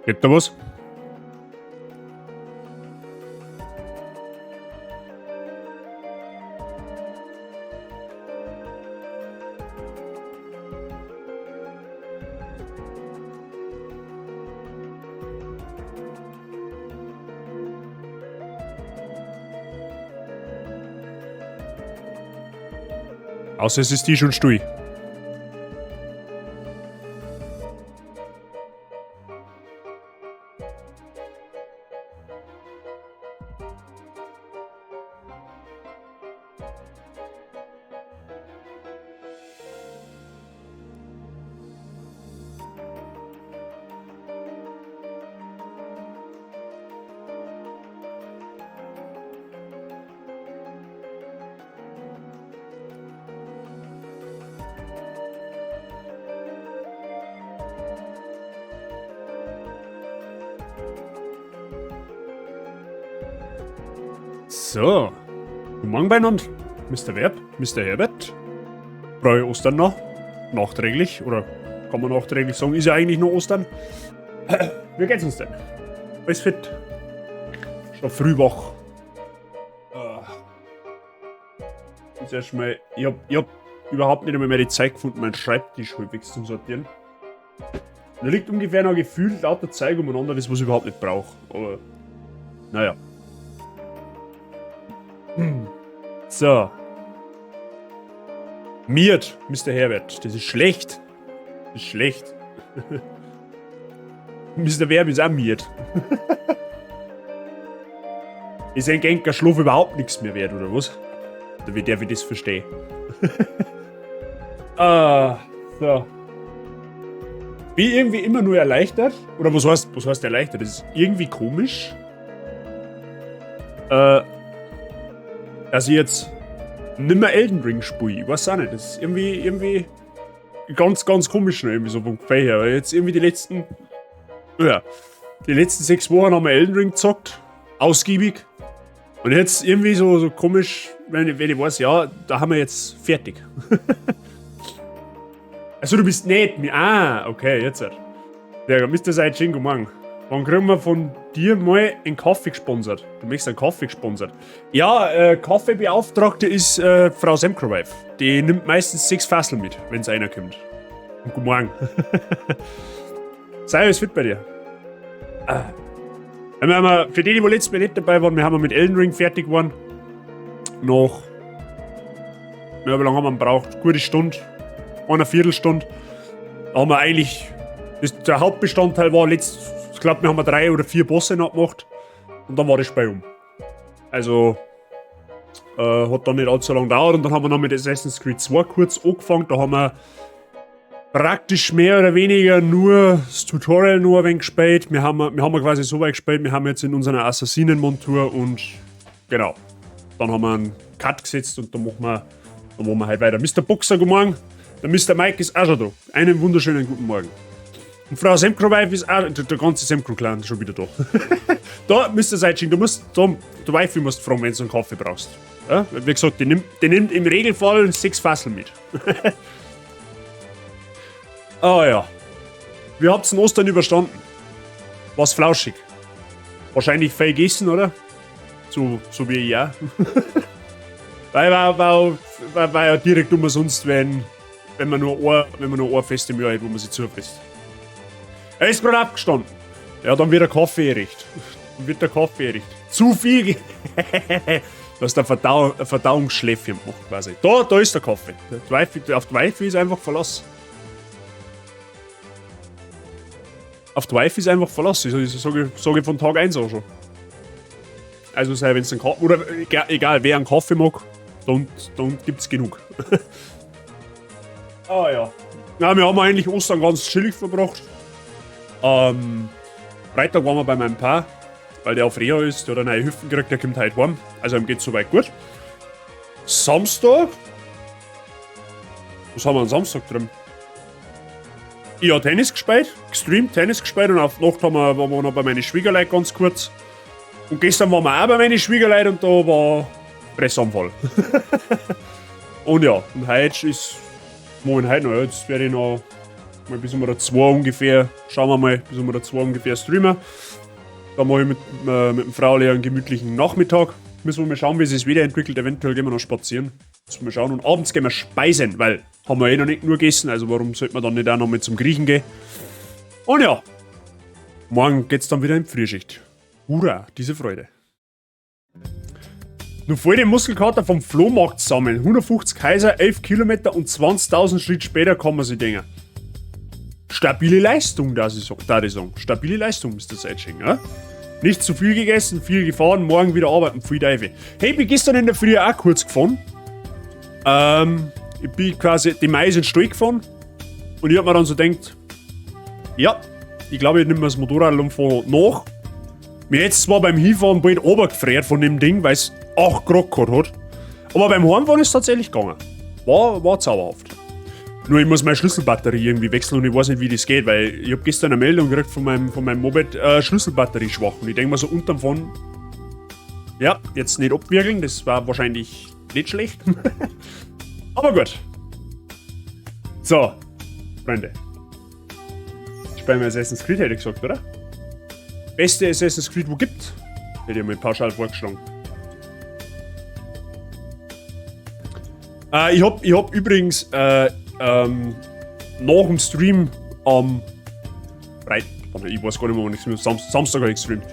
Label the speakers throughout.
Speaker 1: Gibt da was? Außer es ist die schon Stui. So. Guten Morgen beieinander. Mr. Werb, Mr. Herbert. Frohe Ostern noch. Nachträglich. Oder kann man nachträglich sagen, ist ja eigentlich nur Ostern. Wie geht's uns denn? Alles fit? Schon früh wach. Jetzt erstmal. Ich hab überhaupt nicht mehr die Zeit gefunden, meinen Schreibtisch halbwegs zu sortieren. Da liegt ungefähr noch gefühlt lauter Zeug umeinander, das was ich überhaupt nicht brauche. Aber. Naja. So. Miert, Mr. Herbert. Das ist schlecht. Das ist schlecht. Mr. Werb ist auch miert. Ist ein Genker Schlaf überhaupt nichts mehr wert, oder was? Oder wie darf ich das verstehen? So. Bin irgendwie immer nur erleichtert. Oder was heißt erleichtert? Das ist irgendwie komisch. Dass ich jetzt nimmer Elden Ring spiele. Ich weiß auch nicht. Das ist irgendwie ganz, ganz komisch noch irgendwie so vom Gefühl her. Weil jetzt irgendwie die letzten 6 Wochen haben wir Elden Ring gezockt. Ausgiebig. Und jetzt irgendwie so komisch, wenn ich weiß, ja, da haben wir jetzt fertig. Also du bist nicht mit. Ah, okay, jetzt. Der Mr. Seijin, guten Morgen. Wann kriegen wir von dir mal einen Kaffee gesponsert? Du möchtest einen Kaffee gesponsert? Ja, Kaffeebeauftragte ist Frau Semkroweiff. Die nimmt meistens 6 Fassel mit, wenn es einer kommt. Und guten Morgen. Sei alles fit bei dir. Für die letztes Mal nicht dabei waren, wir haben mit Elden Ring fertig geworden. Noch. Ja, wie lange haben wir gebraucht? Gute Stunde. Eine Viertelstunde. Da haben wir eigentlich. Der Hauptbestandteil war ich glaube, wir haben 3 oder 4 Bosse noch gemacht. Und dann war das Spiel um. Also. Hat dann nicht allzu lange gedauert. Und dann haben wir noch mit Assassin's Creed 2 kurz angefangen. Da haben wir praktisch mehr oder weniger nur das Tutorial nur ein wenig gespielt. Wir haben quasi so weit gespielt. Wir haben jetzt in unserer Assassinenmontur und. Genau. Dann haben wir einen Cut gesetzt und dann machen wir halt weiter. Mr. Boxer, guten Morgen. Der Mr. Mike ist auch schon da. Einen wunderschönen guten Morgen. Und Frau Semkroweiff ist auch, der ganze Semkro-Clan ist schon wieder da. Da, Mr. Seitsching, du Wifi musst fragen, wenn du einen Kaffee brauchst. Ja? Wie gesagt, die nimmt im Regelfall 6 Fassel mit. Ja. Wie habt's den Ostern überstanden? War's flauschig? Wahrscheinlich viel gegessen, oder? So wie ich ja. Weil war ja direkt umsonst, wenn man nur ein Fest im Jahr hat, wo man sich zufrisst. Er ist gerade abgestanden. Ja, dann wird der Kaffee errichtet. Zu viel. Du hast ein Verdauungsschläfchen gemacht quasi. Da ist der Kaffee. Auf die Wifi ist einfach Verlass. Auf die Wifi ist einfach Verlass. Das sage ich von Tag 1 auch schon. Also sei, wenn es einen Kaffee. Oder egal, wer einen Kaffee mag, dann gibt's genug. Ja. Ja, wir haben eigentlich Ostern ganz chillig verbracht. Freitag waren wir bei meinem Pa, weil der auf Reha ist, der hat neue Hüften gekriegt, der kommt heute heim. Also ihm geht's soweit gut. Samstag. Was haben wir am Samstag drin? Ich habe Tennis gespielt, gestreamt Tennis gespielt und auf Nacht waren wir noch bei meinen Schwiegerleuten ganz kurz. Und gestern waren wir auch bei meinen Schwiegerleuten und da war Pressanfall. Und ja, und heute ist. Moment, heute noch, jetzt werde ich noch Mal bis um der 2 ungefähr, schauen wir mal, bis um der 2 ungefähr streamen. Dann mache ich mit dem Fraulein einen gemütlichen Nachmittag. Müssen wir mal schauen, wie sich das Wetter entwickelt. Eventuell gehen wir noch spazieren. Müssen wir schauen. Und abends gehen wir speisen, weil haben wir eh noch nicht nur gegessen. Also warum sollte man dann nicht auch noch mit zum Griechen gehen? Und ja, morgen geht's dann wieder in die Frühschicht. Hurra, diese Freude. Nur voll den Muskelkater vom Flohmarkt sammeln. 150 Kaiser, 11 Kilometer und 20.000 Schritt später kann man sich denken. Stabile Leistung, da ich sagen. Stabile Leistung ist das Edging, ja? Nicht zu viel gegessen, viel gefahren, morgen wieder arbeiten, viel Teufel. Hey, ich bin gestern in der Früh auch kurz gefahren. Ich bin quasi die Mais in den Stall gefahren. Und ich hab mir dann so gedacht, ja, ich glaube, ich nehme das Motorrad und fahre nach. Mir jetzt zwar beim Hinfahren bald runtergefriert von dem Ding, weil es 8 Grad gehabt hat. Aber beim Heimfahren ist es tatsächlich gegangen. War zauberhaft. Nur ich muss meine Schlüsselbatterie irgendwie wechseln und ich weiß nicht, wie das geht, weil ich habe gestern eine Meldung gekriegt von meinem Moped, Schlüsselbatterie schwach. Und ich denke mir so unterm Fahren, ja, jetzt nicht abwirkeln, das war wahrscheinlich nicht schlecht. Aber gut. So, Freunde. Spielen wir Assassin's Creed, hätte ich gesagt, oder? Beste Assassin's Creed, wo gibt? Hätte ich mir pauschal vorgeschlagen. Ich hab übrigens nach dem Stream am ich weiß gar nicht mehr, wann ich Samstag habe ich gestreamt,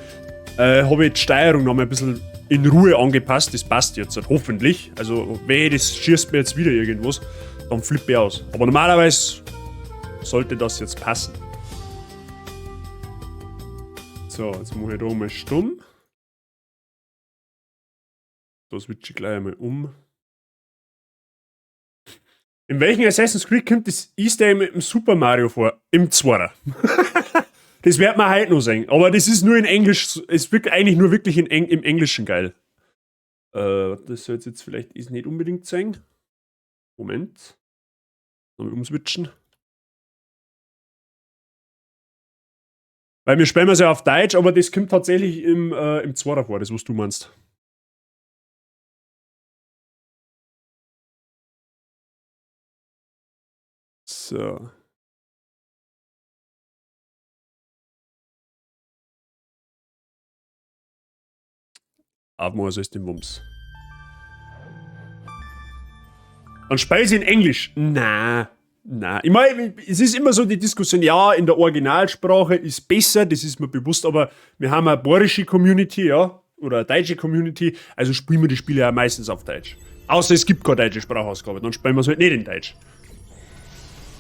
Speaker 1: habe ich die Steuerung noch mal ein bisschen in Ruhe angepasst. Das passt jetzt halt, hoffentlich. Also, wenn das schießt mir jetzt wieder irgendwas, dann flippe ich aus. Aber normalerweise sollte das jetzt passen. So, jetzt mache ich da mal stumm. Da switche ich gleich einmal um. In welchem Assassin's Creed kommt das Easter Egg mit dem Super Mario vor? Im 2er. Das wird man heute noch sehen. Aber das ist nur in Englisch, es wird eigentlich nur wirklich im Englischen geil. Das soll jetzt vielleicht ist nicht unbedingt sein. Moment. Mal umswitchen. Weil wir spielen es ja auf Deutsch, aber das kommt tatsächlich im 2er vor, das was du meinst. So. Abmaß ist den Wumms. Dann spiel sie in Englisch. Na. Ich meine, es ist immer so die Diskussion, ja, in der Originalsprache ist besser, das ist mir bewusst, aber wir haben eine bayerische Community, ja, oder eine deutsche Community, also spielen wir die Spiele ja meistens auf Deutsch. Außer es gibt keine deutsche Sprachausgabe, dann spielen wir es halt nicht in Deutsch.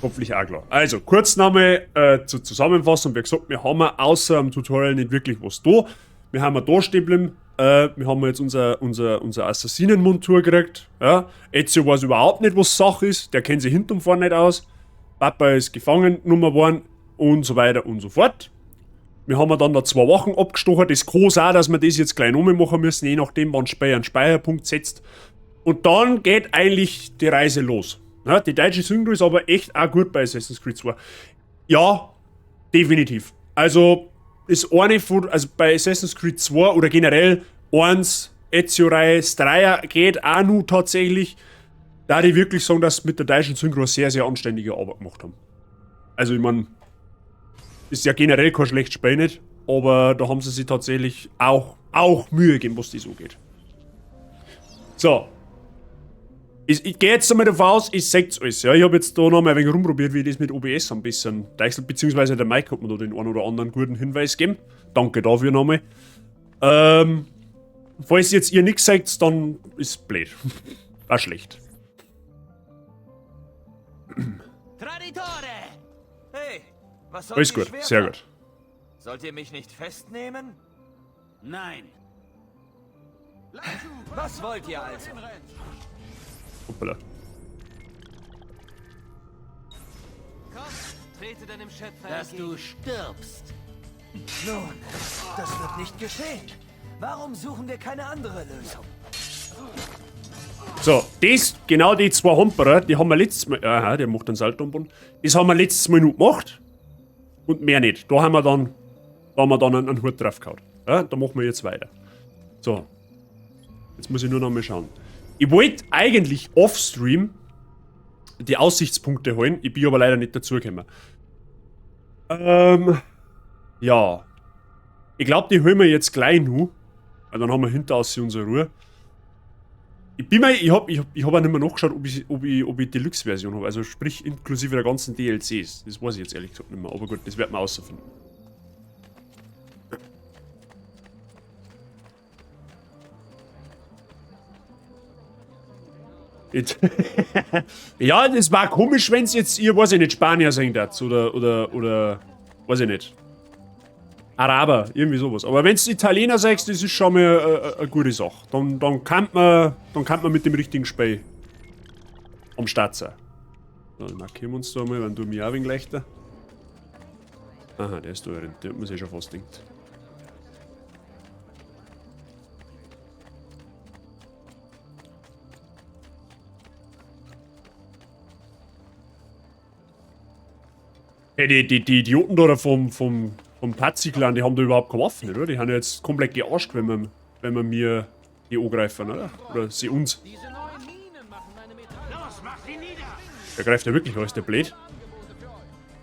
Speaker 1: Hoffentlich auch klar. Also, kurz nochmal zur Zusammenfassung. Wie gesagt, wir haben außer am Tutorial nicht wirklich was da. Wir haben da stehen geblieben. Wir haben jetzt unser Assassinenmontur gekriegt. Ja. Ezio weiß überhaupt nicht, was Sache ist. Der kennt sich hinten und vorne nicht aus. Papa ist gefangen genommen worden und so weiter und so fort. Wir haben dann da 2 Wochen abgestochen. Das kann sein, dass wir das jetzt gleich nochmal machen müssen, je nachdem, wann Speyer einen Speicherpunkt setzt. Und dann geht eigentlich die Reise los. Ja, die deutsche Synchro ist aber echt auch gut bei Assassin's Creed 2. Ja, definitiv. Also, das eine von, also bei Assassin's Creed 2 oder generell 1, Ezio-Reihe, das 3er geht auch nur tatsächlich. Da die wirklich sagen, dass mit der deutschen Synchro sehr, sehr anständige Arbeit gemacht haben. Also, ich meine, ist ja generell kein schlechtes Spiel nicht, aber da haben sie sich tatsächlich auch Mühe gegeben, was das so geht. So. Ich gehe jetzt einmal davon aus, ich seht's alles. Ja, ich habe jetzt da noch mal ein wenig rumprobiert, wie ich das mit OBS ein bisschen deichselt, beziehungsweise der Mike hat mir da den einen oder anderen guten Hinweis gegeben. Danke dafür nochmal. Falls jetzt ihr nichts sagt, dann ist blöd. War schlecht.
Speaker 2: Traditore! Hey, was soll
Speaker 1: Alles gut, sehr gut.
Speaker 2: Sollt ihr mich nicht festnehmen?
Speaker 3: Nein.
Speaker 2: Was wollt ihr also?
Speaker 1: Hoppala.
Speaker 2: Komm, trete deinem Schöpfer
Speaker 3: Dass du stirbst.
Speaker 2: Nun, das wird nicht geschehen. Warum suchen wir keine andere Lösung?
Speaker 1: So, genau die 2 Humperer, die haben wir letztes Mal. Aha, der macht einen Salto am Boden. Das haben wir letztes Mal nur gemacht. Und mehr nicht. Da haben wir dann einen Hut drauf gehauen. Ja, da machen wir jetzt weiter. So. Jetzt muss ich nur noch mal schauen. Ich wollte eigentlich offstream die Aussichtspunkte holen, ich bin aber leider nicht dazugekommen. Ja. Ich glaube, die holen wir jetzt gleich nur. Weil dann haben wir hinter uns unsere Ruhe. Ich hab auch nicht mehr nachgeschaut, ob ich Deluxe-Version habe. Also sprich inklusive der ganzen DLCs. Das weiß ich jetzt ehrlich gesagt nicht mehr. Aber gut, das werden wir rausfinden. Ja, das war komisch, wenn es jetzt ihr, weiß ich nicht, Spanier sein dat oder, weiß ich nicht. Araber, irgendwie sowas. Aber wenn es Italiener sagst, das ist schon mal eine gute Sache. Dann kann man mit dem richtigen Spiel am Start sein. Dann markieren wir uns da mal, wenn du mir auch ein wenig leichter. Aha, der ist da drin, der hat man sich schon fast denkt. Hey, die Idioten da vom Pazzi-Clan, die haben da überhaupt keine Waffen, oder? Die haben ja jetzt komplett gearscht, wenn wir mir die angreifen, oder? Oder sie uns. Der greift ja wirklich aus, der blöd.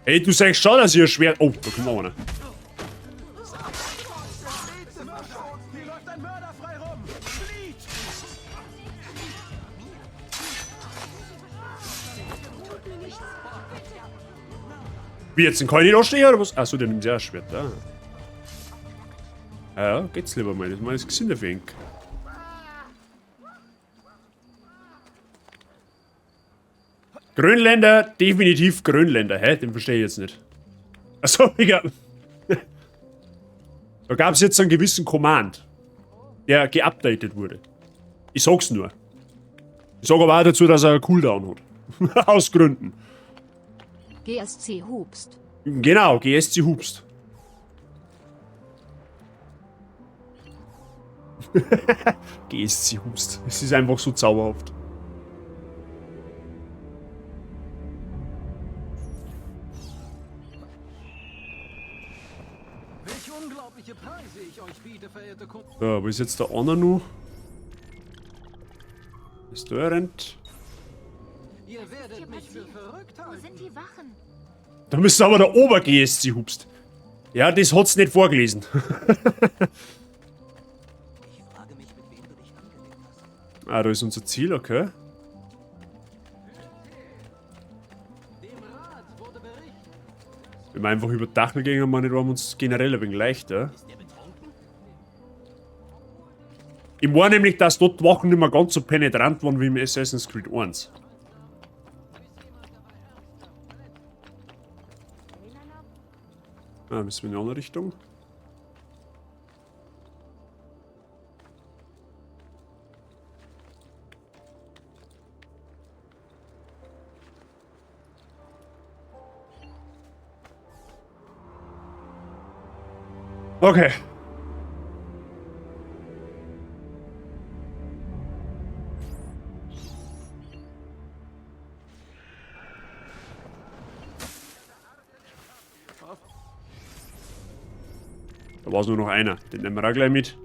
Speaker 1: Hey, du sagst schon, dass ihr schwer. Oh, da kommt noch einer. Wie jetzt, den kann ich nicht anstehen, oder was? Achso, der nimmt ja ein Schwert, da. Ja, geht's lieber mal, das ist mal das Gesinde für ihn. Grönländer, definitiv Grönländer, hä? Den verstehe ich jetzt nicht. Achso, egal. Da gab es jetzt einen gewissen Command, der geupdatet wurde. Ich sag's nur. Ich sag aber auch dazu, dass er einen Cooldown hat. Aus Gründen.
Speaker 4: GSC Hubst.
Speaker 1: Genau, GSC Hubst. GSC Hubst. Es ist einfach so zauberhaft.
Speaker 2: Welche unglaubliche Preise ich euch biete, verehrte Kunden.
Speaker 1: So, wo ist jetzt der Anna nu? Ist der rennt?
Speaker 2: Ihr werdet mich für verrückt halten.
Speaker 4: Wo sind die Wachen?
Speaker 1: Da müsste aber der Ober-GSC Hubst. Ja, das hat's nicht vorgelesen.
Speaker 2: Ich frage mich, mit wem du dich angelegt hast.
Speaker 1: Ah, da ist unser Ziel, okay.
Speaker 2: Dem Rat wurde berichtet.
Speaker 1: Wenn wir einfach über Dachel gehen, haben wir uns generell ein wenig leichter.
Speaker 2: Ist der betrunken?
Speaker 1: Ich war nämlich, dass dort die Wachen nicht mehr ganz so penetrant waren wie im Assassin's Creed 1. Ah, müssen wir in die andere Richtung. Okay. Da war es nur noch einer. Den nehmen wir auch gleich mit.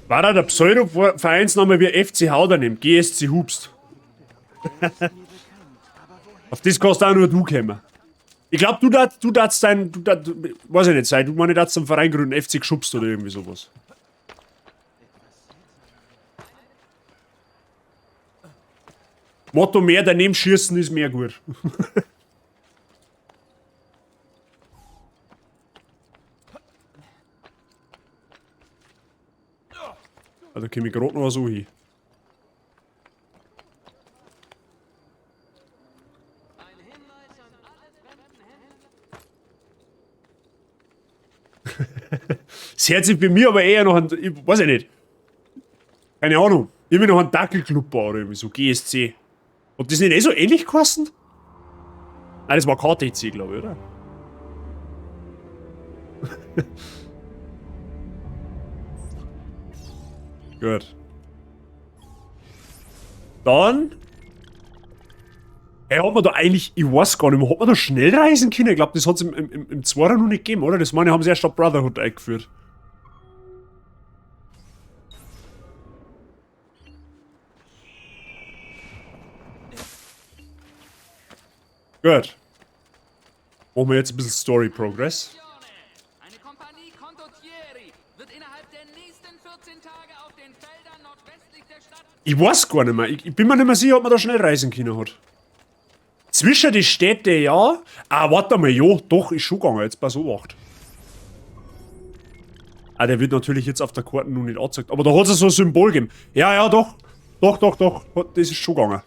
Speaker 1: War da der Pseudo-Vereinsname wie FC Haudernim? GSC Hubst. Auf das kannst auch nur du kommen. Ich glaube, du darfst sein, weiß ich nicht, sein, du meine darfst einen Verein gründen, FC Geschubst oder irgendwie sowas. Motto mehr daneben schießen ist mehr gut. Also komme ich gerade noch so hin. Es hört sich bei mir aber eher noch an, ich weiß ich nicht. Keine Ahnung. Irgendwie noch ein Dackelclub oder irgendwie so, GSC. Und das nicht eh so ähnlich kosten? Nein, das war KTC, glaube ich, oder? Gut. Dann. Hey, hat man da eigentlich, ich weiß gar nicht mehr, hat man da schnell reisen können? Ich glaube, das hat es im 2er noch nicht gegeben, oder? Das meine, haben sie erst auf Brotherhood eingeführt. Gut. Machen wir jetzt ein bisschen Story Progress.
Speaker 5: Eine Kompanie Condottieri wird innerhalb der nächsten 14 Tage auf den Feldern nordwestlich der Stadt...
Speaker 1: Ich weiß gar nicht mehr. Ich bin mir nicht mehr sicher, ob man da schnell reisen können hat. Zwischen die Städte, ja. Ah, warte mal, ja, doch, ist schon gegangen. Jetzt pass auf, Acht. Ah, der wird natürlich jetzt auf der Karte noch nicht angezeigt. Aber da hat es so ein Symbol gegeben. Ja, ja, doch. Doch. Das ist schon gegangen.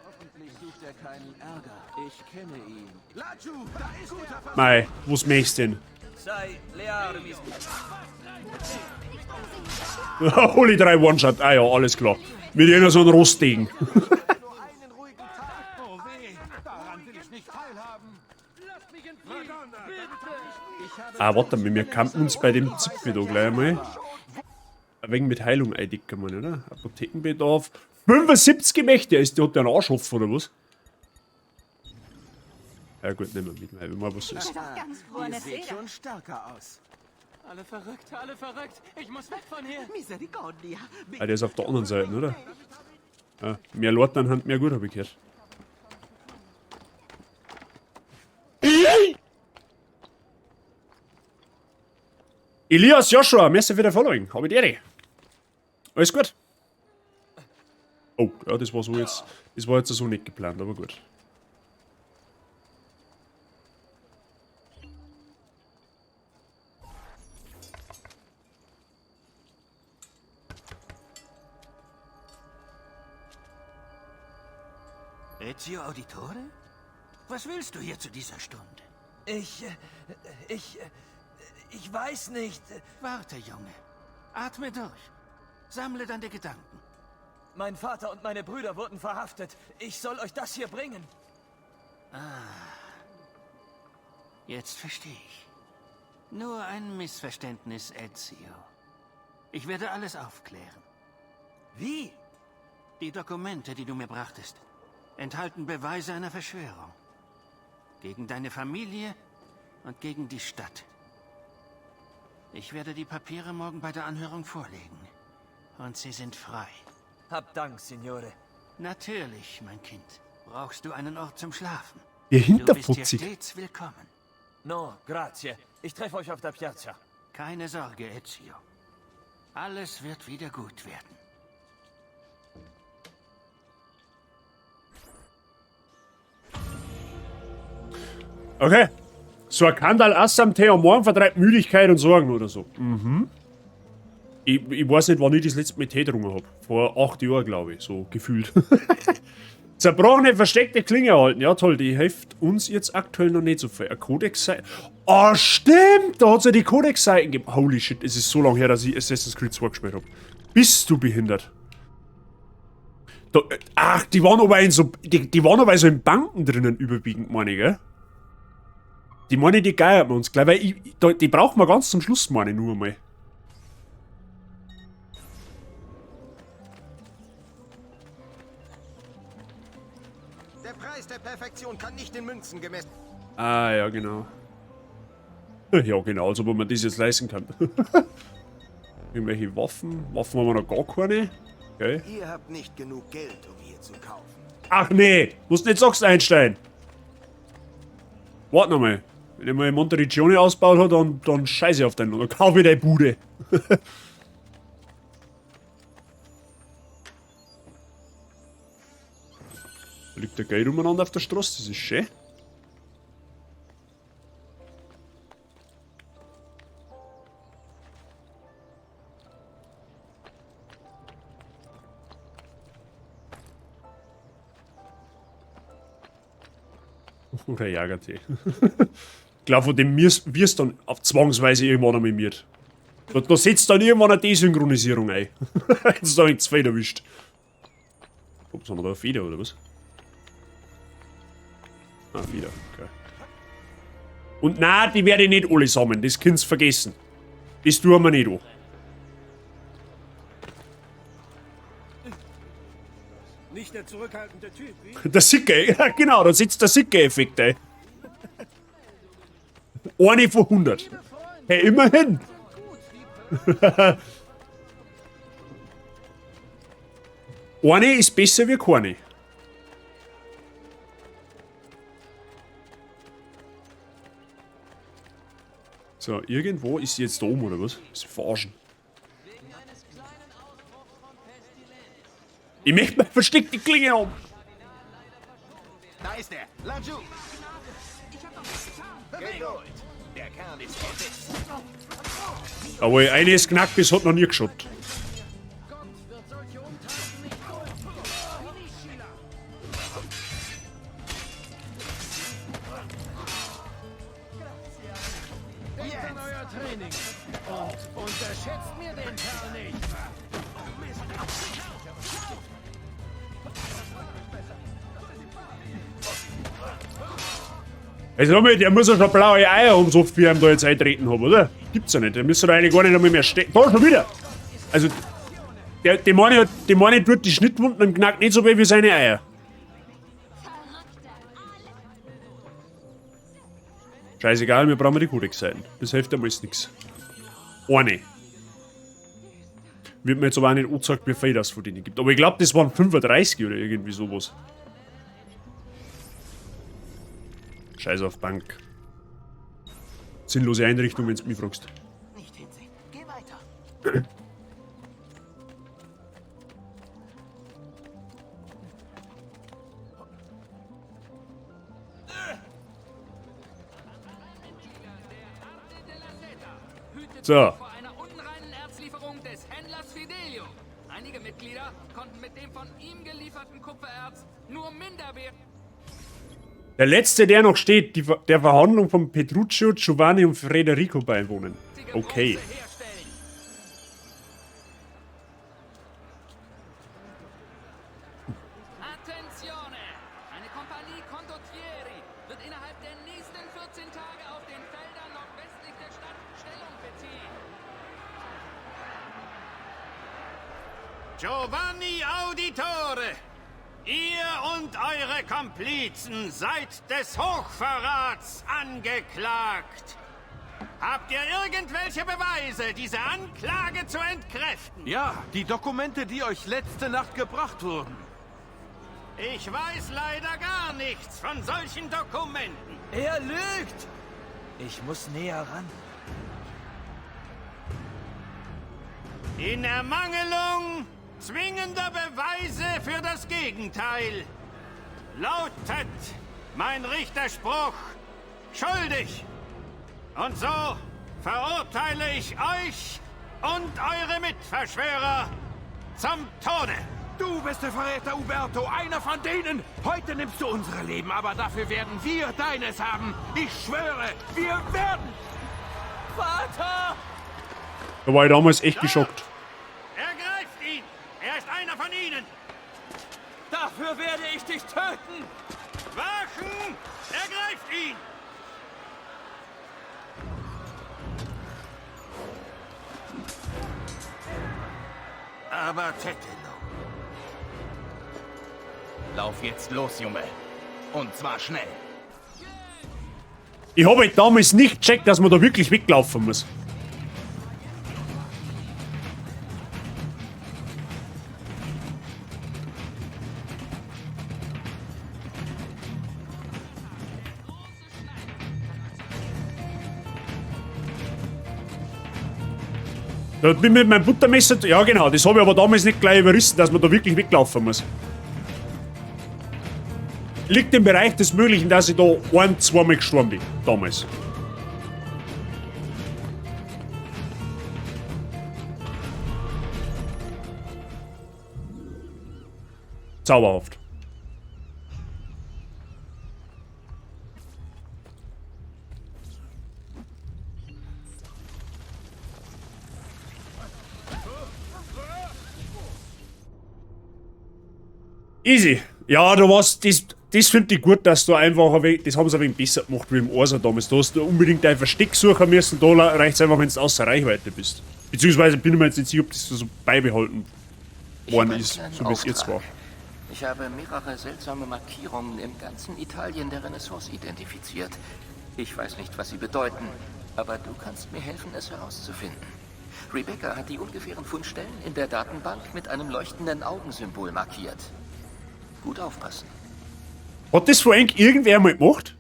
Speaker 2: Hoffentlich sucht er keinen Ärger. Ich kenne ihn. Laju, da ist guter Versuch.
Speaker 1: Mei, was möchtest du denn?
Speaker 2: Sei Learmis.
Speaker 1: Holy 3 One-Shot. Ah ja, alles klar. Mit einer so einem Rostdegen.
Speaker 2: Nur einen ruhigen Tag. Oh weh, daran will ich nicht teilhaben. Lass mich in Frieden, bitte.
Speaker 1: Ah, warte mal, wir campen uns bei dem Zipfel da gleich mal. Ein wenig mit Heilung eindecken, man, oder? Apothekenbedarf. 75 Gemächte, der hat der einen Arschhof, oder was? Ja gut, nehmen wir mit, weil wenn mal was ist.
Speaker 4: Ganz vorne
Speaker 2: Ihr seht
Speaker 4: Feder.
Speaker 2: schon stärker aus.
Speaker 5: Alle verrückt. Ich muss weg von hier.
Speaker 2: Misericordia.
Speaker 1: Ah, der ist auf der anderen Seite, oder? Ja, mehr Leutnant, mehr gut, habe ich gehört. Elias Joshua, merci für den Following. Habe ich dir. Alles gut. Oh, ja, das war so jetzt. Das war jetzt so nicht geplant, aber gut.
Speaker 3: Ezio Auditore? Was willst du hier zu dieser Stunde?
Speaker 2: Ich weiß nicht.
Speaker 3: Warte, Junge. Atme durch. Sammle deine Gedanken.
Speaker 2: Mein Vater und meine Brüder wurden verhaftet. Ich soll euch das hier bringen.
Speaker 3: Jetzt verstehe ich. Nur ein Missverständnis, Ezio. Ich werde alles aufklären.
Speaker 2: Wie?
Speaker 3: Die Dokumente, die du mir brachtest, enthalten Beweise einer Verschwörung. Gegen deine Familie und gegen die Stadt. Ich werde die Papiere morgen bei der Anhörung vorlegen. Und sie sind frei.
Speaker 2: Hab Dank, Signore.
Speaker 3: Natürlich, mein Kind. Brauchst du einen Ort zum Schlafen?
Speaker 1: Ihr
Speaker 3: Du bist hier
Speaker 1: hinterfutzig.
Speaker 3: stets willkommen.
Speaker 2: No, grazie. Ich treffe euch auf der Piazza.
Speaker 3: Keine Sorge, Ezio. Alles wird wieder gut werden.
Speaker 1: Okay. So ein Kandal Ass am Tee am Morgen vertreibt Müdigkeit und Sorgen oder so. Mhm. Ich weiß nicht, wann ich das letzte Mal Tee getrunken habe. Vor 8 Jahren, glaube ich, so gefühlt. Zerbrochene, versteckte Klinge erhalten. Ja, toll, die hilft uns jetzt aktuell noch nicht so viel. Eine Codex-Seite. Ah, stimmt! Da hat es ja die Codex-Seiten gegeben. Holy shit, es ist so lange her, dass ich Assassin's Creed 2 gespielt habe. Bist du behindert? Da, ach, die waren aber in so. Die waren aber so in Banken drinnen überwiegend, meine ich, gell? Die meine, die geiert man uns gleich, weil die brauchen wir ganz zum Schluss, meine ich, nur mal.
Speaker 6: Der Preis der Perfektion kann nicht in Münzen gemessen.
Speaker 1: Ah, ja, genau. Ja, genau, als ob man das jetzt leisten kann. Irgendwelche Waffen? Waffen haben wir noch gar keine. Okay.
Speaker 6: Ihr habt nicht genug Geld, um hier zu kaufen.
Speaker 1: Ach nee, musst nicht sagst, Einstein. Warte noch mal. Wenn ich mal Monteriggione ausgebaut habe, dann scheiße ich auf den. Oder kaufe ich deine Bude. Da liegt der Geld umeinander auf der Straße, das ist schön. Oder Jagertee. Ich glaube, von dem wirst du dann auf zwangsweise irgendwann einmal mit. Da setzt dann irgendwann eine Desynchronisierung ein. Jetzt habe ich das Feder erwischt. Ups, haben wir da eine Feder oder was? Ah, Feder, okay. Und nein, die werde ich nicht alle sammeln, das kannst du vergessen. Das tun wir nicht an.
Speaker 6: Nicht der zurückhaltende Typ, wie?
Speaker 1: Der Sicke, ja genau, da sitzt der Sicke-Effekt, ey. Eine von 100. Hey, immerhin. Eine ist besser wie keine. So, irgendwo ist sie jetzt da oben, oder was? Sie verarschen. Ich möchte mal versteckte Klinge haben.
Speaker 6: Da ist er. Laju. Geduld. Der Kerl ist verletzt.
Speaker 1: Aber eine ist knackt, bis hat noch nie geschaut.
Speaker 2: Unterschätzt mir den Kerl nicht.
Speaker 1: Also der muss ja schon blaue Eier haben, so viel ihm da jetzt eintreten haben, oder? Gibt's ja nicht, der müsste da eigentlich gar nicht einmal mehr stecken. Da schon wieder! Also, der Mann tut die Schnittwunden im Knack nicht so weh wie seine Eier. Scheißegal, wir brauchen die Codex-Seiten. Das hilft ja alles nix. Eine. Wird mir jetzt aber auch nicht angezeigt, wie viel das von denen gibt. Aber ich glaube, das waren 35 oder irgendwie sowas. Scheiß auf Bank. Sinnlose Einrichtung, wenn du mich fragst.
Speaker 3: Nicht hinsehen. Geh weiter.
Speaker 1: So.
Speaker 5: Vor einer unreinen Erzlieferung des Händlers Fidelio. Einige Mitglieder konnten mit dem von ihm gelieferten Kupfererz nur minderwert.
Speaker 1: Der letzte, der noch steht, der Verhandlung von Petruccio, Giovanni und Federico beiwohnen. Okay.
Speaker 5: Attenzione! Eine Kompanie Condottieri wird innerhalb der nächsten 14 Tage auf den Feldern nordwestlich der Stadt Stellung beziehen.
Speaker 3: Giovanni Auditore! Ihr und eure Komplizen seid des Hochverrats angeklagt. Habt ihr irgendwelche Beweise, diese Anklage zu entkräften?
Speaker 2: Ja, die Dokumente, die euch letzte Nacht gebracht wurden.
Speaker 3: Ich weiß leider gar nichts von solchen Dokumenten.
Speaker 2: Er lügt! Ich muss näher ran.
Speaker 3: In Ermangelung zwingender Beweise für das Gegenteil lautet mein Richterspruch schuldig. Und so verurteile ich euch und eure Mitverschwörer zum Tode.
Speaker 2: Du bist der Verräter, Uberto, einer von denen. Heute nimmst du unsere Leben, aber dafür werden wir deines haben. Ich schwöre, wir werden. Vater!
Speaker 1: Da war ich damals echt geschockt.
Speaker 3: Ergreift ihn! Er ist einer von ihnen!
Speaker 2: Dafür werde ich dich töten!
Speaker 3: Wachen! Ergreift ihn! Aber Tetelo.
Speaker 2: Lauf jetzt los, Junge. Und zwar schnell.
Speaker 1: Ich habe halt damals nicht gecheckt, dass man da wirklich weglaufen muss. Da bin ich mit meinem Buttermesser. Ja, genau, das habe ich aber damals nicht gleich überrissen, dass man da wirklich weglaufen muss. Liegt im Bereich des Möglichen, dass ich da zweimal gestorben bin. Damals. Zauberhaft. Easy. Ja, du warst, das finde ich gut, dass du einfach ein wenig, das haben sie ein wenig besser gemacht wie im Orsa damals. Da hast du unbedingt dein Versteck suchen müssen, da reicht es einfach, wenn du außer Reichweite bist. Beziehungsweise bin ich mir jetzt nicht sicher, ob das so beibehalten worden ist, so wie es jetzt war.
Speaker 7: Ich habe mehrere seltsame Markierungen im ganzen Italien der Renaissance identifiziert. Ich weiß nicht, was sie bedeuten, aber du kannst mir helfen, es herauszufinden. Rebecca hat die ungefähren Fundstellen in der Datenbank mit einem leuchtenden Augensymbol markiert. Gut aufpassen.
Speaker 1: Hat das vorhin irgendwer mal gemacht?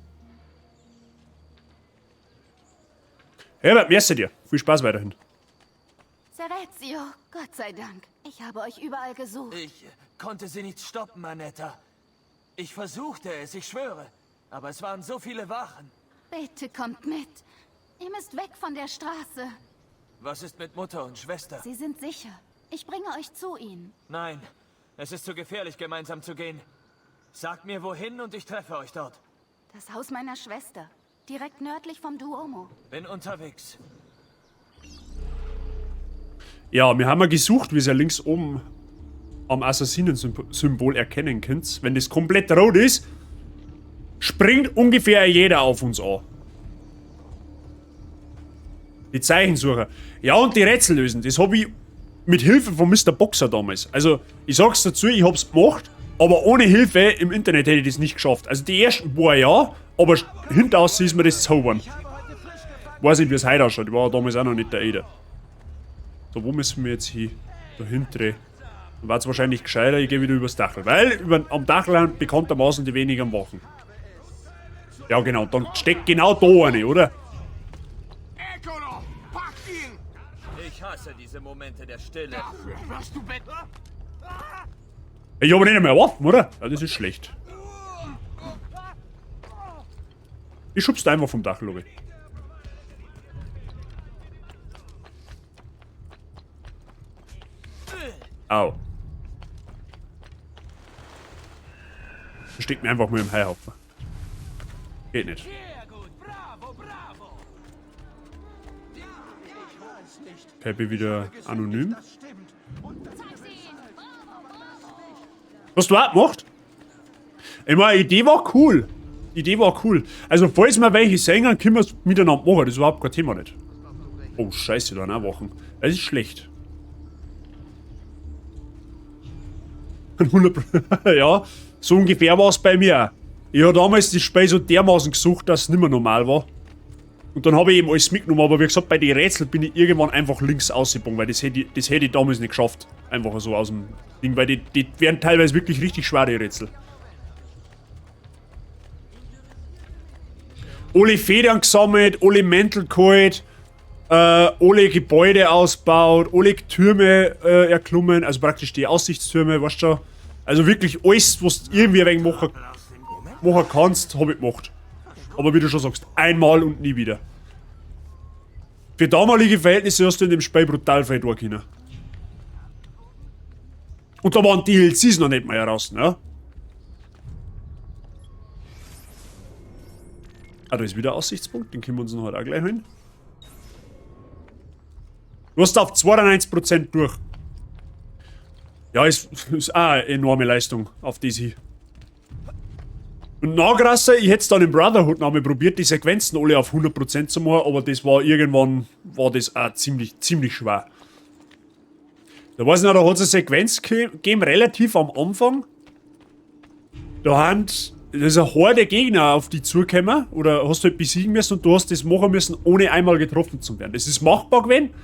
Speaker 1: Herbert, merci dir. Viel Spaß weiterhin.
Speaker 8: Serezio, Gott sei Dank. Ich habe euch überall gesucht.
Speaker 9: Ich konnte sie nicht stoppen, Anetta. Ich versuchte es, ich schwöre. Aber es waren so viele Wachen.
Speaker 8: Bitte kommt mit. Ihr müsst weg von der Straße.
Speaker 9: Was ist mit Mutter und Schwester?
Speaker 8: Sie sind sicher. Ich bringe euch zu ihnen.
Speaker 9: Nein, es ist zu gefährlich, gemeinsam zu gehen. Sagt mir wohin und ich treffe euch dort.
Speaker 8: Das Haus meiner Schwester. Direkt nördlich vom Duomo.
Speaker 9: Bin unterwegs.
Speaker 1: Ja, wir haben ja gesucht, wie ihr links oben am Assassinen-Symbol erkennen könnt. Wenn das komplett rot ist, springt ungefähr jeder auf uns an. Die Zeichensucher. Ja, und die Rätsel lösen. Das habe ich mit Hilfe von Mr. Boxer damals. Also, ich sag's dazu, ich hab's gemacht, aber ohne Hilfe im Internet hätte ich das nicht geschafft. Also, die ersten paar ja, aber hinteraus ist mir das zaubern. Weiß nicht, wie es heute ausschaut. Ich war damals auch noch nicht der Eder. So, wo müssen wir jetzt hin? Da hinten. Dann war es wahrscheinlich gescheiter, ich gehe wieder übers Dachl. Weil am Dachl haben bekanntermaßen die wenigen Wachen. Ja, genau, dann steckt genau da eine, oder?
Speaker 2: Ekolo, pack ihn!
Speaker 9: Ich hasse diese Momente der Stille.
Speaker 2: Dafür wirst du bitten.
Speaker 1: Ich habe nicht mehr Waffen, oder? Ja, das ist schlecht. Ich schubst einfach vom Dach, Lobby. Au. Versteckt mir einfach mal im Haihaufen. Geht nicht. Pepe wieder anonym. Was du auch gemacht? Ich meine, die Idee war cool. Die Idee war cool. Also, falls wir welche sehen, dann können wir es miteinander machen. Das ist überhaupt kein Thema nicht. Oh, scheiße, da auch Wochen. Das ist schlecht. 100%. Ja, so ungefähr war es bei mir. Ich habe damals das Spiel so dermaßen gesucht, dass es nicht mehr normal war. Und dann habe ich eben alles mitgenommen, aber wie gesagt, bei den Rätseln bin ich irgendwann einfach links ausgegangen, weil das hätte ich damals nicht geschafft. Einfach so aus dem Ding, weil die werden teilweise wirklich richtig schwere Rätsel. Alle Federn gesammelt, alle Mäntel geholt, alle Gebäude ausgebaut, alle Türme erklommen, also praktisch die Aussichtstürme, weißt du. Also wirklich alles, was du irgendwie ein wenig machen kannst, habe ich gemacht. Aber wie du schon sagst, einmal und nie wieder. Für damalige Verhältnisse hast du in dem Spiel brutal viel tun können. Und da waren die DLCs noch nicht mal heraus, ne? Ah, da ist wieder ein Aussichtspunkt, den können wir uns noch halt auch gleich holen. Du hast auf 92% durch. Ja, ist auch eine enorme Leistung auf die sie. Und noch krasser, ich hätte es dann im Brotherhood noch mal probiert, die Sequenzen alle auf 100% zu machen, aber das war irgendwann, war das auch ziemlich schwer. Da weiß ich noch, da hat es eine Sequenz gegeben, relativ am Anfang. Da ist eine Horde Gegner auf die zugekommen, oder hast du halt besiegen müssen und du hast das machen müssen, ohne einmal getroffen zu werden. Das ist machbar gewesen,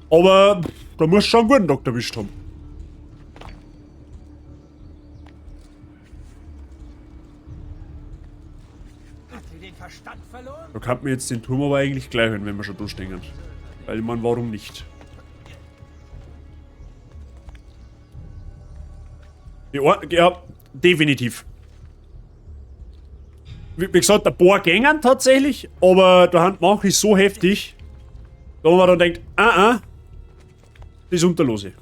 Speaker 1: aber da musst du schon einen guten Doktor erwischt haben. Da kann man jetzt den Turm aber eigentlich gleich hören, wenn wir schon durchstehen. Weil ich meine, warum nicht? Ja, definitiv. Wie gesagt, ein paar gängen tatsächlich, aber da haben manche so heftig, da man dann denkt, das unterlose.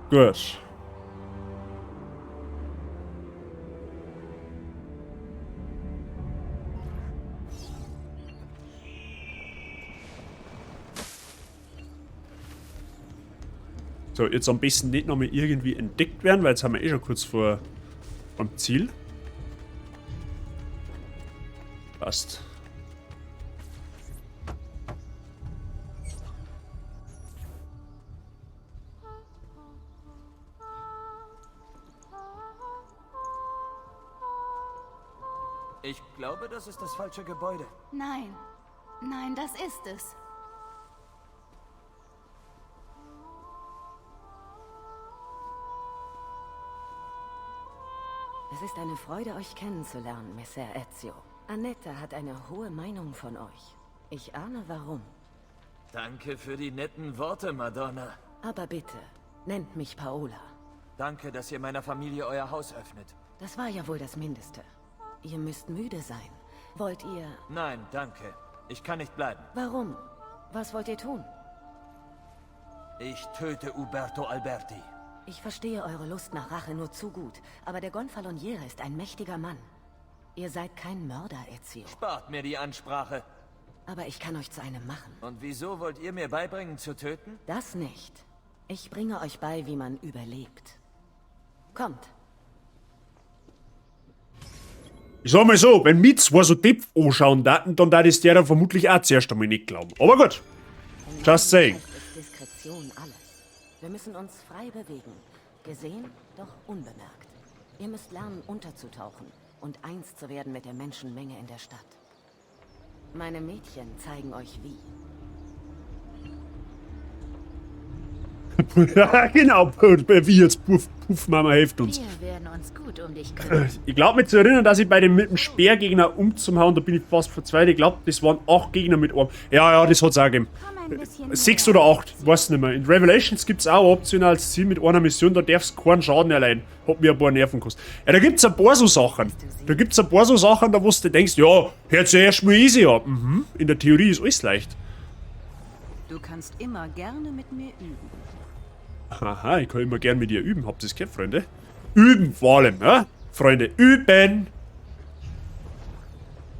Speaker 1: Gut. So, jetzt am besten nicht nochmal irgendwie entdeckt werden, weil jetzt haben wir eh schon kurz vor am Ziel. Passt.
Speaker 9: Ich glaube, das ist das falsche Gebäude.
Speaker 8: Nein. Nein, das ist es.
Speaker 10: Es ist eine Freude, euch kennenzulernen, Messer Ezio. Annetta hat eine hohe Meinung von euch. Ich ahne warum.
Speaker 9: Danke für die netten Worte, Madonna.
Speaker 10: Aber bitte, nennt mich Paola.
Speaker 9: Danke, dass ihr meiner Familie euer Haus öffnet.
Speaker 10: Das war ja wohl das Mindeste. Ihr müsst müde sein. Wollt ihr...
Speaker 9: Nein, danke. Ich kann nicht bleiben.
Speaker 10: Warum? Was wollt ihr tun?
Speaker 9: Ich töte Uberto Alberti.
Speaker 10: Ich verstehe eure Lust nach Rache nur zu gut, aber der Gonfaloniere ist ein mächtiger Mann. Ihr seid kein Mörder, Ezio.
Speaker 9: Spart mir die Ansprache.
Speaker 10: Aber ich kann euch zu einem machen.
Speaker 9: Und wieso wollt ihr mir beibringen zu töten?
Speaker 10: Das nicht. Ich bringe euch bei, wie man überlebt. Kommt.
Speaker 1: Ich sag mal so, wenn wir zwei so Depp anschauen daten, dann darf es der dann vermutlich auch zuerst einmal nicht glauben. Aber gut. Just saying.
Speaker 10: Ist Diskretion alles. Wir müssen uns frei bewegen. Gesehen, doch unbemerkt. Ihr müsst lernen, unterzutauchen und eins zu werden mit der Menschenmenge in der Stadt. Meine Mädchen zeigen euch wie.
Speaker 1: Ja, genau. Wie jetzt Puff, Mama hilft uns.
Speaker 8: Wir werden uns gut um dich kümmern.
Speaker 1: Ich glaube mich zu erinnern, dass ich bei dem mit dem Speergegner umzuhauen, da bin ich fast verzweifelt. Ich glaube, das waren 8 Gegner mit einem. Ja, das hat's auch gegeben. 6 oder 8, ich weiß nicht mehr. In Revelations gibt es auch optional als Ziel mit einer Mission, da darfst du keinen Schaden erleiden. Hat mir ein paar Nerven gekostet. Ja, da gibt es ein paar so Sachen. Da wo du denkst, ja, hört sich erstmal easy ab. Mhm. In der Theorie ist alles leicht.
Speaker 11: Du kannst immer gerne mit mir üben.
Speaker 1: Aha, ich kann immer gern mit dir üben. Habt ihr das gehört, Freunde? Üben vor allem, ja? Freunde, üben!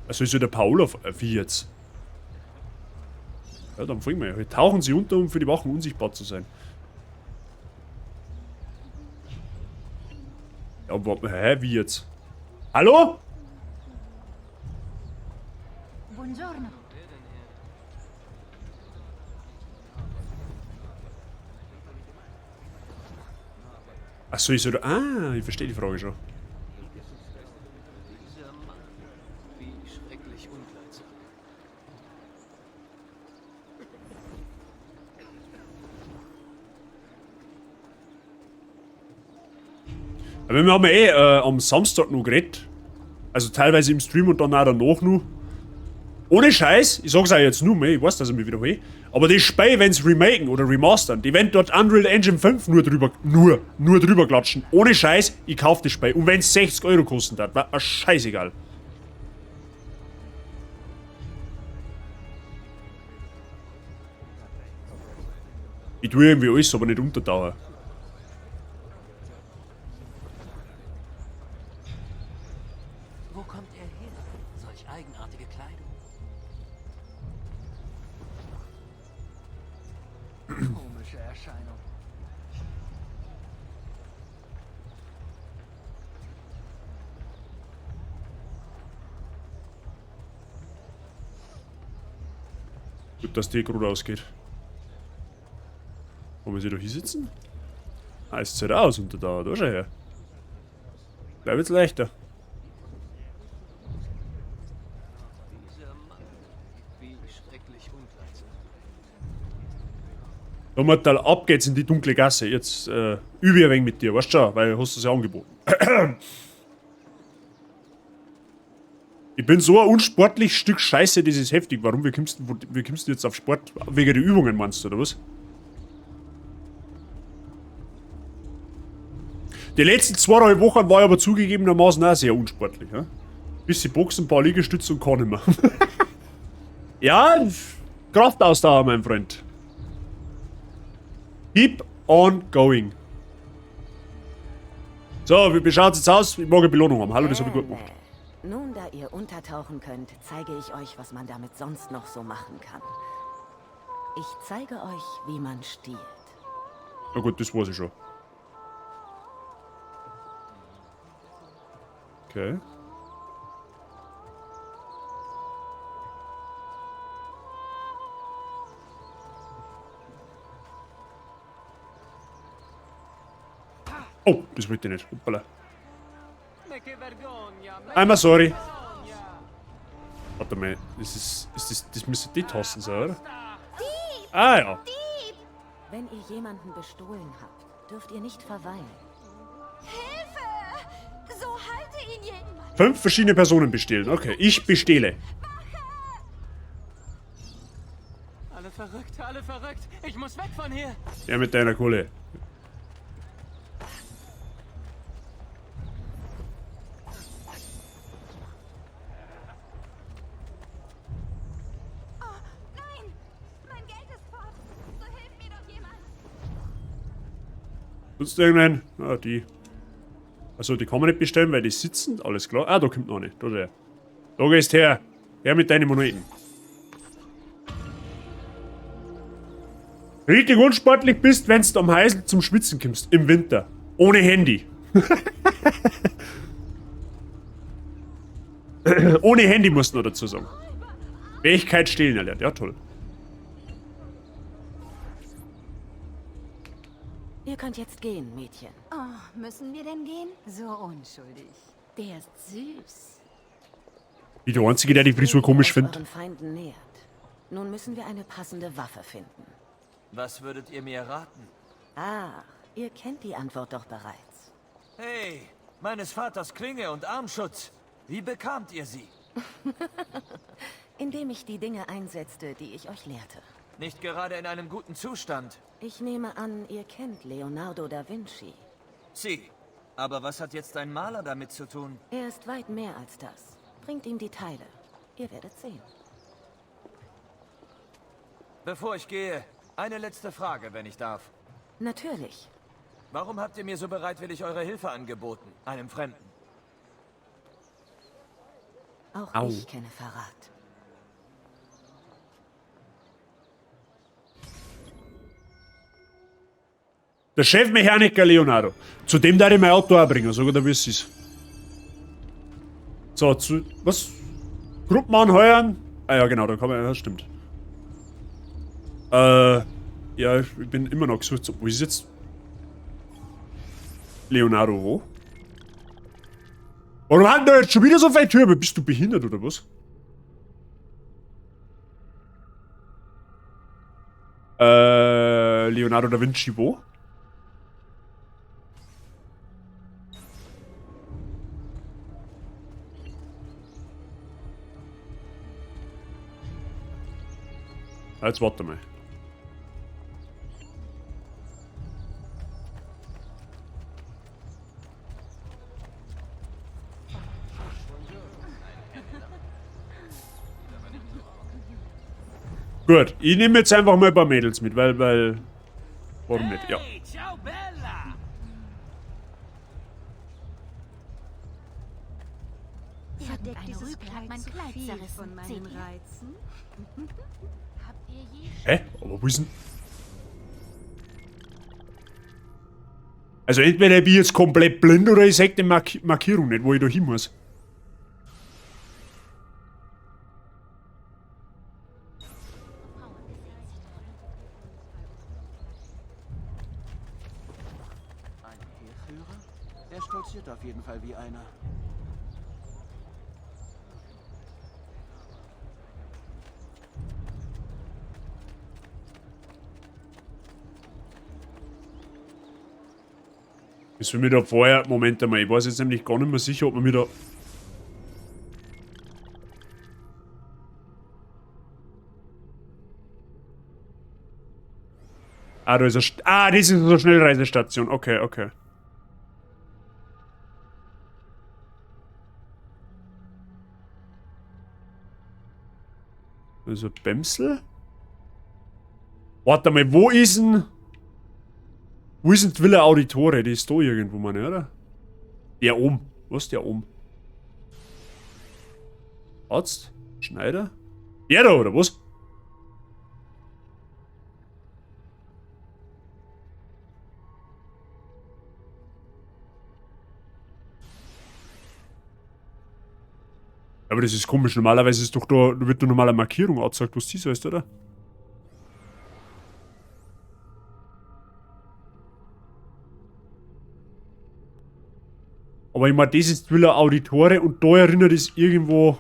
Speaker 1: Also ist ja der Paola wie jetzt. Ja, dann folgen wir ja. Tauchen sie unter, um für die Wachen unsichtbar zu sein. Ja, warte mal, hä, wie jetzt? Hallo?
Speaker 8: Buongiorno.
Speaker 1: Achso, ist er. Ah, ich verstehe die Frage schon.
Speaker 7: Dieser Mann, wie schrecklich unkleidsam.
Speaker 1: Aber wir haben ja am Samstag noch geredet. Also teilweise im Stream und dann auch danach noch. Ohne Scheiß, ich sag's auch jetzt nur mehr, ich weiß, dass ich mich wiederhole. Aber die Spiel, wenn sie remaken oder remastern, die werden dort Unreal Engine 5 nur drüber klatschen. Ohne Scheiß, ich kauf das Spiel. Und wenn es 60 Euro kosten hat, war mir scheißegal. Ich tue irgendwie alles, aber nicht untertauchen.
Speaker 3: Wo kommt er her? Solch eigenartige Kleidung. Komische Erscheinung.
Speaker 1: Gut, dass die gerade ausgeht. Wollen wir sie da hinsitzen? Ah, es zieht aus unter da schau her. Bleib jetzt leichter.
Speaker 7: Dieser Mann, wie schrecklich unkleidsam.
Speaker 1: Nochmal, ab geht's in die dunkle Gasse. Jetzt übe ich ein wenig mit dir, weißt du schon, weil hast du es ja angeboten. Ich bin so ein unsportliches Stück Scheiße, das ist heftig. Warum? Wie kommst du jetzt auf Sport? Wegen der Übungen meinst du, oder was? Die letzten 2-3 Wochen war ich aber zugegebenermaßen auch sehr unsportlich. Ja? Bisschen Boxen, ein paar Liegestütze und kann nicht mehr. Ja, Kraftausdauer, mein Freund. Keep on going. So, wie schaut's jetzt aus? Ich mag eine Belohnung haben. Hallo, das habe ich gut gemacht.
Speaker 10: Nun, da ihr untertauchen könnt, zeige ich euch, was man damit sonst noch so machen kann. Ich zeige euch, wie man stiehlt.
Speaker 1: Na gut, das weiß ich schon. Okay. Oh, das wollte ich nicht. Hoppala. Einmal sorry. Warte mal, das müsste die Tasten sein, oder? Ah ja.
Speaker 10: Wenn ihr jemanden bestohlen habt, dürft ihr nicht verweilen.
Speaker 8: Hilfe! So halte ihn jemand!
Speaker 1: 5 verschiedene Personen bestehlen. Okay, ich bestehle.
Speaker 9: Alle verrückt, alle verrückt. Ich muss weg von hier.
Speaker 1: Ja, mit deiner Kohle. Sonst irgendein? Ah, die. Also, die kann man nicht bestellen, weil die sitzen. Alles klar. Ah, da kommt noch eine. Da der. Da gehst her. Her mit deinen Moneten. Richtig unsportlich bist, wenn du am Heisel zum Schwitzen kommst. Im Winter. Ohne Handy. Ohne Handy musst du noch dazu sagen. Fähigkeit stehlen erlernt. Ja, toll.
Speaker 10: Ihr könnt jetzt gehen, Mädchen.
Speaker 8: Oh, müssen wir denn gehen? So unschuldig. Der ist süß.
Speaker 1: Wie der Einzige, der die Frisur komisch findet.
Speaker 10: Euren Feinden nähert. Nun müssen wir eine passende Waffe finden.
Speaker 9: Was würdet ihr mir raten?
Speaker 10: Ah, ihr kennt die Antwort doch bereits.
Speaker 9: Hey, meines Vaters Klinge und Armschutz. Wie bekamt ihr sie?
Speaker 10: Indem ich die Dinge einsetzte, die ich euch lehrte.
Speaker 9: Nicht gerade in einem guten Zustand.
Speaker 10: Ich nehme an, ihr kennt Leonardo da Vinci.
Speaker 9: Sie. Aber was hat jetzt ein Maler damit zu tun?
Speaker 10: Er ist weit mehr als das. Bringt ihm die Teile. Ihr werdet sehen.
Speaker 9: Bevor ich gehe, eine letzte Frage, wenn ich darf.
Speaker 10: Natürlich.
Speaker 9: Warum habt ihr mir so bereitwillig eure Hilfe angeboten, einem Fremden?
Speaker 10: Auch ich kenne Verrat.
Speaker 1: Der Chefmechaniker Leonardo. Zu dem darf ich mein Auto auch bringen, sogar der wisst es. So, zu. Was? Gruppen anheuern? Ah ja, genau, da kann man. Ja, stimmt. Ja, ich bin immer noch gesucht. So, wo ist jetzt? Leonardo wo? Warum haben da jetzt schon wieder so viele Türme? Bist du behindert oder was? Leonardo da Vinci wo? Jetzt warte mal. Gut, ich nehme jetzt einfach mal ein paar Mädels mit, weil... Warum nicht? Ja.
Speaker 5: Ciao, Bella!
Speaker 8: Verdeckt dieses Kleid mein Kleid zerrissen.
Speaker 11: Von meinen Reizen?
Speaker 8: Habt ihr je...
Speaker 1: Hä? Aber wo ist denn... Also entweder bin ich jetzt komplett blind oder ich sehe die Markierung nicht, wo ich da hin muss.
Speaker 12: Ein Heerführer? Er stolziert auf jeden Fall wie einer.
Speaker 1: Bis wir mir da vorher... Moment einmal, ich weiß jetzt nämlich gar nicht mehr sicher, ob wir mir da... Ah, da ist eine... Ah, das ist eine Schnellreisestation. Okay, okay. Also Bämsel? Warte mal, wo ist denn... Wo ist denn die Villa Auditore? Die ist da irgendwo, meine, oder? Der oben. Was ist der oben? Arzt? Schneider? Der da, oder was? Aber das ist komisch. Normalerweise ist doch da, wird da normal eine Markierung angezeigt, was das heißt, oder? Aber ich meine, das ist Villa Auditore und da erinnert es irgendwo...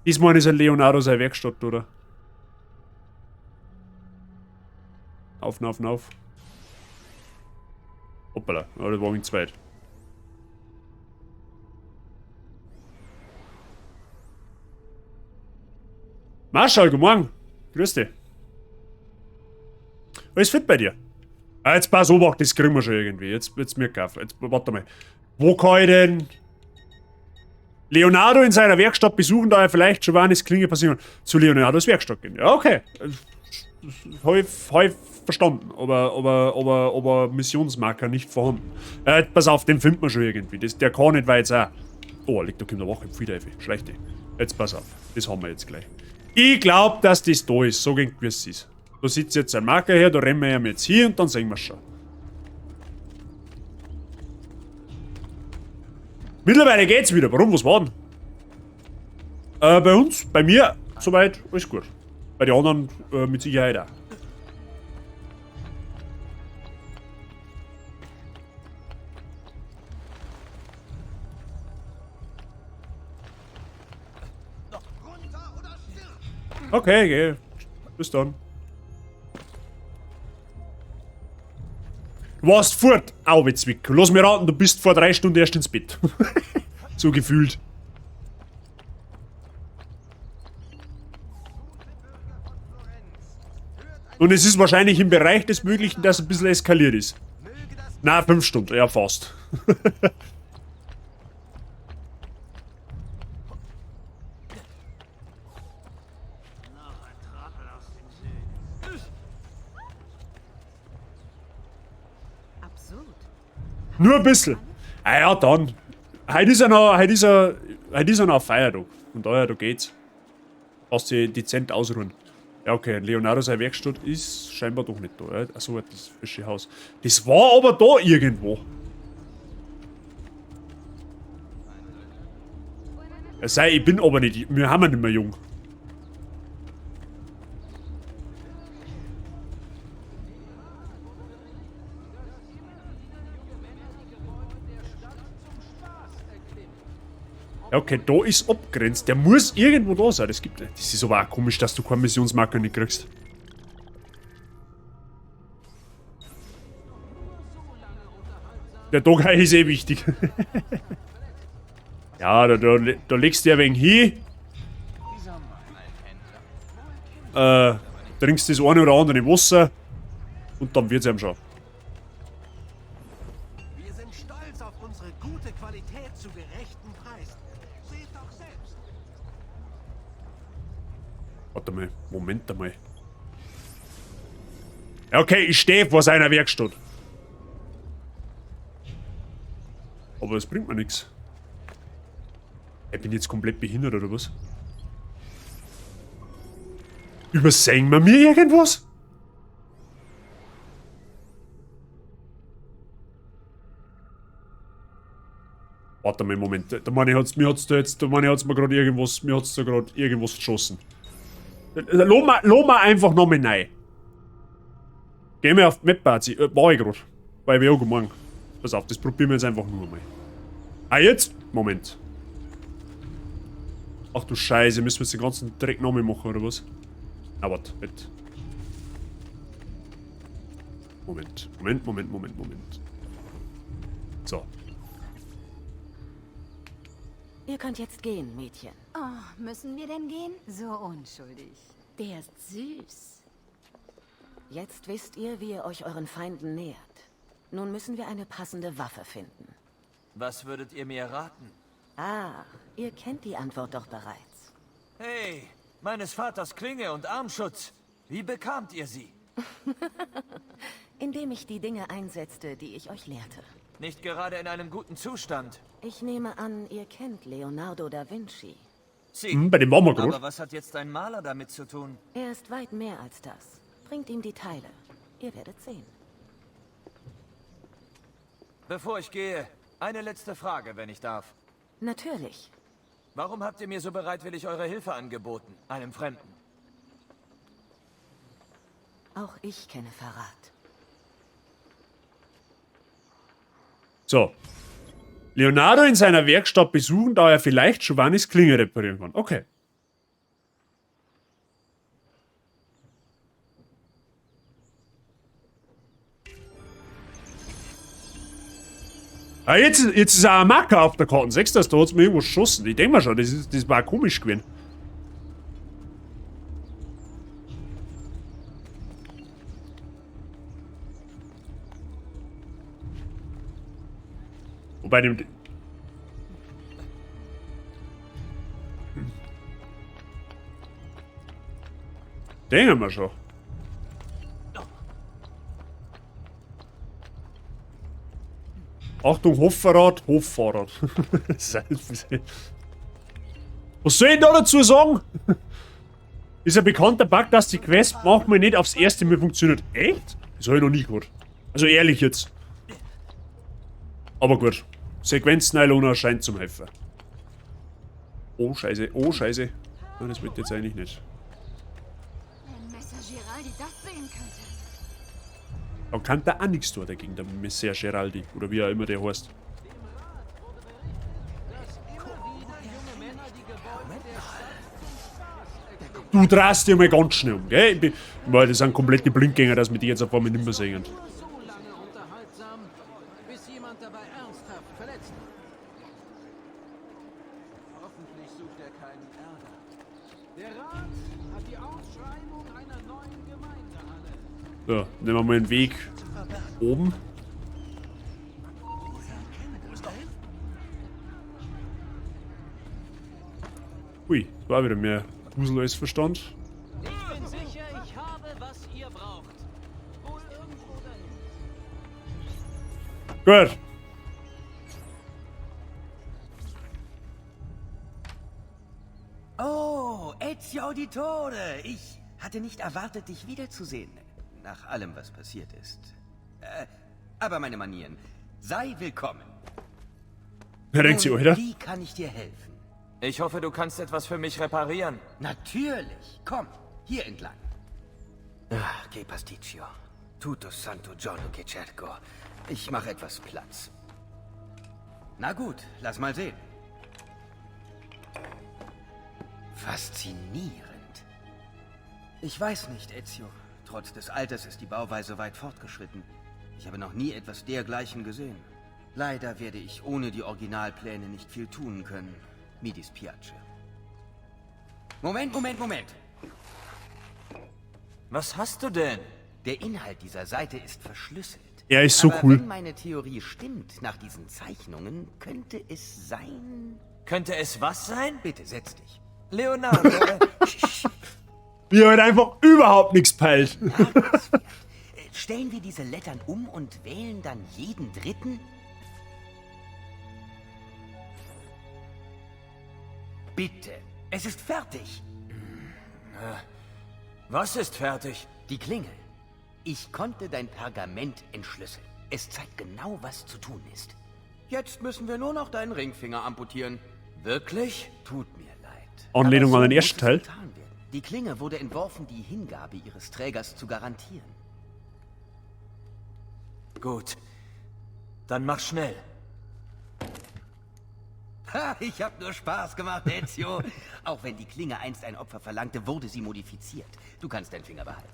Speaker 1: Diesmal ist ein Leonardo seine Werkstatt, oder? Auf. Hoppala, ja, das war ein zweit. Marschall, guten Morgen. Grüß dich. Alles fit bei dir? Ah, jetzt pass auf, das kriegen wir schon irgendwie. Jetzt wird's mir gekauft. Jetzt, warte mal. Wo kann ich denn Leonardo in seiner Werkstatt besuchen, da er vielleicht Giovannis Klinge passieren zu Leonardos Werkstatt gehen? Ja, okay. Häufig verstanden, aber Missionsmarker nicht vorhanden. Pass auf, den findet man schon irgendwie. Der kann nicht, weil jetzt auch. Oh, liegt da kommt der Wache im Friedhöfe. Schlechte. Jetzt pass auf. Das haben wir jetzt gleich. Ich glaube, dass das da ist. So ging es ist. Da sitzt jetzt ein Marker her, da rennen wir ihm jetzt hier und dann sehen wir es schon. Mittlerweile geht's wieder. Warum? Was war denn? Bei uns, bei mir, soweit, alles gut. Bei den anderen mit Sicherheit auch. Okay, geh. Bis dann. Du warst fort, Auwezwick. Lass mir raten, du bist vor 3 Stunden erst ins Bett. So gefühlt. Und es ist wahrscheinlich im Bereich des Möglichen, dass ein bisschen eskaliert ist. Na, 5 Stunden, ja fast. Nur ein bisschen. Ah ja, dann. Heute ist ja noch ein Feiertag. Von daher, da geht's. Kannst du dezent ausruhen. Ja, okay, Leonardo seine Werkstatt ist scheinbar doch nicht da. Ja? Achso, das frische Haus. Das war aber da irgendwo. Ja, sei, ich bin aber nicht. Wir haben ja nicht mehr jung. Ja, okay, da ist abgrenzt. Der muss irgendwo da sein. Das ist aber auch komisch, dass du keine Missionsmarker nicht kriegst. Der Tag ist eh wichtig. Ja, da legst du ja ein wenig hin. Trinkst das eine oder andere Wasser. Und dann wird's ihm schon.
Speaker 6: Wir sind stolz auf unsere gute Qualität zu gerechten Preisen. Seht doch selbst.
Speaker 1: Warte mal, Moment einmal. Ja, okay, ich stehe vor seiner Werkstatt. Aber das bringt mir nichts. Ich bin jetzt komplett behindert, oder was? Übersehen wir mir irgendwas? Warte mal, Moment. Der Mann hat's mir gerade irgendwas verschossen. Lass mal einfach nochmal rein. Gehen wir auf die Map-Party. War ich gerade. Weil wir auch morgen. Pass auf, das probieren wir jetzt einfach nur mal. Ah, jetzt? Moment. Ach du Scheiße, müssen wir jetzt den ganzen Dreck nochmal machen, oder was? Ah, warte, warte. Moment. So.
Speaker 10: Ihr könnt jetzt gehen, Mädchen.
Speaker 8: Oh, müssen wir denn gehen? So unschuldig. Der ist süß.
Speaker 10: Jetzt wisst ihr, wie ihr euch euren Feinden nähert. Nun müssen wir eine passende Waffe finden.
Speaker 9: Was würdet ihr mir raten?
Speaker 10: Ah, ihr kennt die Antwort doch bereits.
Speaker 9: Hey, meines Vaters Klinge und Armschutz. Wie bekamt ihr sie?
Speaker 10: Indem ich die Dinge einsetzte, die ich euch lehrte.
Speaker 9: Nicht gerade in einem guten Zustand.
Speaker 10: Ich nehme an, ihr kennt Leonardo da Vinci.
Speaker 1: Bei dem waren wir gerade.
Speaker 9: Aber was hat jetzt ein Maler damit zu tun?
Speaker 10: Er ist weit mehr als das. Bringt ihm die Teile. Ihr werdet sehen.
Speaker 9: Bevor ich gehe, eine letzte Frage, wenn ich darf.
Speaker 10: Natürlich.
Speaker 9: Warum habt ihr mir so bereitwillig eure Hilfe angeboten, einem Fremden?
Speaker 10: Auch ich kenne Verrat.
Speaker 1: So. Leonardo in seiner Werkstatt besuchen, da er vielleicht Giovannis Klinge reparieren kann. Okay. Ah, jetzt ist auch ein Marker auf der Karte. 6, da hat es mir irgendwas geschossen. Ich denke mal schon, das war komisch gewesen. Wobei dem... Denken wir schon. Achtung, Hochfahrrad. Was soll ich da dazu sagen? Ist ein bekannter Bug, dass die Quest manchmal nicht aufs erste Mal funktioniert. Echt? Das habe ich noch nie gehört. Also ehrlich jetzt. Aber gut. Sequenznylona scheint zum helfen. Oh Scheiße, oh Scheiße. Ja, das wird jetzt eigentlich nicht.
Speaker 8: Wenn Messer Giraldi das sehen könnte.
Speaker 1: Da kann der auch nichts tun dagegen, der Messer Geraldi. Oder wie er immer der heißt. Du drehst dir mal ganz schnell um, gell? Weil das sind komplette Blindgänger, dass wir die jetzt auf einmal nicht mehr sehen.
Speaker 6: Bis jemand dabei ernsthaft verletzt wird. Hoffentlich sucht er keinen Ärger. Der Rat hat die Ausschreibung einer neuen Gemeindehalle.
Speaker 1: So, nehmen wir mal den Weg oben. Ui, das war wieder mehr Pusel als Verstand.
Speaker 6: Ich bin sicher, ich habe, was ihr braucht. Wohl irgendwo dahin.
Speaker 1: Gut.
Speaker 13: Oh, Ezio Auditore. Ich hatte nicht erwartet, dich wiederzusehen. Nach allem, was passiert ist. Aber meine Manieren. Sei willkommen.
Speaker 1: Wer denkt sie, oder?
Speaker 13: Wie kann ich dir helfen?
Speaker 9: Ich hoffe, du kannst etwas für mich reparieren.
Speaker 13: Natürlich. Komm, hier entlang. Ach, che pasticcio. Tutto santo giorno che cerco. Ich mache etwas Platz. Na gut, lass mal sehen. Faszinierend. Ich weiß nicht, Ezio. Trotz des Alters ist die Bauweise weit fortgeschritten. Ich habe noch nie etwas dergleichen gesehen. Leider werde ich ohne die Originalpläne nicht viel tun können. Mi dispiace. Moment.
Speaker 9: Was hast du denn?
Speaker 13: Der Inhalt dieser Seite ist verschlüsselt.
Speaker 1: Er ist so
Speaker 13: Aber
Speaker 1: cool.
Speaker 13: wenn meine Theorie stimmt, nach diesen Zeichnungen, könnte es sein...
Speaker 9: Könnte es was sein?
Speaker 13: Bitte, setz dich.
Speaker 9: Leonardo.
Speaker 1: Wie er halt einfach überhaupt nichts peilt.
Speaker 13: Stellen wir diese Lettern um und wählen dann jeden dritten? Bitte, es ist fertig.
Speaker 9: Was ist fertig?
Speaker 13: Die Klingel. Ich konnte dein Pergament entschlüsseln. Es zeigt genau, was zu tun ist. Jetzt müssen wir nur noch deinen Ringfinger amputieren.
Speaker 9: Wirklich?
Speaker 13: Tut mir leid.
Speaker 1: Anlehnung
Speaker 13: Aber
Speaker 1: an den
Speaker 13: muss
Speaker 1: ersten
Speaker 13: es
Speaker 1: Teil.
Speaker 13: getan werden. Die Klinge wurde entworfen, die Hingabe ihres Trägers zu garantieren.
Speaker 9: Gut. Dann mach schnell.
Speaker 13: Ha, ich hab nur Spaß gemacht, Ezio. Auch wenn die Klinge einst ein Opfer verlangte, wurde sie modifiziert. Du kannst deinen Finger behalten.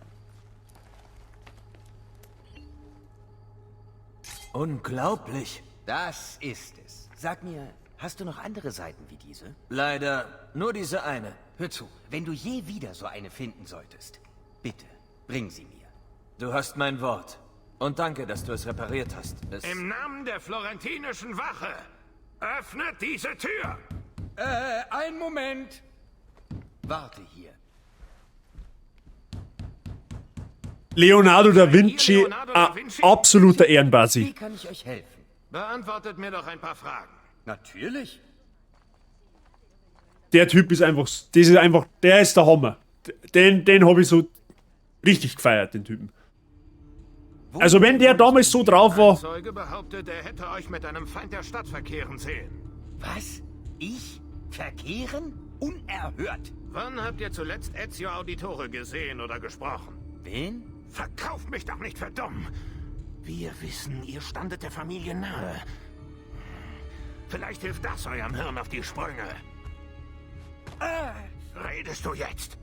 Speaker 9: Unglaublich.
Speaker 13: Das ist es. Sag mir, hast du noch andere Seiten wie diese?
Speaker 9: Leider nur diese eine.
Speaker 13: Hör zu, wenn du je wieder so eine finden solltest, bitte, bring sie mir.
Speaker 9: Du hast mein Wort. Und danke, dass du es repariert hast.
Speaker 2: Im Namen der florentinischen Wache, öffnet diese Tür!
Speaker 13: Einen Moment. Warte hier.
Speaker 1: Leonardo da Vinci, absoluter Ehrenbasi.
Speaker 13: Wie kann ich euch helfen?
Speaker 2: Beantwortet mir doch ein paar Fragen.
Speaker 13: Natürlich.
Speaker 1: Der Typ ist einfach, der ist der Hammer. Den habe ich so richtig gefeiert, den Typen. Also wenn der damals so drauf war...
Speaker 2: Ein Zeuge behauptet, er hätte euch mit einem Feind der Stadt verkehren sehen.
Speaker 13: Was? Ich? Verkehren? Unerhört.
Speaker 2: Wann habt ihr zuletzt Ezio Auditore gesehen oder gesprochen?
Speaker 13: Wen?
Speaker 2: Verkauft mich doch nicht für dumm. Wir wissen, ihr standet der Familie nahe. Vielleicht hilft das eurem Hirn auf die Sprünge. Redest du jetzt?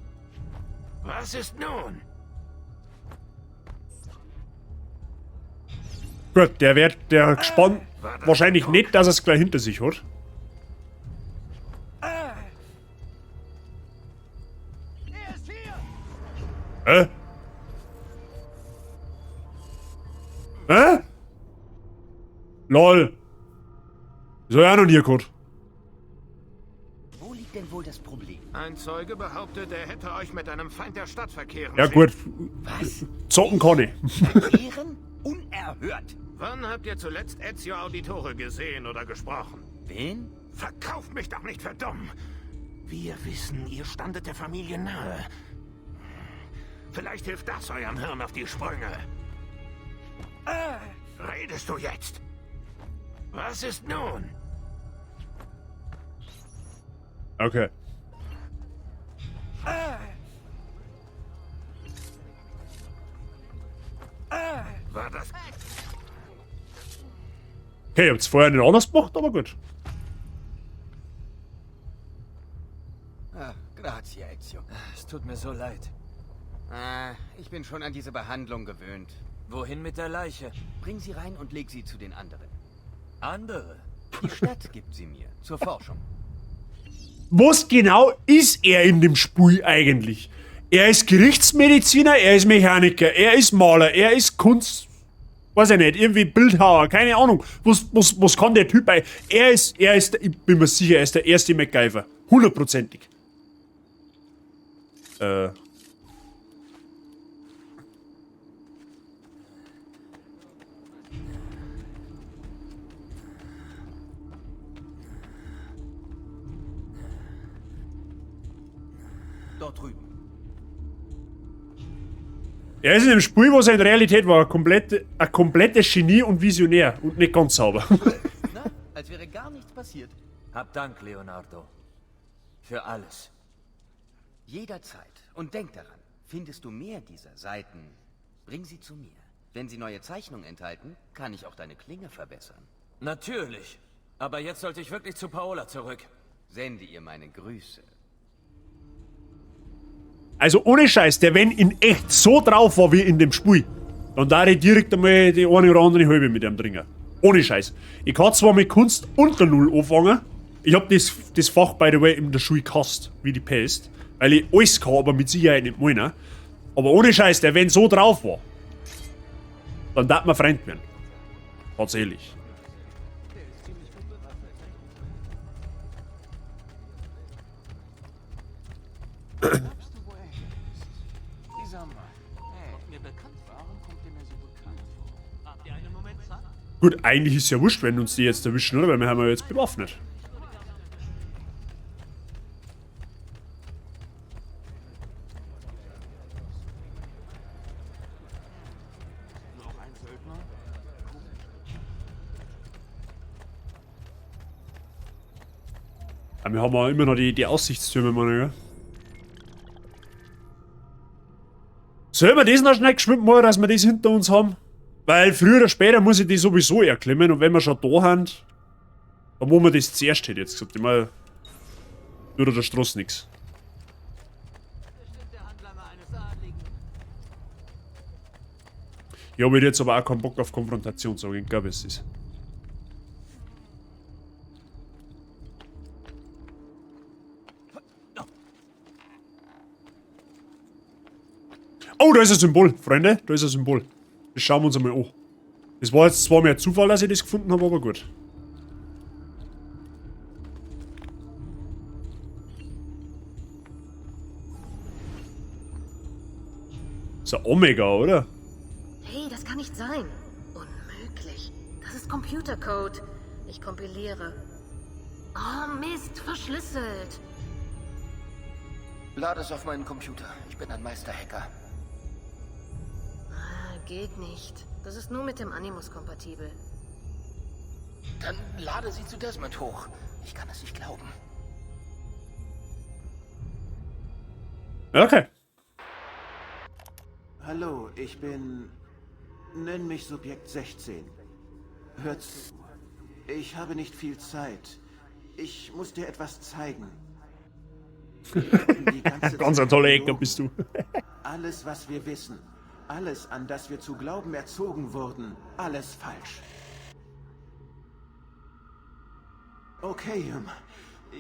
Speaker 2: Was ist nun?
Speaker 1: Gut, der wahrscheinlich nicht, dass er es gleich hinter sich hat. Hä? LOL. So ja noch nie gehört.
Speaker 13: Wo liegt denn wohl das Problem?
Speaker 2: Ein Zeuge behauptet, er hätte euch mit einem Feind der Stadt verkehren
Speaker 1: Ja
Speaker 2: sehen.
Speaker 1: gut.
Speaker 13: Was?
Speaker 1: Zocken kann ich.
Speaker 13: Verkehren? Unerhört.
Speaker 2: Wann habt ihr zuletzt Ezio Auditore gesehen oder gesprochen?
Speaker 13: Wen?
Speaker 2: Verkauft mich doch nicht für dumm. Wir wissen, ihr standet der Familie nahe. Vielleicht hilft das eurem Hirn auf die Sprünge. Redest du jetzt? Was ist nun?
Speaker 1: Okay.
Speaker 2: War das...
Speaker 1: Okay, ich hab's vorher nicht anders gemacht, aber gut.
Speaker 13: Ah, grazie, Ezio.
Speaker 9: Es tut mir so leid.
Speaker 13: Ah, ich bin schon an diese Behandlung gewöhnt.
Speaker 9: Wohin mit der Leiche?
Speaker 13: Bring sie rein und leg sie zu den anderen.
Speaker 9: Andere?
Speaker 13: Die Stadt gibt sie mir, zur Forschung.
Speaker 1: Was genau ist er in dem Spiel eigentlich? Er ist Gerichtsmediziner, er ist Mechaniker, er ist Maler, er ist Kunst... Weiß ich nicht, irgendwie Bildhauer, keine Ahnung. Was kann der Typ bei... Er ist, ich bin mir sicher, er ist der erste MacGyver. 100%ig.
Speaker 13: Dort drüben.
Speaker 1: Er ist in dem Spiel, was er in Realität war, ein komplettes Genie und Visionär und nicht ganz sauber.
Speaker 13: Na, als wäre gar nichts passiert.
Speaker 9: Hab Dank, Leonardo. Für alles.
Speaker 13: Jederzeit. Und denk daran, findest du mehr dieser Seiten, bring sie zu mir. Wenn sie neue Zeichnungen enthalten, kann ich auch deine Klinge verbessern.
Speaker 9: Natürlich. Aber jetzt sollte ich wirklich zu Paola zurück.
Speaker 13: Sende ihr meine Grüße.
Speaker 1: Also ohne Scheiß, der wenn in echt so drauf war wie in dem Spiel, dann da ich direkt einmal die eine oder andere halbe mit ihm dringen. Ohne Scheiß. Ich kann zwar mit Kunst unter Null anfangen, ich hab das Fach, by the way, in der Schule gehasst, wie die Pest, weil ich alles kann, aber mit Sicherheit nicht meinen. Aber ohne Scheiß, der wenn so drauf war, dann darf man Freund werden. Tatsächlich. Gut, eigentlich ist es ja wurscht, wenn uns die jetzt erwischen, oder? Weil wir haben ja jetzt bewaffnet. Aber wir haben ja immer noch die Aussichtstürme, meine ich. Sollen wir das noch schnell geschwind machen, dass wir das hinter uns haben? Weil früher oder später muss ich die sowieso erklimmen und wenn wir schon da sind, dann machen wir das zuerst, hätte ich jetzt gesagt. Ich meine, tut der Straße nichts. Ich habe jetzt aber auch keinen Bock auf Konfrontation, sage ich, glaube es ist. Oh, da ist ein Symbol, Freunde, da ist ein Symbol. Das schauen wir uns einmal an. Das war jetzt zwar mehr Zufall, dass ich das gefunden habe, aber gut. Das ist ein Omega, oder?
Speaker 14: Hey, das kann nicht sein. Unmöglich. Das ist Computercode. Ich kompiliere. Oh, Mist, verschlüsselt.
Speaker 7: Lade es auf meinen Computer. Ich bin ein Meisterhacker.
Speaker 14: Geht nicht. Das ist nur mit dem Animus kompatibel.
Speaker 7: Dann lade sie zu Desmond hoch. Ich kann es nicht glauben.
Speaker 1: Okay.
Speaker 12: Hallo, ich bin... Nenn mich Subjekt 16. Hört zu. Ich habe nicht viel Zeit. Ich muss dir etwas zeigen.
Speaker 1: Ganz ein toller Ecker bist du.
Speaker 12: Alles, was wir wissen. Alles, an das wir zu glauben erzogen wurden. Alles falsch. Okay,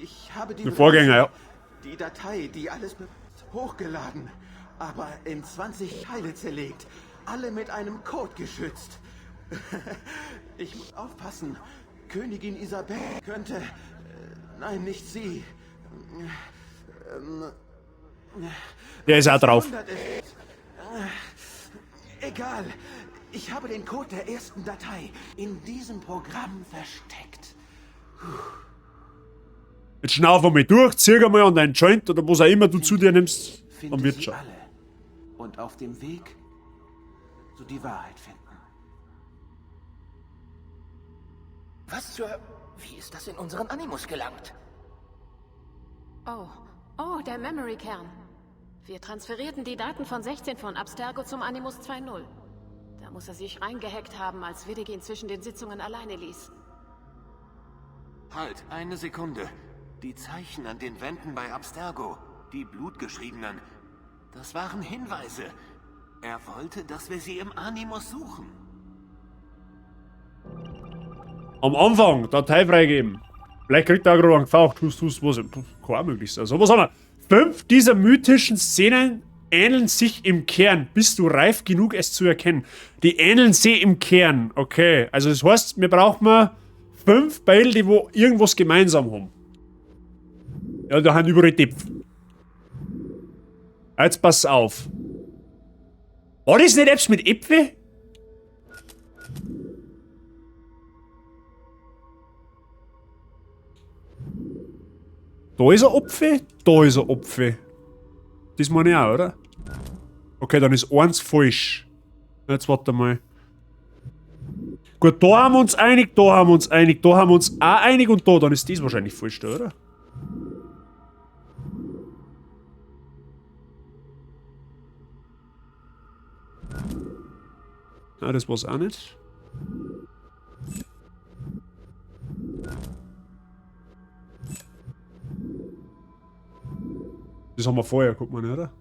Speaker 12: ich habe die
Speaker 1: Der Vorgänger, ja.
Speaker 12: Die Datei, die alles hochgeladen, aber in 20 Teile zerlegt. Alle mit einem Code geschützt. Ich muss aufpassen. Königin Isabel könnte... nein, nicht sie.
Speaker 1: Der ist auch drauf.
Speaker 12: Egal. Ich habe den Code der ersten Datei in diesem Programm versteckt.
Speaker 1: Jetzt schnauf einmal durch, zieh einmal an deinen Joint oder was auch immer du zu dir nimmst. Dann wird's schon.
Speaker 12: Alle. Und auf dem Weg zu die Wahrheit finden.
Speaker 7: Was zur... Wie ist das in unseren Animus gelangt?
Speaker 14: Oh, der Memory-Kern. Wir transferierten die Daten von 16 von Abstergo zum Animus 2.0. Da muss er sich reingehackt haben, als Widdig ihn zwischen den Sitzungen alleine ließ.
Speaker 3: Halt, eine Sekunde. Die Zeichen an den Wänden bei Abstergo, die blutgeschriebenen, das waren Hinweise. Er wollte, dass wir sie im Animus suchen.
Speaker 1: Am Anfang Datei freigeben. Vielleicht kriegt der gerade einen gefaucht. Tust, was. Kann auch möglich sein. So, was haben wir? 5 dieser mythischen Szenen ähneln sich im Kern. Bist du reif genug, es zu erkennen? Die ähneln sich im Kern. Okay. Also, das heißt, wir brauchen 5 Beile, die wo irgendwas gemeinsam haben. Ja, da haben überall Tipf. Jetzt pass auf. War das nicht Apps mit Äpfel? Da ist ein Apfel, da ist ein Apfel. Das meine ich auch, oder? Okay, dann ist eins falsch. Jetzt warte mal. Gut, da haben wir uns einig, da haben wir uns einig, da haben wir uns auch einig und da, dann ist das wahrscheinlich falsch, oder? Na, das war's auch nicht. Das haben wir vorher, guck mal, oder?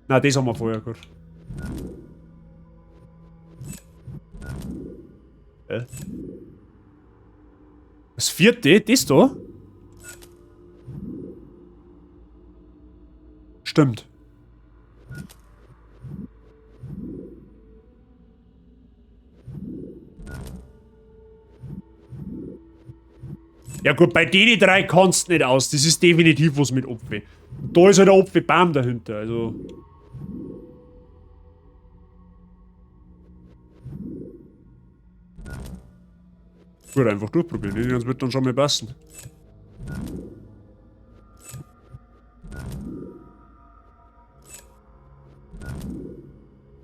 Speaker 1: Nein, das haben wir vorher gehabt. Das 4. Das da? Stimmt. Ja gut, bei denen 3 kannst du nicht aus. Das ist definitiv was mit Apfel. Und da ist halt der Apfelbaum dahinter, also... Gut, einfach durchprobieren. Das wird dann schon mal passen.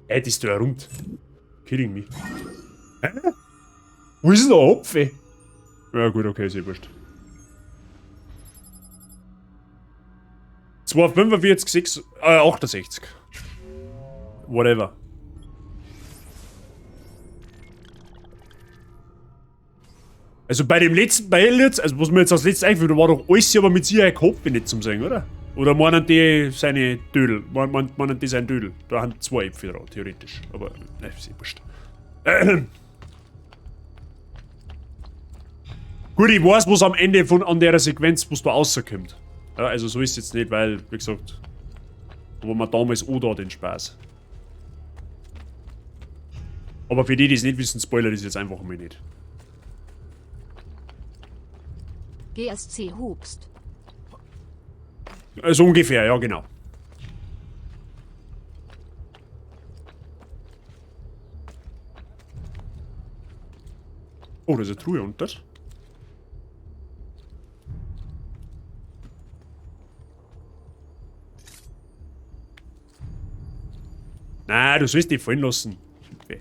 Speaker 1: Ey, das ist doch rund. Kidding me. Hä? Wo ist denn der Apfel? Ja gut, okay, ist eh wurscht. 245, 6, 68. Whatever. Also bei dem letzten Beil jetzt, also was mir jetzt als letztes einfällt, war doch alles aber mit Sicherheit Kopf nicht zum Sagen, oder? Oder meinen die seine Dödel? Meinen die sein Dödel? Da haben 2 Äpfel drauf, theoretisch. Aber, ne, ist eh wurscht. Gut, ich weiß, was am Ende an der Sequenz, was da rauskommt. Ja, also so ist es jetzt nicht, weil, wie gesagt, aber man damals auch da den Spaß. Aber für die, die es nicht wissen, Spoiler das jetzt einfach mal nicht.
Speaker 4: GSC Hubst.
Speaker 1: Also ungefähr, ja genau. Oh, da ist eine Truhe unter. Nein, du sollst die fallen lassen. Okay.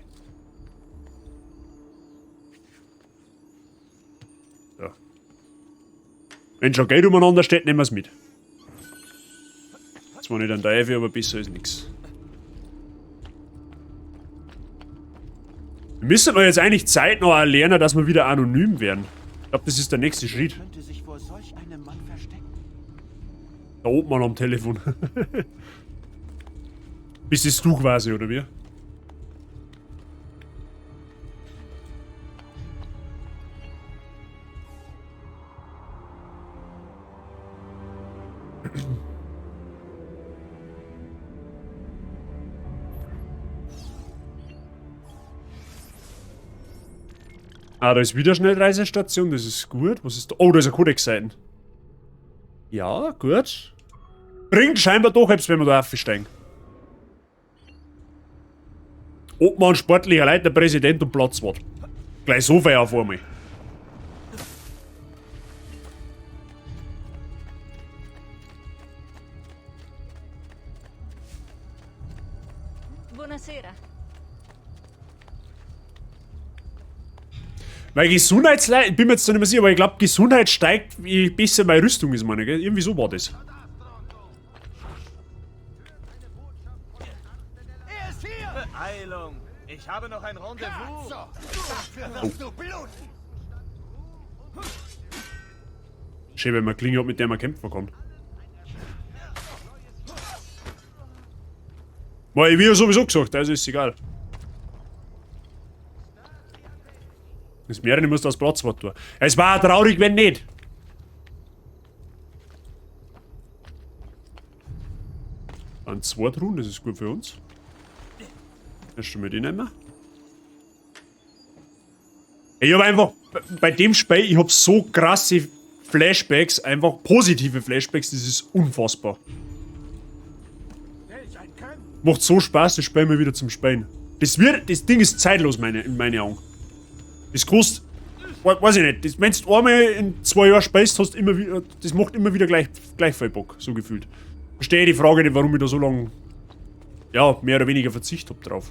Speaker 1: So. Wenn schon Geld umeinander steht, nehmen wir es mit. Zwar nicht ein Teufel, aber besser ist nichts. Wir müssen aber jetzt eigentlich zeitnah lernen, dass wir wieder anonym werden. Ich glaube, das ist der nächste Schritt.
Speaker 12: Könnte sich vor solch einem Mann verstecken.
Speaker 1: Da oben mal am Telefon. Bist es du quasi, oder wie? Ah, da ist wieder Schnellreisestation, das ist gut. Was ist da? Oh, da ist ein Codex-Seiten. Ja, gut. Bringt scheinbar doch etwas, wenn wir da aufsteigen. Obmann, sportlicher Leiter, Präsident und Platzwart. Gleich so viel auf einmal.
Speaker 4: Buonasera.
Speaker 1: Weil Gesundheitsleiter, ich bin mir jetzt noch nicht mehr sicher, aber ich glaube, Gesundheit steigt, je besser meine Rüstung ist, meine, gell? Irgendwie so war das.
Speaker 9: Er ist hier! Beeilung! Ich habe noch ein Rendezvous! Dafür wirst du bluten!
Speaker 1: Schön, wenn man Klinge hat, mit der man kämpfen kann. Weil ich wie ja sowieso gesagt, also ist egal. Das Meeren muss das Platzwart tun. Es war traurig, wenn nicht. An 2 Truhen, das ist gut für uns. Erst mal die nehmen. Ich habe einfach bei dem Spiel, ich habe so krasse Flashbacks, einfach positive Flashbacks, das ist unfassbar. Macht so Spaß, das Spiel mal wieder zum Spielen. Das Ding ist zeitlos, in meinen Augen. Das kostet, weiß ich nicht, wenn du einmal in 2 Jahren spielst, hast immer wieder, das macht immer wieder gleich viel Bock, so gefühlt. Verstehe die Frage nicht, warum ich da so lange, ja, mehr oder weniger Verzicht hab drauf.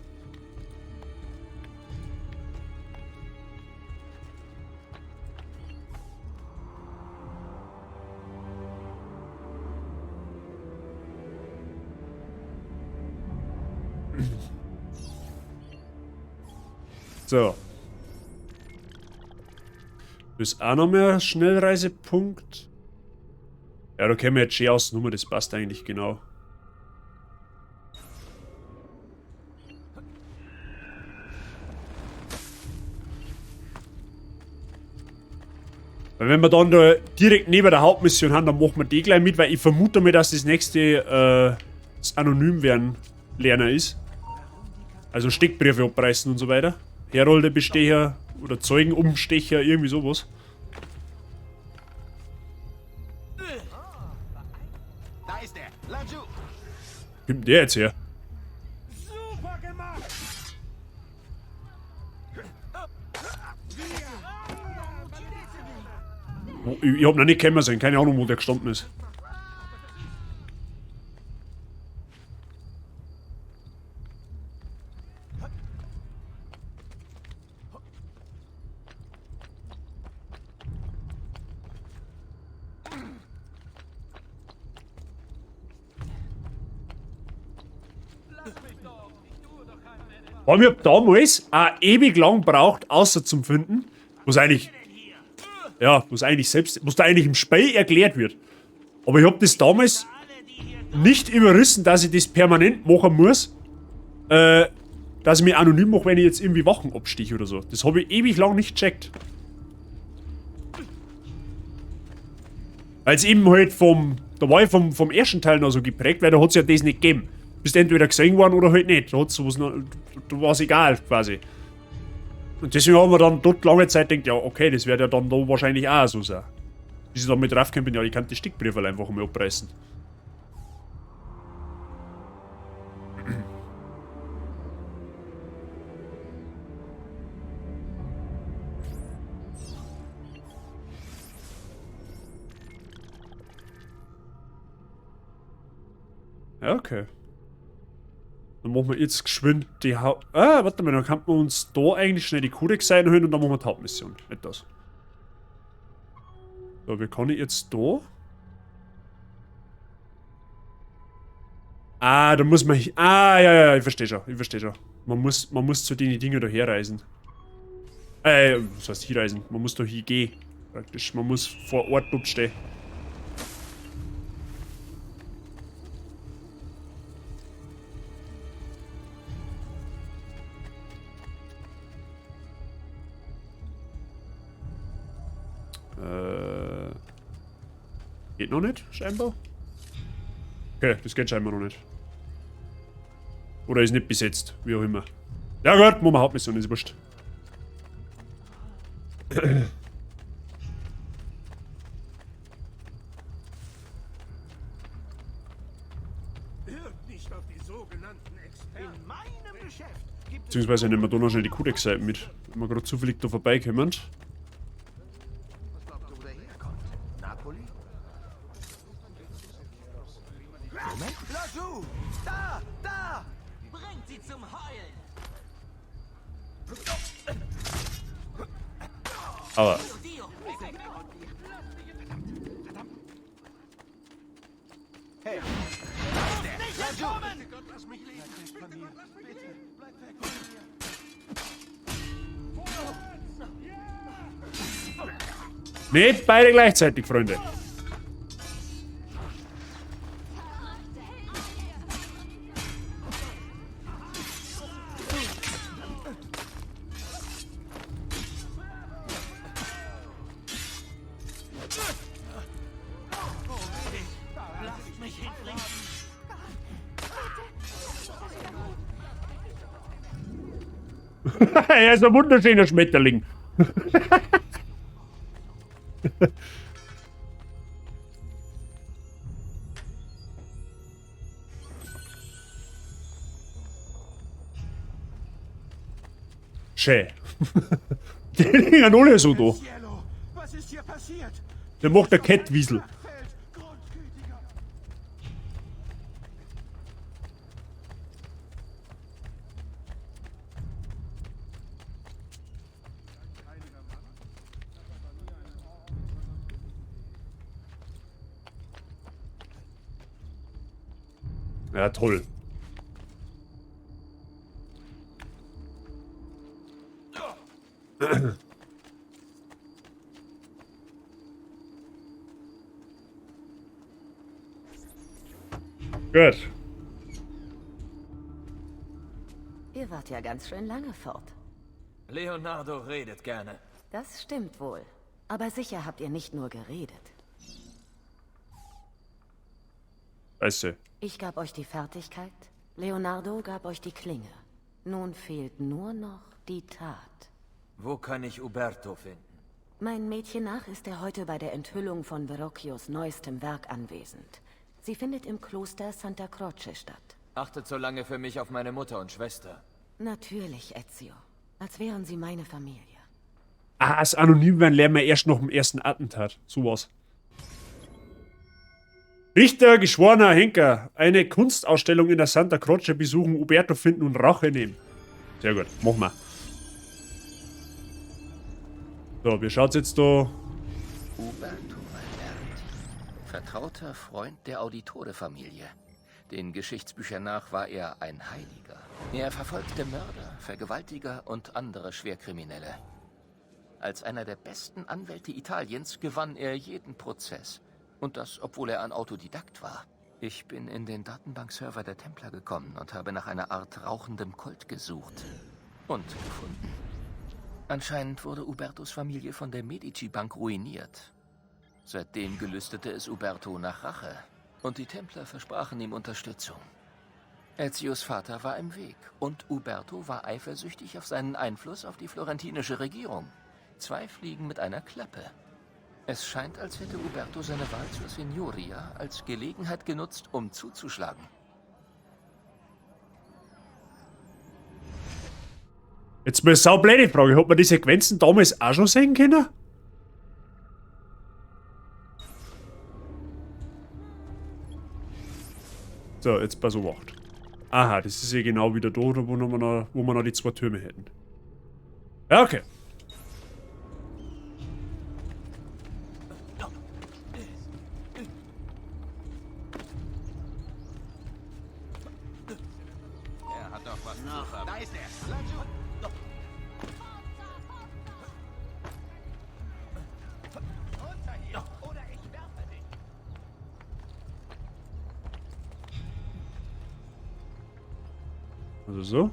Speaker 1: So. Das ist auch noch mehr Schnellreisepunkt. Ja, da können wir jetzt schön ausnummern, das passt eigentlich genau. Weil wenn wir dann da direkt neben der Hauptmission haben, dann machen wir die gleich mit, weil ich vermute mal, dass das nächste das Anonym-Werden Lerner ist. Also Steckbriefe abreißen und so weiter. Herolde, Bestecher oder Zeugenumstecher, irgendwie sowas.
Speaker 2: Da ist er, Laju.
Speaker 1: Kommt der jetzt her?
Speaker 2: Super gemacht.
Speaker 1: Oh, ich hab noch nicht gekommen sehen, keine Ahnung, wo der gestanden ist. Aber ich hab damals auch ewig lang gebraucht, außer zum Finden, was eigentlich im Spiel erklärt wird. Aber ich hab das damals nicht überrissen, dass ich das permanent machen muss, dass ich mich anonym mache, wenn ich jetzt irgendwie Wachen abstiche oder so. Das habe ich ewig lang nicht gecheckt. Weil es eben halt da war ich vom ersten Teil noch so geprägt, weil da hat es ja das nicht gegeben. Bist entweder gesehen worden oder halt nicht. Da war es egal, quasi. Und deswegen haben wir dann dort lange Zeit gedacht, ja, okay, das wird ja dann da wahrscheinlich auch so sein. Bis ich dann mit draufgekommen bin, ja, ich kann die Stickbriefe einfach mal abreißen. Ja, okay. Dann machen wir jetzt geschwind die warte mal, dann kann man uns da eigentlich schnell die Codex einholen und dann machen wir die Hauptmission. Nicht das. So, wie kann ich jetzt da? Ah, da muss man... ja, ich verstehe schon, Man muss zu den Dingen da herreisen. Was heißt hinreisen? Man muss da hingehen, praktisch. Man muss vor Ort dort stehen. Geht noch nicht, scheinbar. Okay, das geht scheinbar noch nicht. Oder ist nicht besetzt, wie auch immer. Ja gut, machen wir Hauptmission, ist wurscht. Beziehungsweise nehmen wir da noch schnell die Codex-Seiten mit. Wenn wir gerade zufällig da vorbeikommen.
Speaker 2: Napoli? Moment. Lasu! Da! Da!
Speaker 3: Bringt sie zum Heulen!
Speaker 1: Aber.
Speaker 2: Hey! Lasu! Gott, lass mich leben! Bitte Gott, bitte! Bleib weg von mir!
Speaker 1: Nicht beide gleichzeitig, Freunde. Er ist ein wunderschöner Schmetterling. Schön. Die liegen alle so da.
Speaker 2: Was ist hier passiert?
Speaker 1: Der macht der Kettwiesel. Ja, toll. Gut.
Speaker 10: Ihr wart ja ganz schön lange fort.
Speaker 9: Leonardo redet gerne.
Speaker 10: Das stimmt wohl. Aber sicher habt ihr nicht nur geredet.
Speaker 1: Scheiße.
Speaker 10: Ich gab euch die Fertigkeit, Leonardo gab euch die Klinge. Nun fehlt nur noch die Tat.
Speaker 9: Wo kann ich Uberto finden?
Speaker 10: Mein Mädchen nach ist er heute bei der Enthüllung von Verrocchios neuestem Werk anwesend. Sie findet im Kloster Santa Croce statt.
Speaker 9: Achtet so lange für mich auf meine Mutter und Schwester.
Speaker 10: Natürlich, Ezio. Als wären sie meine Familie.
Speaker 1: Ah, als anonym werden lernen wir erst noch im ersten Attentat. Sowas. Richter, geschworener Henker. Eine Kunstausstellung in der Santa Croce besuchen, Uberto finden und Rache nehmen. Sehr gut, machen wir. So, wie schaut's jetzt da?
Speaker 7: Uberto Alberti. Vertrauter Freund der Auditore-Familie. Den Geschichtsbüchern nach war er ein Heiliger. Er verfolgte Mörder, Vergewaltiger und andere Schwerkriminelle. Als einer der besten Anwälte Italiens gewann er jeden Prozess. Und das, obwohl er ein Autodidakt war. Ich bin in den Datenbankserver der Templer gekommen und habe nach einer Art rauchendem Kult gesucht. Und gefunden. Anscheinend wurde Ubertos Familie von der Medici-Bank ruiniert. Seitdem gelüstete es Uberto nach Rache. Und die Templer versprachen ihm Unterstützung. Ezios Vater war im Weg. Und Uberto war eifersüchtig auf seinen Einfluss auf die florentinische Regierung. 2 Fliegen mit einer Klappe. Es scheint, als hätte Uberto seine Wahl zur Signoria als Gelegenheit genutzt, um zuzuschlagen.
Speaker 1: Jetzt mal eine saublöde Frage. Hat man die Sequenzen damals auch schon sehen können? So, jetzt pass auf. Aha, das ist ja genau wieder da, wo wir noch die 2 Türme hätten. Ja, okay.
Speaker 2: Er hat doch was noch. Da ist er. Runter hier, oder ich werfe dich.
Speaker 1: Also so.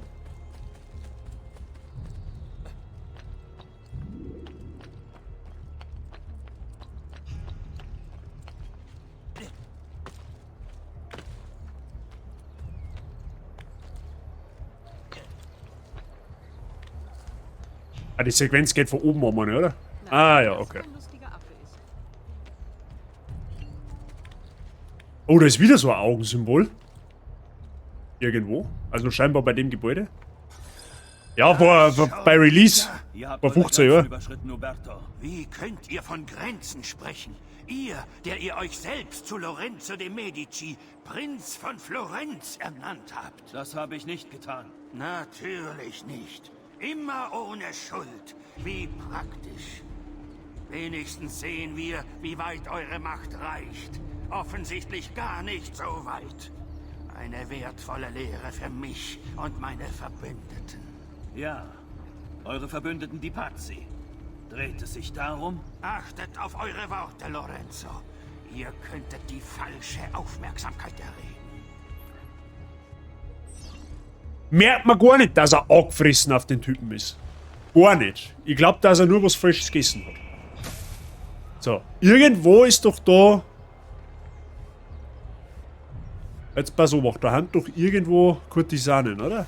Speaker 1: Ah, die Sequenz geht von oben um, oder? Ah, ja, okay. Oh, da ist wieder so ein Augensymbol. Irgendwo. Also scheinbar bei dem Gebäude. Ja, bei Release. Vor 15 Jahren.
Speaker 3: Wie könnt ihr von Grenzen sprechen? Ihr, der ihr euch selbst zu Lorenzo de' Medici, Prinz von Florenz, ernannt habt.
Speaker 9: Das habe ich nicht getan.
Speaker 3: Natürlich nicht. Immer ohne Schuld. Wie praktisch. Wenigstens sehen wir, wie weit eure Macht reicht. Offensichtlich gar nicht so weit. Eine wertvolle Lehre für mich und meine Verbündeten.
Speaker 9: Ja, eure Verbündeten, die Pazzi. Dreht es sich darum?
Speaker 3: Achtet auf eure Worte, Lorenzo. Ihr könntet die falsche Aufmerksamkeit erregen.
Speaker 1: Merkt man gar nicht, dass er angefressen auf den Typen ist. Gar nicht. Ich glaube, dass er nur was Falsches gegessen hat. So, irgendwo ist doch da... Jetzt pass auf, da haben doch irgendwo Kurtisanen, oder?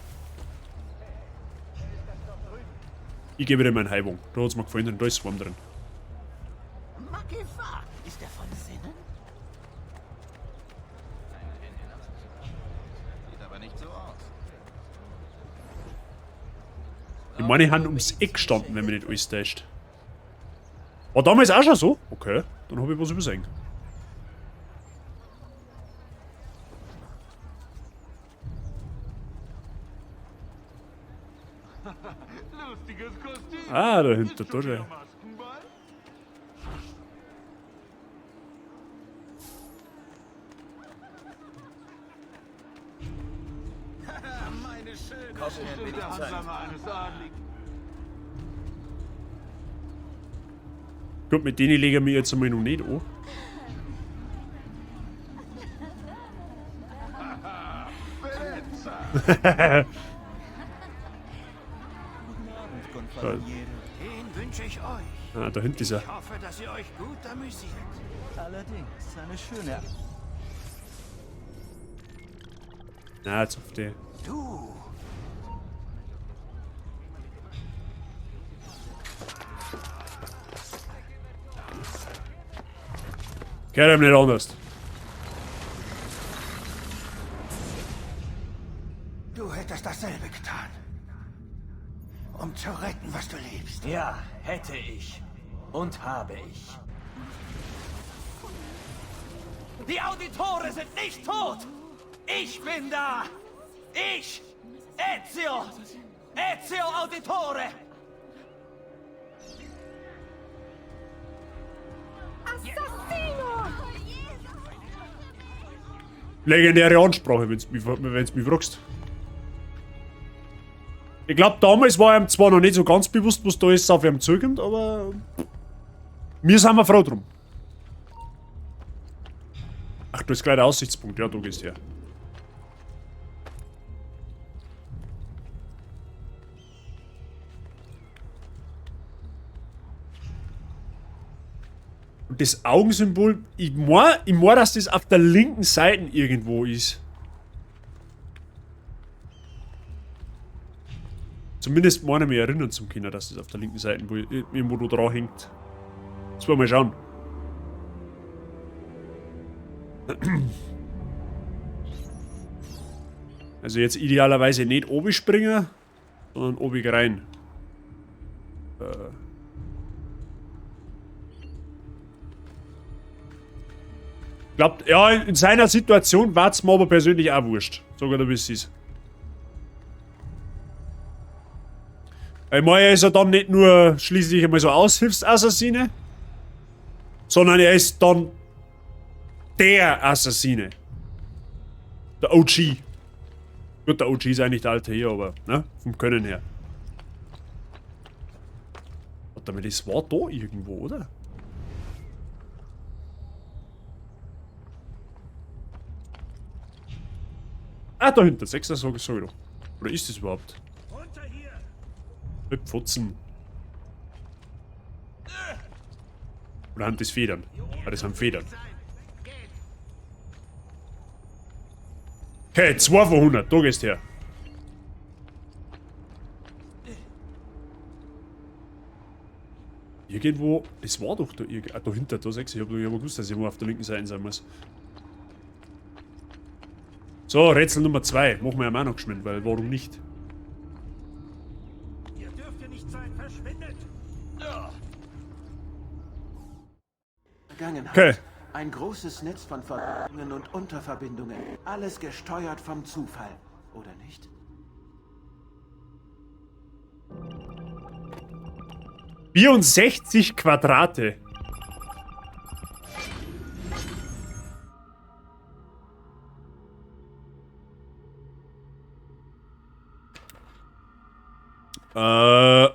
Speaker 1: Ich gebe dir meine Heibung. Da hat es mir gefallen, da ist Swarm drin.
Speaker 3: Magefa, ist er von Sinnen?
Speaker 2: Sieht aber nicht so aus.
Speaker 1: Ich meine, die haben ums Eck gestanden, wenn man nicht alles täuscht. War damals auch schon so? Okay, dann habe ich was übersehen. Ah, dahinter, da schon. Gut, mit denen legen wir jetzt einmal noch nicht an.
Speaker 3: Den wünsche ich euch.
Speaker 1: Ah, da hinten ist er.
Speaker 3: Ich hoffe, dass ihr euch gut amüsiert.
Speaker 13: Allerdings, eine schöne...
Speaker 1: Na, jetzt auf die.
Speaker 3: Du.
Speaker 1: Geht ihm nicht anders.
Speaker 3: Du hättest dasselbe getan. Um zu retten, was du liebst.
Speaker 9: Ja, hätte ich. Und habe ich. Die Auditore sind nicht tot! Ich bin da! Ich! Ezio! Ezio Auditore!
Speaker 8: Assassino!
Speaker 1: Legendäre Ansprache, wenn du mich fragst. Ich glaube, damals war ihm zwar noch nicht so ganz bewusst, was da ist auf ihm zukommt, aber wir sind wir froh drum. Ach, du hast gleich den Aussichtspunkt. Ja, du gehst her. Und das Augensymbol, ich mein, dass das auf der linken Seite irgendwo ist. Zumindest meine ich mich erinnern zum Kinder, dass das auf der linken Seite irgendwo da dran hängt. Jetzt wollen wir mal schauen. Also jetzt idealerweise nicht oben springen, sondern oben rein. Glaubt, ja, in seiner Situation war es mir aber persönlich auch wurscht. Sogar da bis es. Ich meine, er ist ja dann nicht nur schließlich einmal so Aushilfsassassine, sondern er ist dann der Assassine. Der OG. Gut, der OG ist eigentlich der alte hier, aber ne, vom Können her. Warte mal, das war da irgendwo, oder? Ah, da hinten, 6er sag ich doch. Oder ist das überhaupt? Mit Pfotzen. Oder haben das Federn? Ah, das haben Federn. Okay, 2 von 100, da gehst her. Irgendwo, das war doch da irgendwo. Ah, da hinter, da sechs. Ich hab gewusst, dass ich immer auf der linken Seite sein muss. So, Rätsel Nummer 2. Machen wir ja auch noch geschwind, weil warum nicht?
Speaker 2: Ihr dürft ja nicht sein, verschwindet!
Speaker 12: Vergangenheit.
Speaker 1: Okay.
Speaker 12: Ein großes Netz von Verbindungen und Unterverbindungen. Alles gesteuert vom Zufall, oder nicht?
Speaker 1: ...64 Quadrate.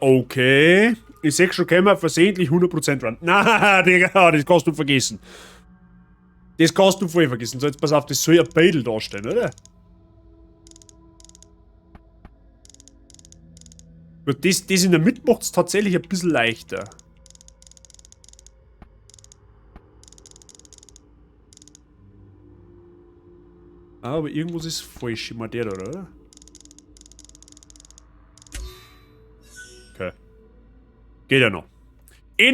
Speaker 1: Okay. Ich seh schon, können wir versehentlich 100% run. Na, Digga, das kannst du vergessen. Das kannst du voll vergessen. So, jetzt pass auf, das soll ja Beidel darstellen, oder? Gut, das in der Mitte macht es tatsächlich ein bisschen leichter. Aber irgendwas ist falsch im Madeira, oder? Okay. Geht ja noch.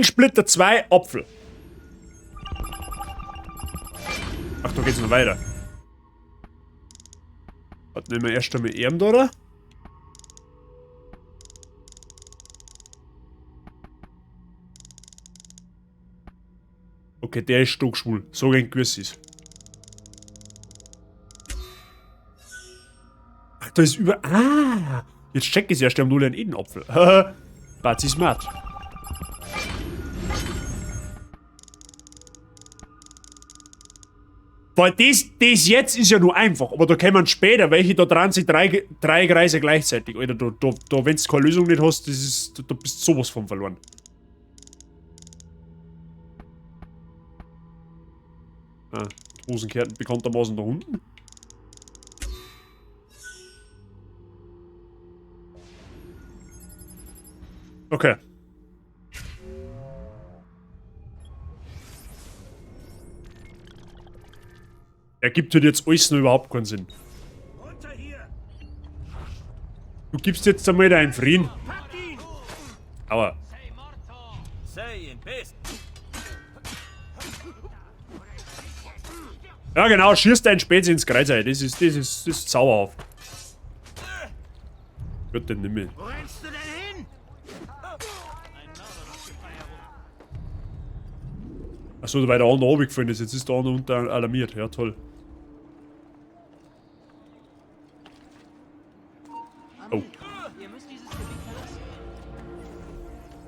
Speaker 1: Splitter 2 Apfel. Ach, da geht's noch weiter. Was nehmen wir erst einmal Erm da, oder? Okay, der ist stockschwul. So gern gewiss ist. Ach, da ist über... Ah! Jetzt check ich es erst, die haben nur einen Edenapfel. Haha. Bazi smart. Weil das jetzt ist ja nur einfach, aber da kommen später welche, da dran sich drei Kreise gleichzeitig. Alter, wenn du keine Lösung nicht hast, das ist, du bist sowas von verloren. Ah, Rosenkerten bekanntermaßen da unten. Okay. Ergibt halt jetzt alles noch überhaupt keinen Sinn. Du gibst jetzt einmal deinen Frieden. Aua. Ja genau, schießt dein Spätz ins Kreuz ein. Das ist sauerhaft. Gott, den nimm ich.
Speaker 2: Wo rennst du denn hin?
Speaker 1: Achso, weil der andere runtergefallen ist. Jetzt ist der andere unter alarmiert. Ja, toll. Oh.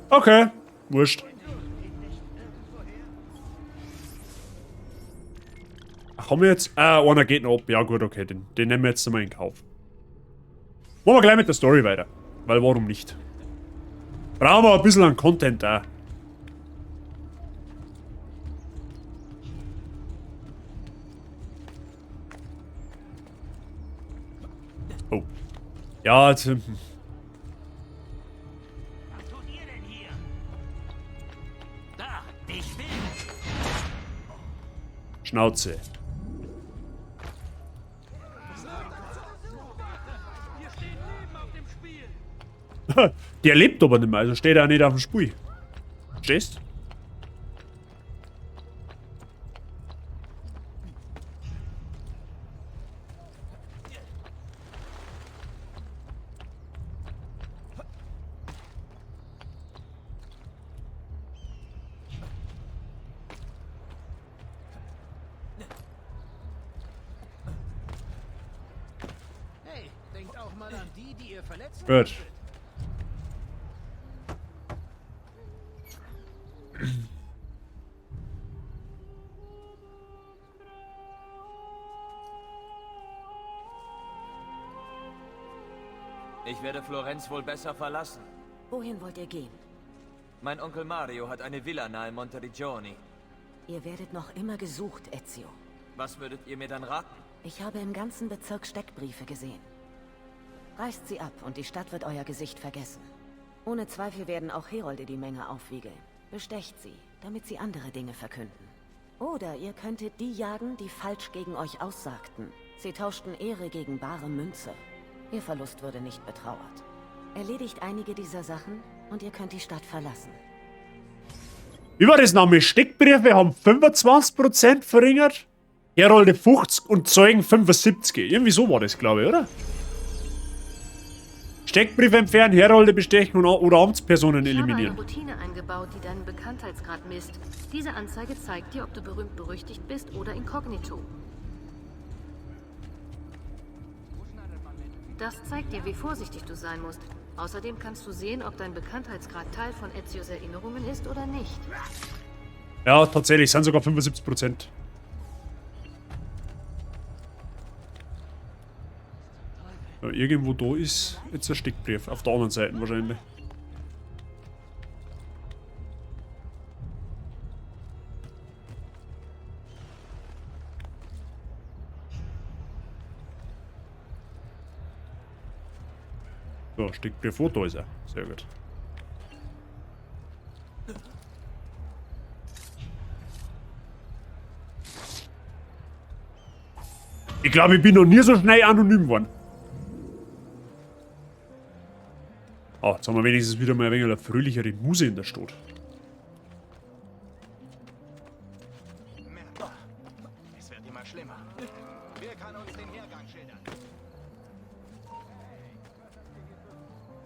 Speaker 1: Okay. Wurscht. Ach, haben wir jetzt... Ah, einer geht noch ab. Ja gut, okay. Den nehmen wir jetzt mal in Kauf. Machen wir gleich mit der Story weiter. Weil warum nicht? Brauchen wir ein bisschen an Content da. Oh. Ja, jetzt... Schnauze. Der lebt aber nicht mehr, also steht er auch nicht auf dem Spiel. Verstehst?
Speaker 6: Hey, denkt auch mal an die, die ihr verletzt.
Speaker 1: Gut.
Speaker 9: Ich werde Florenz wohl besser verlassen.
Speaker 10: Wohin wollt ihr gehen?
Speaker 9: Mein Onkel Mario hat eine Villa nahe Monteriggioni.
Speaker 10: Ihr werdet noch immer gesucht, Ezio.
Speaker 9: Was würdet ihr mir dann raten?
Speaker 10: Ich habe im ganzen Bezirk Steckbriefe gesehen. Reißt sie ab und die Stadt wird euer Gesicht vergessen. Ohne Zweifel werden auch Herolde die Menge aufwiegeln. Bestecht sie, damit sie andere Dinge verkünden. Oder ihr könntet die jagen, die falsch gegen euch aussagten. Sie tauschten Ehre gegen bare Münze. Ihr Verlust würde nicht betrauert. Erledigt einige dieser Sachen und ihr könnt die Stadt verlassen.
Speaker 1: Wie war das Name? Steckbriefe haben 25% verringert, Herolde 50 und Zeugen 75. Irgendwie so war das, glaube ich, oder? Steckbriefe entfernen, Herolde bestechen oder Amtspersonen eliminieren.
Speaker 4: Ich habe eine Routine eingebaut, die deinen Bekanntheitsgrad misst. Diese Anzeige zeigt dir, ob du berühmt-berüchtigt bist oder inkognito. Das zeigt dir, wie vorsichtig du sein musst. Außerdem kannst du sehen, ob dein Bekanntheitsgrad Teil von Ezios Erinnerungen ist oder nicht.
Speaker 1: Ja, tatsächlich, sind sogar 75%. Ja, irgendwo da ist jetzt ein Steckbrief. Auf der anderen Seite wahrscheinlich. So, Steckbrief, da ist er. Sehr gut. Ich glaube, ich bin noch nie so schnell anonym geworden. Oh, jetzt haben wir wenigstens wieder mal ein wenig eine fröhlichere Muse in der Stadt.
Speaker 2: Es wird immer schlimmer. Wer kann uns den Hergang schildern?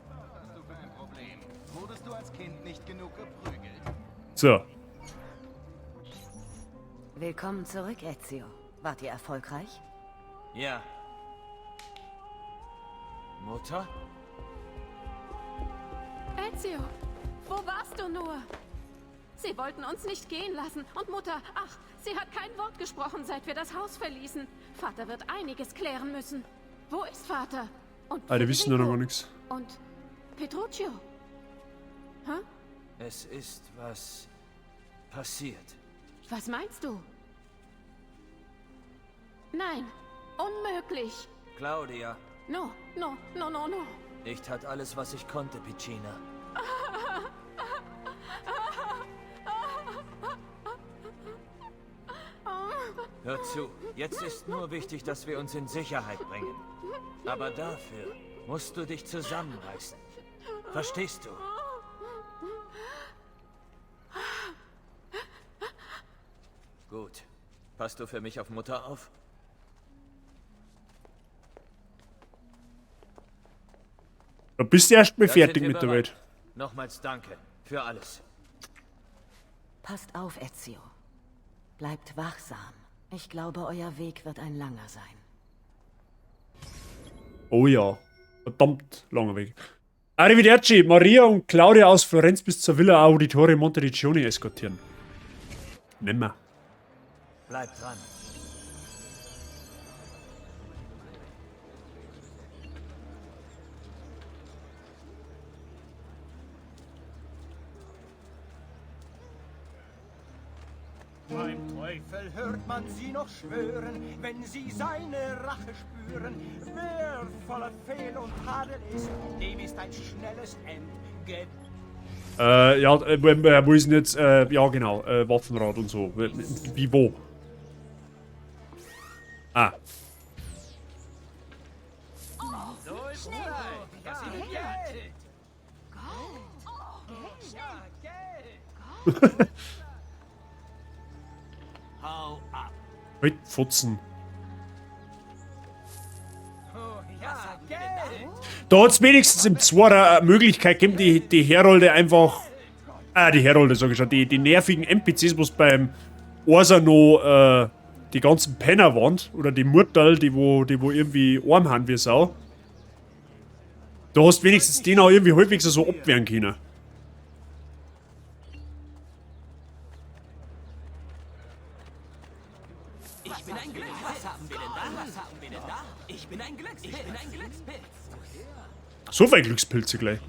Speaker 2: Was hast du für ein Problem? Wurdest du als Kind nicht genug geprügelt?
Speaker 1: So.
Speaker 10: Willkommen zurück, Ezio. Wart ihr erfolgreich?
Speaker 9: Ja. Mutter?
Speaker 14: Ezio, wo warst du nur? Sie wollten uns nicht gehen lassen. Und Mutter, ach, sie hat kein Wort gesprochen, seit wir das Haus verließen. Vater wird einiges klären müssen. Wo ist Vater? Und
Speaker 1: Die wissen ja noch gar nichts.
Speaker 14: Und Petruccio? Hä?
Speaker 9: Es ist was passiert.
Speaker 14: Was meinst du? Nein, unmöglich.
Speaker 9: Claudia.
Speaker 14: No.
Speaker 9: Ich tat alles, was ich konnte, Piccina. Hör zu, jetzt ist nur wichtig, dass wir uns in Sicherheit bringen. Aber dafür musst du dich zusammenreißen. Verstehst du? Gut. Passt du für mich auf Mutter auf?
Speaker 1: Du bist erst mal fertig mit der Welt.
Speaker 9: Nochmals danke für alles.
Speaker 10: Passt auf, Ezio. Bleibt wachsam. Ich glaube, euer Weg wird ein langer sein.
Speaker 1: Oh ja. Verdammt langer Weg. Arrivederci. Maria und Claudia aus Florenz bis zur Villa Auditore Montediccioni eskortieren. Nimmer.
Speaker 9: Bleib dran.
Speaker 2: Beim Teufel hört man sie noch schwören, wenn sie seine Rache spüren. Wer voller Fehl und Tadel ist, dem ist ein schnelles Ende.
Speaker 1: Wo ist denn jetzt, ja genau, Waffenrad und so. Wie wo? Ah.
Speaker 2: So ist es. Das ist Geld. Gold. Ja, Geld. Hau ab.
Speaker 1: Halt, Futzen.
Speaker 2: Ja, Geld.
Speaker 1: Da hat es wenigstens im 2. eine Möglichkeit gegeben, die Herolde einfach. Die Herolde, sag ich schon, die nervigen NPCs, was beim Orsa noch die ganzen Penner waren. Oder die Murtal, die wo irgendwie arm haben wie Sau. Da hast wenigstens den auch irgendwie halbwegs so abwehren können.
Speaker 6: Ich bin ein Glück. Was haben wir denn da? Was haben wir denn da? Ich bin ein Glückspilz. Ich bin ein Glückspilz.
Speaker 1: So viele Glückspilze gleich.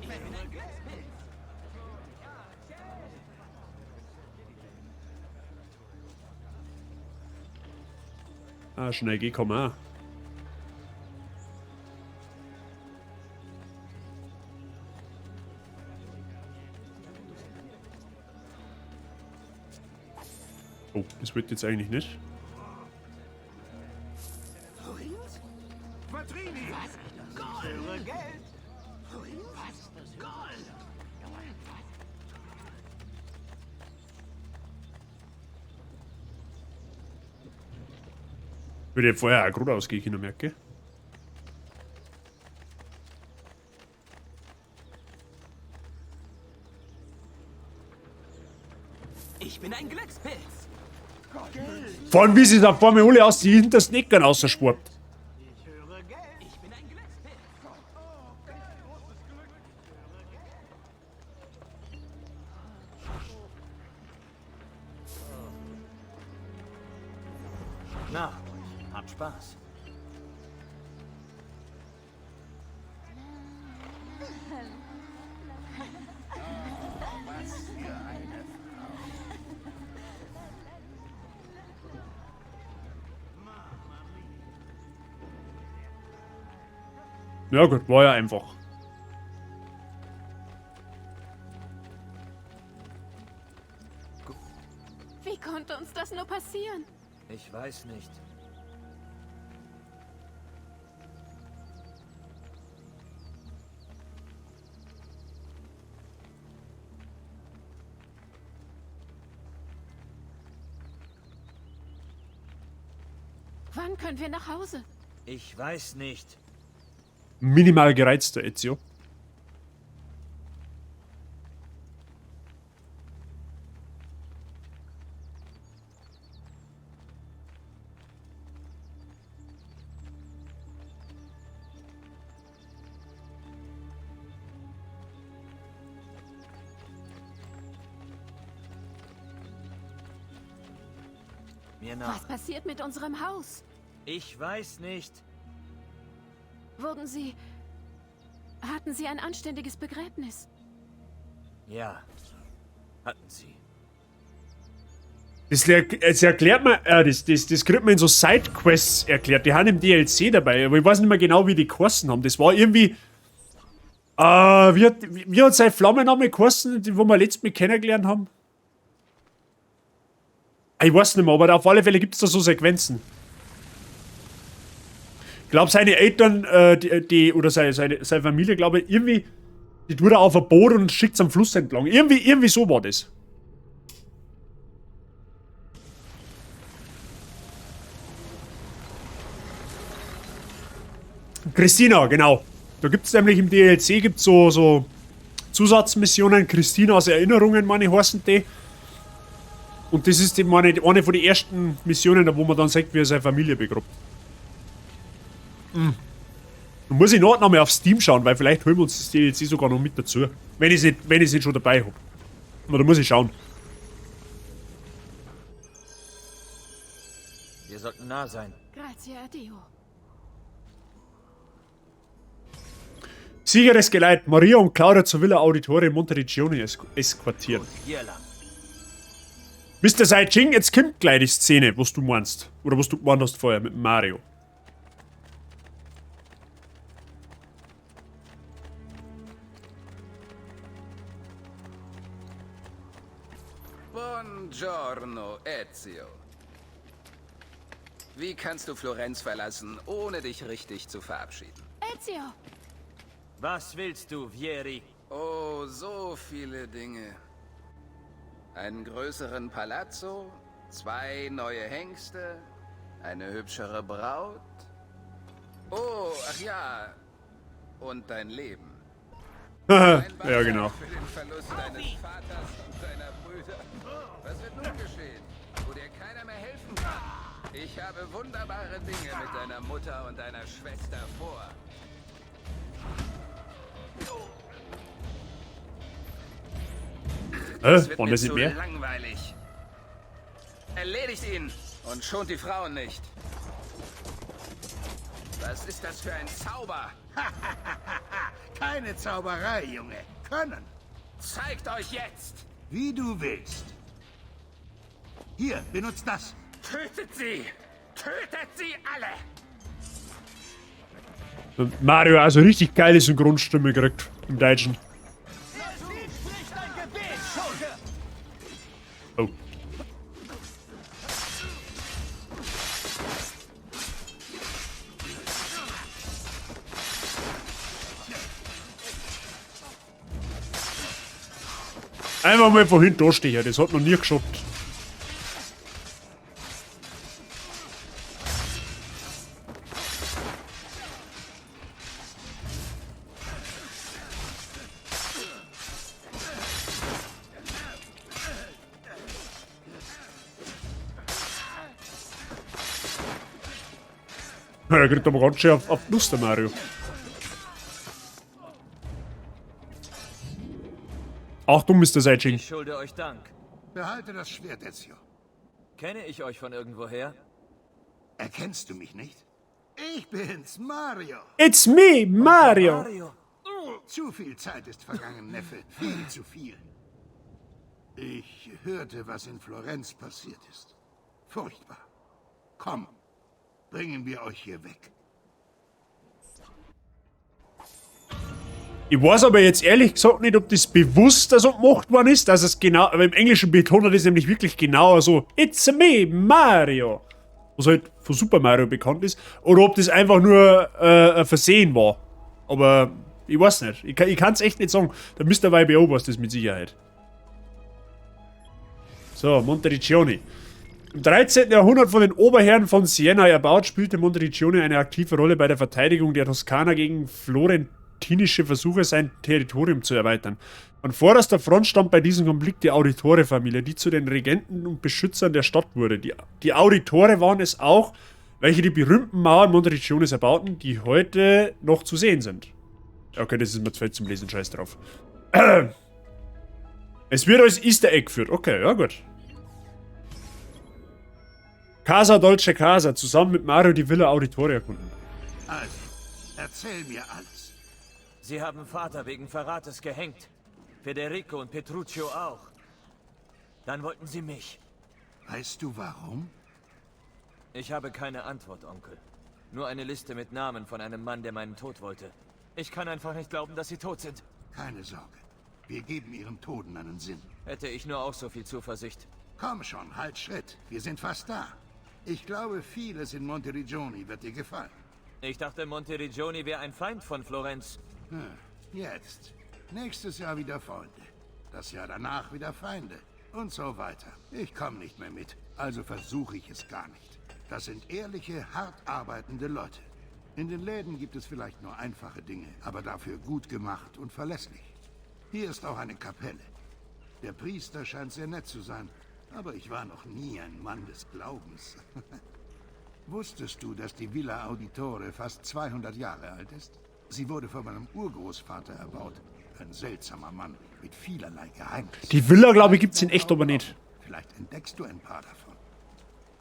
Speaker 1: Ah, schnell gekommen auch. Oh, das wird jetzt eigentlich nicht.
Speaker 2: Vertrini! Gold! Geld! Was? Gold!
Speaker 1: Würde vorher auch gut ausgehen können, merke.
Speaker 6: Ich bin ein Glückspilz.
Speaker 1: Vor allem, wie sie da vor mir alle aus die hintersten Eckern ausspurt.
Speaker 6: Ich bin ein Glückspilz.
Speaker 9: Na, habt Spaß.
Speaker 1: Ja gut, war ja einfach.
Speaker 14: Wie konnte uns das nur passieren?
Speaker 9: Ich weiß nicht.
Speaker 14: Wann können wir nach Hause?
Speaker 9: Ich weiß nicht.
Speaker 1: Minimal gereizter Ezio.
Speaker 9: Mir nach.
Speaker 14: Was passiert mit unserem Haus?
Speaker 9: Ich weiß nicht.
Speaker 14: Wurden Sie... Hatten Sie ein anständiges Begräbnis?
Speaker 9: Ja, hatten sie.
Speaker 1: Das erklärt man, das kriegt man in so Sidequests erklärt. Die haben im DLC dabei, aber ich weiß nicht mehr genau, wie die geheißen haben. Das war irgendwie... wie hat sein Flammenname geheißen, wo wir letztes Mal kennengelernt haben? Ich weiß nicht mehr, aber auf alle Fälle gibt es da so Sequenzen. Ich glaube, seine Eltern, oder seine Familie, glaube ich, irgendwie, die tut er auf ein Boot und schickt es am Fluss entlang. Irgendwie so war das. Christina, genau. Da gibt es nämlich im DLC gibt's so Zusatzmissionen. Christinas Erinnerungen, meine, heißen die. Und das ist eine von den ersten Missionen, wo man dann sagt, wie er seine Familie begrabt. Dann muss ich noch mal auf Steam schauen, weil vielleicht holen wir uns das DLC sogar noch mit dazu. Wenn ich es nicht schon dabei habe. Aber da muss ich schauen.
Speaker 9: Wir sollten nah sein.
Speaker 14: Grazie a Dio.
Speaker 1: Sicheres Geleit. Maria und Claudia zur Villa Auditore in Monteriggioni eskortieren.
Speaker 9: Hier lang.
Speaker 1: Mr. Saijing, jetzt kommt gleich die Szene, was du meinst. Oder was du gemeint hast vorher mit Mario.
Speaker 7: Buongiorno, Ezio. Wie kannst du Florenz verlassen, ohne dich richtig zu verabschieden?
Speaker 14: Ezio!
Speaker 9: Was willst du, Vieri?
Speaker 7: Oh, so viele Dinge. Einen größeren Palazzo, 2 neue Hengste, eine hübschere Braut. Oh, ach ja. Und dein Leben.
Speaker 1: Ja, genau.
Speaker 7: Für den Verlust deines Vaters und deiner Brüder. Was wird nun geschehen, wo dir keiner mehr helfen kann? Ich habe wunderbare Dinge mit deiner Mutter und deiner Schwester vor. Das wird
Speaker 1: Waren
Speaker 7: mir
Speaker 1: das nicht
Speaker 7: zu
Speaker 1: mehr?
Speaker 7: langweilig. Erledigt ihn und schont die Frauen nicht. Was ist das für ein Zauber?
Speaker 15: Keine Zauberei, Junge. Können.
Speaker 7: Zeigt euch jetzt!
Speaker 15: Wie du willst. Hier, benutzt das.
Speaker 7: Tötet sie! Tötet sie alle!
Speaker 1: Mario also richtig geile Synchronstimme gekriegt im Deutschen. Oh. Einfach mal von hinten durchstehen, das hat noch nie geschafft. Ja, er kriegt aber ganz schön auf Lust, der Mario. Achtung, Mr. Seitching.
Speaker 9: Ich schulde euch Dank.
Speaker 15: Behalte das Schwert, Ezio.
Speaker 9: Kenne ich euch von irgendwoher?
Speaker 15: Erkennst du mich nicht? Ich bin's, Mario.
Speaker 1: It's me, Mario.
Speaker 15: Zu viel Zeit ist vergangen, Neffe. Viel zu viel. Ich hörte, was in Florenz passiert ist. Furchtbar. Komm, bringen wir euch hier weg.
Speaker 1: Ich weiß aber jetzt ehrlich gesagt nicht, ob das bewusst so gemacht worden ist, dass es genau, aber im Englischen betont er das nämlich wirklich genauer so, It's me, Mario. Was halt von Super Mario bekannt ist, oder ob das einfach nur ein Versehen war. Aber ich weiß nicht. Ich kann es echt nicht sagen. Da Mr. YBO weiß das mit Sicherheit. So, Montericcioni. Im 13. Jahrhundert von den Oberherren von Siena erbaut, spielte Montericcioni eine aktive Rolle bei der Verteidigung der Toskana gegen florentinische Versuche, sein Territorium zu erweitern. An vorderster Front stand bei diesem Konflikt die Auditore-Familie, die zu den Regenten und Beschützern der Stadt wurde. Die Auditore waren es auch, welche die berühmten Mauern Montericcionis erbauten, die heute noch zu sehen sind. Okay, das ist mir zu viel zum Lesen, scheiß drauf. Es wird als Easter Egg geführt. Okay, ja gut. Casa Dolce Casa, zusammen mit Mario die Villa Auditore erkunden.
Speaker 15: Also, erzähl mir alles.
Speaker 9: Sie haben Vater wegen Verrates gehängt. Federico und Petruccio auch. Dann wollten sie mich.
Speaker 15: Weißt du warum?
Speaker 9: Ich habe keine Antwort, Onkel. Nur eine Liste mit Namen von einem Mann, der meinen Tod wollte. Ich kann einfach nicht glauben, dass sie tot sind.
Speaker 15: Keine Sorge. Wir geben ihren Toten einen Sinn.
Speaker 9: Hätte ich nur auch so viel Zuversicht.
Speaker 15: Komm schon, halt Schritt. Wir sind fast da. Ich glaube, vieles in Monteriggioni wird dir gefallen.
Speaker 9: Ich dachte, Monteriggioni wäre ein Feind von Florenz.
Speaker 15: Jetzt. Nächstes Jahr wieder Freunde. Das Jahr danach wieder Feinde. Und so weiter. Ich komme nicht mehr mit. Also versuche ich es gar nicht. Das sind ehrliche, hart arbeitende Leute. In den Läden gibt es vielleicht nur einfache Dinge, aber dafür gut gemacht und verlässlich. Hier ist auch eine Kapelle. Der Priester scheint sehr nett zu sein, aber ich war noch nie ein Mann des Glaubens. Wusstest du, dass die Villa Auditore fast 200 Jahre alt ist? Sie wurde von meinem Urgroßvater erbaut. Ein seltsamer Mann mit vielerlei Geheimnissen.
Speaker 1: Die Villa, glaube ich, gibt's in echt aber nicht.
Speaker 15: Vielleicht entdeckst du ein paar davon.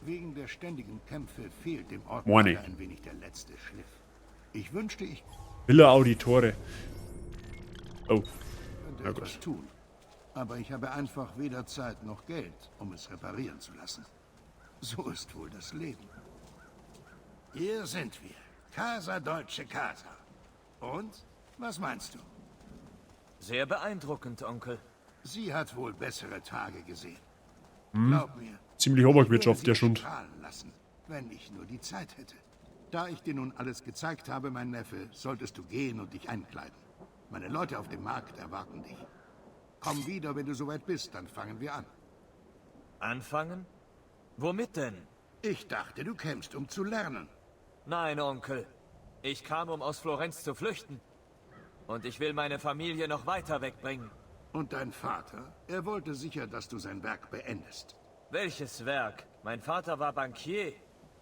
Speaker 15: Wegen der ständigen Kämpfe fehlt dem Ort
Speaker 1: Moine.
Speaker 15: ein wenig der letzte Schliff. Ich wünschte, ich
Speaker 1: Villa Auditore. Oh.
Speaker 15: könnte
Speaker 1: Ja,
Speaker 15: etwas
Speaker 1: gut.
Speaker 15: tun. Aber ich habe einfach weder Zeit noch Geld, um es reparieren zu lassen. So ist wohl das Leben. Hier sind wir. Casa Dolce Casa. Und? Was meinst du?
Speaker 9: Sehr beeindruckend, Onkel.
Speaker 15: Sie hat wohl bessere Tage gesehen.
Speaker 1: Hm.
Speaker 15: Glaub mir.
Speaker 1: Ziemlich Oberwirtschaft, der Schund.
Speaker 15: Strahlen lassen, wenn ich nur die Zeit hätte. Da ich dir nun alles gezeigt habe, mein Neffe, solltest du gehen und dich einkleiden. Meine Leute auf dem Markt erwarten dich. Komm wieder, wenn du soweit bist, dann fangen wir an.
Speaker 9: Anfangen? Womit denn?
Speaker 15: Ich dachte, du kämst, um zu lernen.
Speaker 9: Nein, Onkel. Ich kam, um aus Florenz zu flüchten. Und ich will meine Familie noch weiter wegbringen.
Speaker 15: Und dein Vater? Er wollte sicher, dass du sein Werk beendest.
Speaker 9: Welches Werk? Mein Vater war Bankier.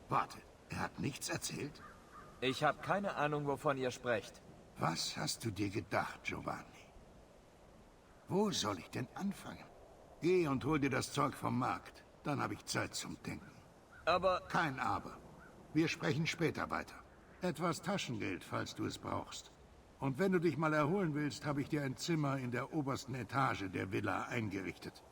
Speaker 15: Warte, er hat nichts erzählt?
Speaker 9: Ich habe keine Ahnung, wovon ihr sprecht.
Speaker 15: Was hast du dir gedacht, Giovanni? Wo soll ich denn anfangen? Geh und hol dir das Zeug vom Markt. Dann habe ich Zeit zum Denken.
Speaker 9: Aber...
Speaker 15: Kein Aber. Wir sprechen später weiter. Etwas Taschengeld, falls du es brauchst. Und wenn du dich mal erholen willst, habe ich dir ein Zimmer in der obersten Etage der Villa eingerichtet.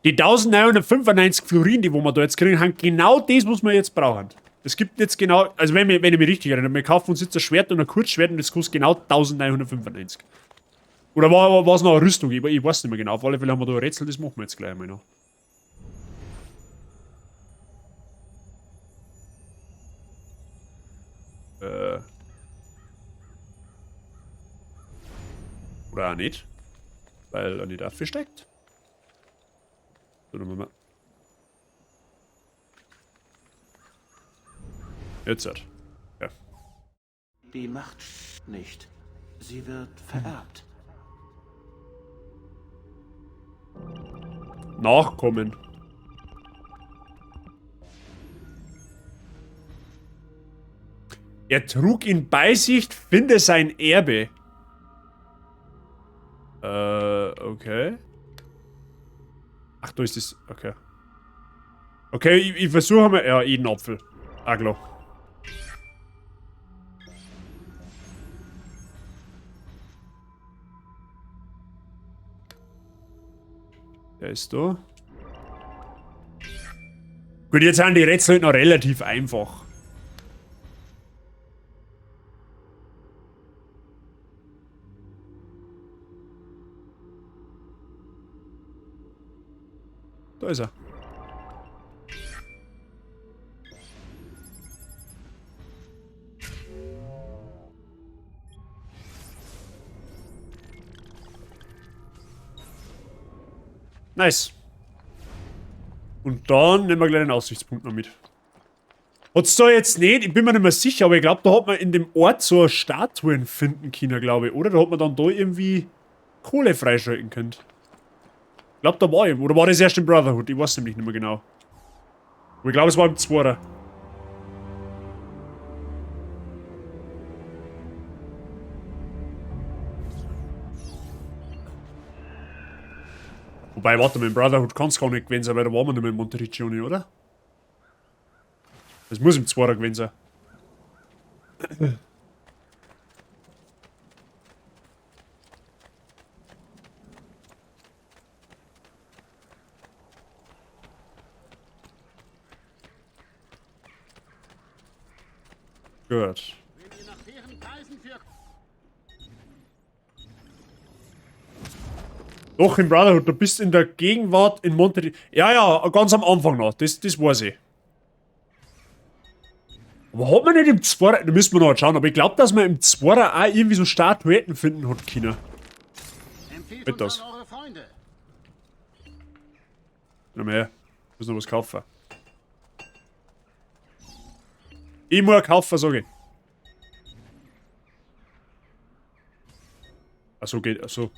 Speaker 1: Die 1995 Florin, die wir da jetzt kriegen, haben genau das, was wir jetzt brauchen. Es gibt jetzt genau, also wenn ich mich richtig erinnere, wir kaufen uns jetzt ein Schwert und ein Kurzschwert und das kostet genau 1995. Oder war es noch eine Rüstung? Ich weiß nicht mehr genau. Auf alle Fälle haben wir da ein Rätsel, das machen wir jetzt gleich mal noch. Oder auch nicht. Weil er nicht dafür steckt. So, dann machen wir. Jetzt hat. Ja.
Speaker 12: Die Macht nicht. Sie wird vererbt.
Speaker 1: Nachkommen. Er trug ihn bei sich, finde sein Erbe. Okay. Ach, da ist das. Okay. Okay, ich versuche mal. Ja, jeden Apfel. Ah, klar. Der ist da. Gut, jetzt sind die Rätsel noch relativ einfach. Da ist er. Nice. Und dann nehmen wir gleich den Aussichtspunkt noch mit. Hat's da jetzt nicht, ich bin mir nicht mehr sicher, aber ich glaube, da hat man in dem Ort so eine Statuen finden können, glaube ich. Oder da hat man dann da irgendwie Kohle freischalten können. Ich glaube, da war ich. Oder war das erst im Brotherhood? Ich weiß nämlich nicht mehr genau. Aber ich glaube, es war im 2er. Wobei, warte mal, im Brotherhood kann es gar nicht gewesen sein, weil da waren wir nicht mehr in Montericcioni, oder? Das muss im 2er gewesen sein. Gut. Doch, im Brotherhood, du bist in der Gegenwart in Montericcioni. Ja, ganz am Anfang noch, das weiß ich. Aber hat man nicht im 2er, da müssen wir noch schauen, aber ich glaube, dass man im 2er auch irgendwie so Statuetten finden hat können. Mit das. Na mehr, ich muss noch was kaufen. Ich muss kaufen, sag ich. Achso, geht, achso.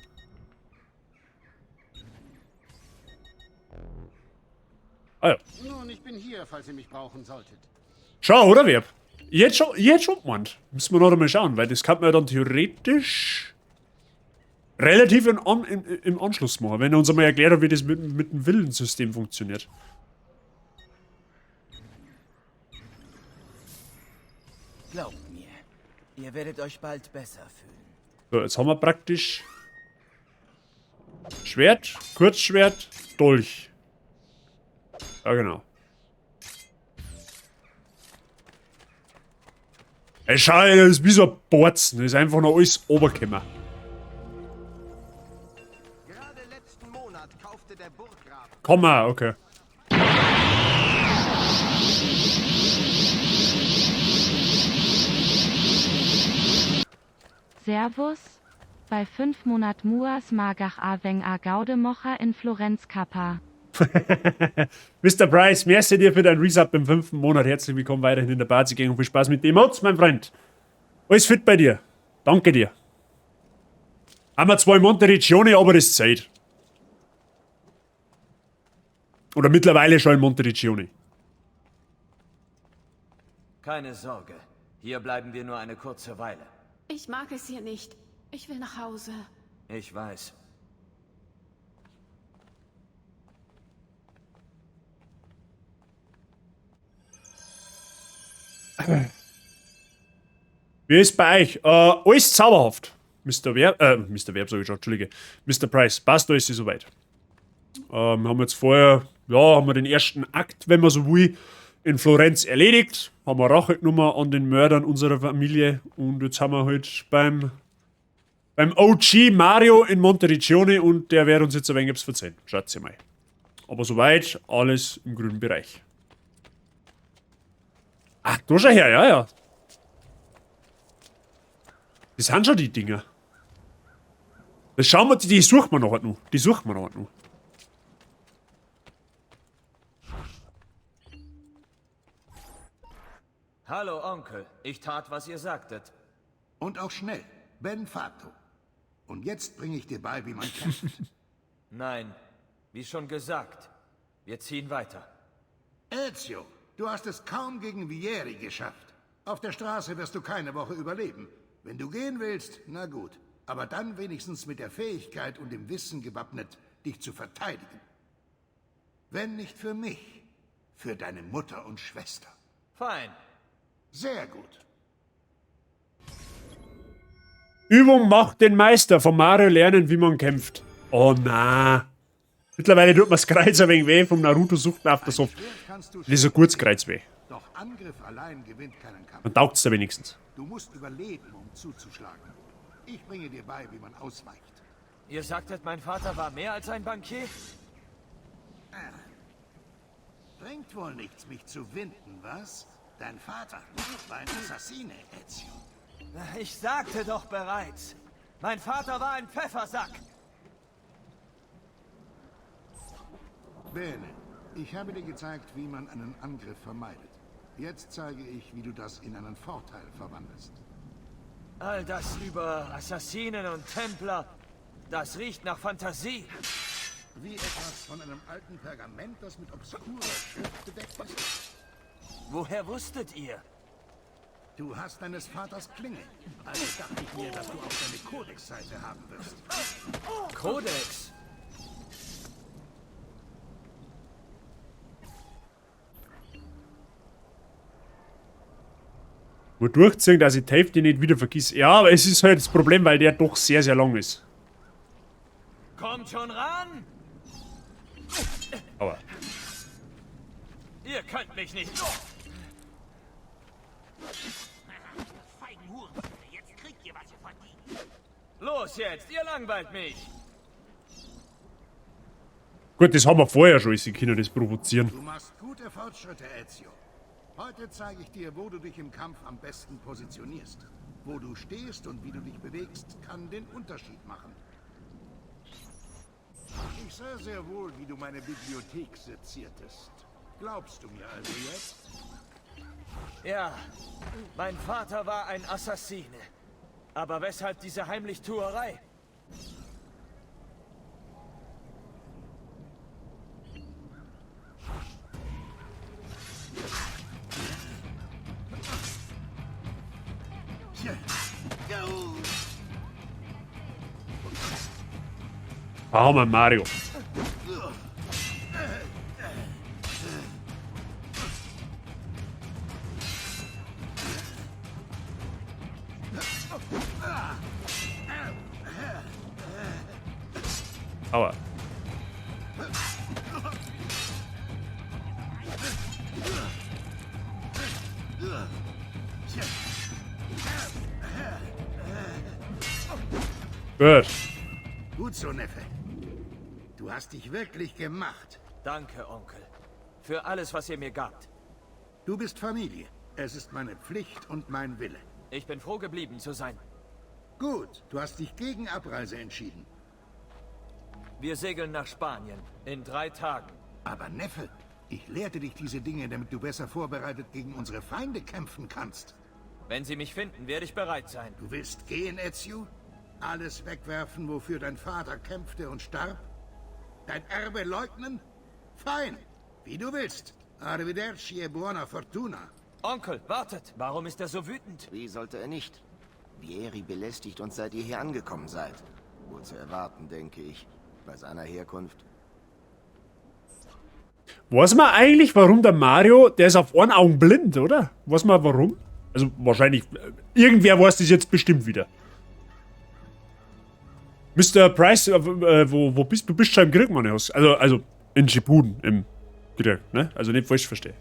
Speaker 1: Ah ja.
Speaker 15: Nun, ich bin hier, falls ihr mich brauchen solltet.
Speaker 1: Schau, oder Werb? Jetzt schon gemeint. Müssen wir noch einmal schauen, weil das kann man ja dann theoretisch relativ im Anschluss machen, wenn er uns einmal erklärt, wie das mit dem Willensystem funktioniert.
Speaker 13: Glaubt mir, ihr werdet euch bald besser fühlen.
Speaker 1: So, jetzt haben wir praktisch Schwert, Kurzschwert, Dolch. Ja, genau. Ey, schau, das ist wie so ein Borzen. Das ist einfach noch alles runtergekommen.
Speaker 2: Gerade letzten Monat kaufte der Burggraf.
Speaker 1: Komm mal, okay.
Speaker 16: Servus. Bei 5 Monat Muas magach Aveng a Gaude Mocha in Florenz Kappa.
Speaker 1: Mr. Price, merci dir für dein Resub im 5. Monat. Herzlich willkommen weiterhin in der Party-Gang und viel Spaß mit dem Emotes, mein Freund. Alles fit bei dir. Danke dir. Haben wir zwar in Montericcioni, aber das ist Zeit. Oder mittlerweile schon in Montericcioni.
Speaker 9: Keine Sorge. Hier bleiben wir nur eine kurze Weile.
Speaker 14: Ich mag es hier nicht. Ich will nach Hause.
Speaker 9: Ich weiß.
Speaker 1: Wie ist bei euch? Alles zauberhaft. Mr. Werb, sag ich schon, Entschuldige. Mr. Price, passt alles soweit. Haben jetzt vorher, ja, haben wir den ersten Akt, wenn man so will, in Florenz erledigt. Haben wir Rache genommen an den Mördern unserer Familie. Und jetzt haben wir halt beim OG Mario in Montericcioni und der wird uns jetzt ein wenig etwas verzeihen. Schaut mal. Aber soweit alles im grünen Bereich. Ach, da schau her, ja. Das sind schon die Dinger. Das schauen wir, die suchen wir noch. Die suchen wir noch.
Speaker 9: Hallo, Onkel. Ich tat, was ihr sagtet.
Speaker 15: Und auch schnell. Ben Fato. Und jetzt bringe ich dir bei, wie man kämpft.
Speaker 9: Nein, wie schon gesagt. Wir ziehen weiter.
Speaker 15: Ezio, du hast es kaum gegen Vieri geschafft. Auf der Straße wirst du keine Woche überleben. Wenn du gehen willst, na gut. Aber dann wenigstens mit der Fähigkeit und dem Wissen gewappnet, dich zu verteidigen. Wenn nicht für mich, für deine Mutter und Schwester.
Speaker 9: Fein.
Speaker 15: Sehr gut.
Speaker 1: Übung macht den Meister. Von Mario lernen, wie man kämpft. Oh na. Mittlerweile tut mir das Kreuz ein wenig weh. Vom Naruto sucht man auf das oft. Das ist ein kurzes Kreuz weh.
Speaker 15: Doch Angriff allein gewinnt keinen Kampf.
Speaker 1: Dann taugt es da wenigstens.
Speaker 15: Du musst überleben, um zuzuschlagen. Ich bringe dir bei, wie man ausweicht.
Speaker 9: Ihr sagtet, mein Vater war mehr als ein Bankier?
Speaker 15: Bringt wohl nichts, mich zu winden, was? Dein Vater war ein Assassine, Ezio.
Speaker 9: Ich sagte doch bereits, mein Vater war ein Pfeffersack.
Speaker 15: Bene, ich habe dir gezeigt, wie man einen Angriff vermeidet. Jetzt zeige ich, wie du das in einen Vorteil verwandelst.
Speaker 9: All das über Assassinen und Templer, das riecht nach Fantasie.
Speaker 15: Wie etwas von einem alten Pergament, das mit obskurer Schrift bedeckt ist.
Speaker 9: Woher wusstet ihr?
Speaker 15: Du hast deines Vaters Klinge. Also dachte ich mir, dass du auch deine Kodex-Seite haben wirst.
Speaker 9: Kodex?
Speaker 1: Nur durchziehen, dass ich die Hälfte nicht wieder vergiss. Ja, aber es ist halt das Problem, weil der doch sehr, sehr lang ist.
Speaker 9: Kommt schon ran!
Speaker 1: Aber.
Speaker 9: Ihr könnt mich nicht.
Speaker 2: Jetzt kriegt ihr, was ihr verdient.
Speaker 9: Los jetzt, ihr langweilt mich.
Speaker 1: Gut, das haben wir vorher schon, sie können das provozieren.
Speaker 15: Du machst gute Fortschritte, Ezio. Heute zeige ich dir, wo du dich im Kampf am besten positionierst. Wo du stehst und wie du dich bewegst, kann den Unterschied machen. Ich sah sehr wohl, wie du meine Bibliothek seziertest. Glaubst du mir also jetzt?
Speaker 9: Ja, mein Vater war ein Assassine. Aber weshalb diese Heimlichtuerei?
Speaker 1: Oh Mann, Mario. Aua. Gut.
Speaker 15: Gut so, Neffe. Du hast dich wirklich gemacht.
Speaker 9: Danke, Onkel. Für alles, was ihr mir gabt.
Speaker 15: Du bist Familie. Es ist meine Pflicht und mein Wille.
Speaker 9: Ich bin froh geblieben zu sein.
Speaker 15: Gut, du hast dich gegen Abreise entschieden.
Speaker 9: Wir segeln nach Spanien. In 3 Tagen.
Speaker 15: Aber Neffe, ich lehrte dich diese Dinge, damit du besser vorbereitet gegen unsere Feinde kämpfen kannst.
Speaker 9: Wenn sie mich finden, werde ich bereit sein.
Speaker 15: Du willst gehen, Ezio? Alles wegwerfen, wofür dein Vater kämpfte und starb? Dein Erbe leugnen? Fein, wie du willst. Arrivederci e buona fortuna.
Speaker 9: Onkel, wartet! Warum ist er so wütend?
Speaker 17: Wie sollte er nicht? Vieri belästigt uns, seit ihr hier angekommen seid. Wohl zu erwarten, denke ich, bei seiner Herkunft.
Speaker 1: Weiß man eigentlich, warum der Mario, der ist auf einen Augen blind, oder? Weiß man warum? Also wahrscheinlich, irgendwer weiß das jetzt bestimmt wieder. Mr. Price, wo bist du? Du bist schon im Krieg, Mann. Also in Shippuden im Krieg, ne? Also nicht falsch verstehen.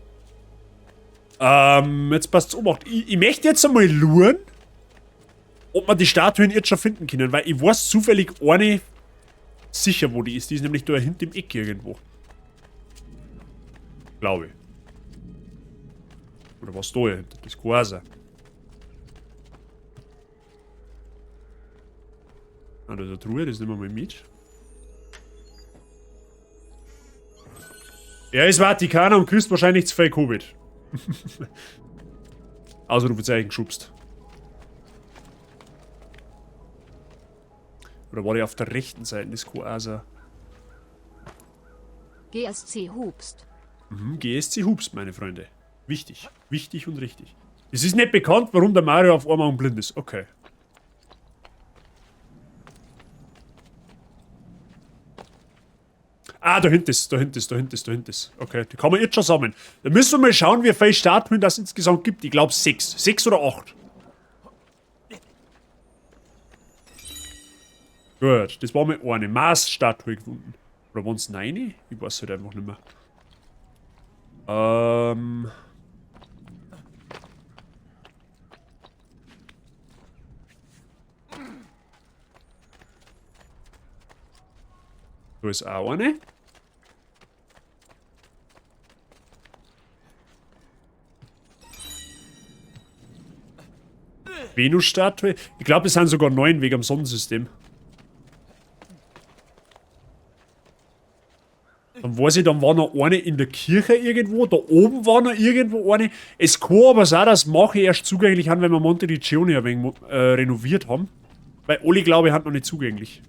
Speaker 1: Jetzt passt's um. Ich möchte jetzt einmal luren, ob wir die Statuen jetzt schon finden können, weil ich weiß zufällig eine sicher, wo die ist. Die ist nämlich da hinten im Eck irgendwo. Glaube ich. Oder was da hinter? Das kann auch sein. Ah, da ist eine Truhe, das nehmen wir mal mit. Er ist Vatikaner und küsst wahrscheinlich zu viel Covid. Ausrufezeichen geschubst. Oder war die auf der rechten Seite des Koasa?
Speaker 18: GSC hupst.
Speaker 1: GSC hupst, meine Freunde. Wichtig. Wichtig und richtig. Es ist nicht bekannt, warum der Mario auf einmal blind ist. Okay. Ah, da hinten ist. Okay, die kann man jetzt schon sammeln. Dann müssen wir mal schauen, wie viele Statuen das insgesamt gibt. Ich glaube 6. 6 oder 8. Gut, das war mal eine Mars-Statue gefunden. Oder waren es 9? Ich weiß halt einfach nicht mehr. Da ist auch eine. Venus-Statue. Ich glaube, es sind sogar 9 wegen dem Sonnensystem. Dann weiß ich, dann war noch eine in der Kirche irgendwo. Da oben war noch irgendwo eine. Es kann aber sein, dass manche erst zugänglich haben, wenn wir Monte Riccione ein wenig renoviert haben. Weil alle, glaube ich, hat noch nicht zugänglich.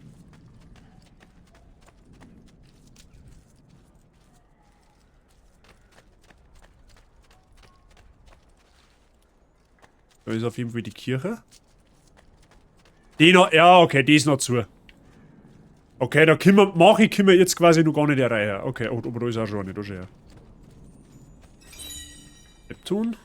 Speaker 1: Da ist auf jeden Fall die Kirche. Die noch, ja, okay, die ist noch zu. Okay, da können wir jetzt quasi noch gar nicht der Reihe. Okay, aber da ist auch schon eine, da schon her. Neptun.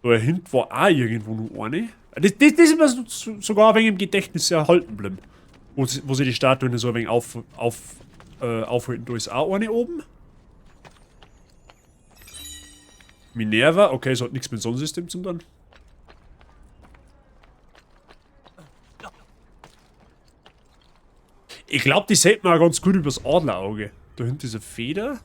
Speaker 1: Da hinten war auch irgendwo noch eine. Das ist mir sogar ein wenig im Gedächtnis erhalten bleiben. Wo sie die Statuen so ein wenig aufhalten. Da ist auch eine oben. Minerva, okay, es hat nichts mit dem Sonnensystem zu tun. Ich glaube, die sieht man auch ganz gut übers Adlerauge. Da hinten ist eine Feder.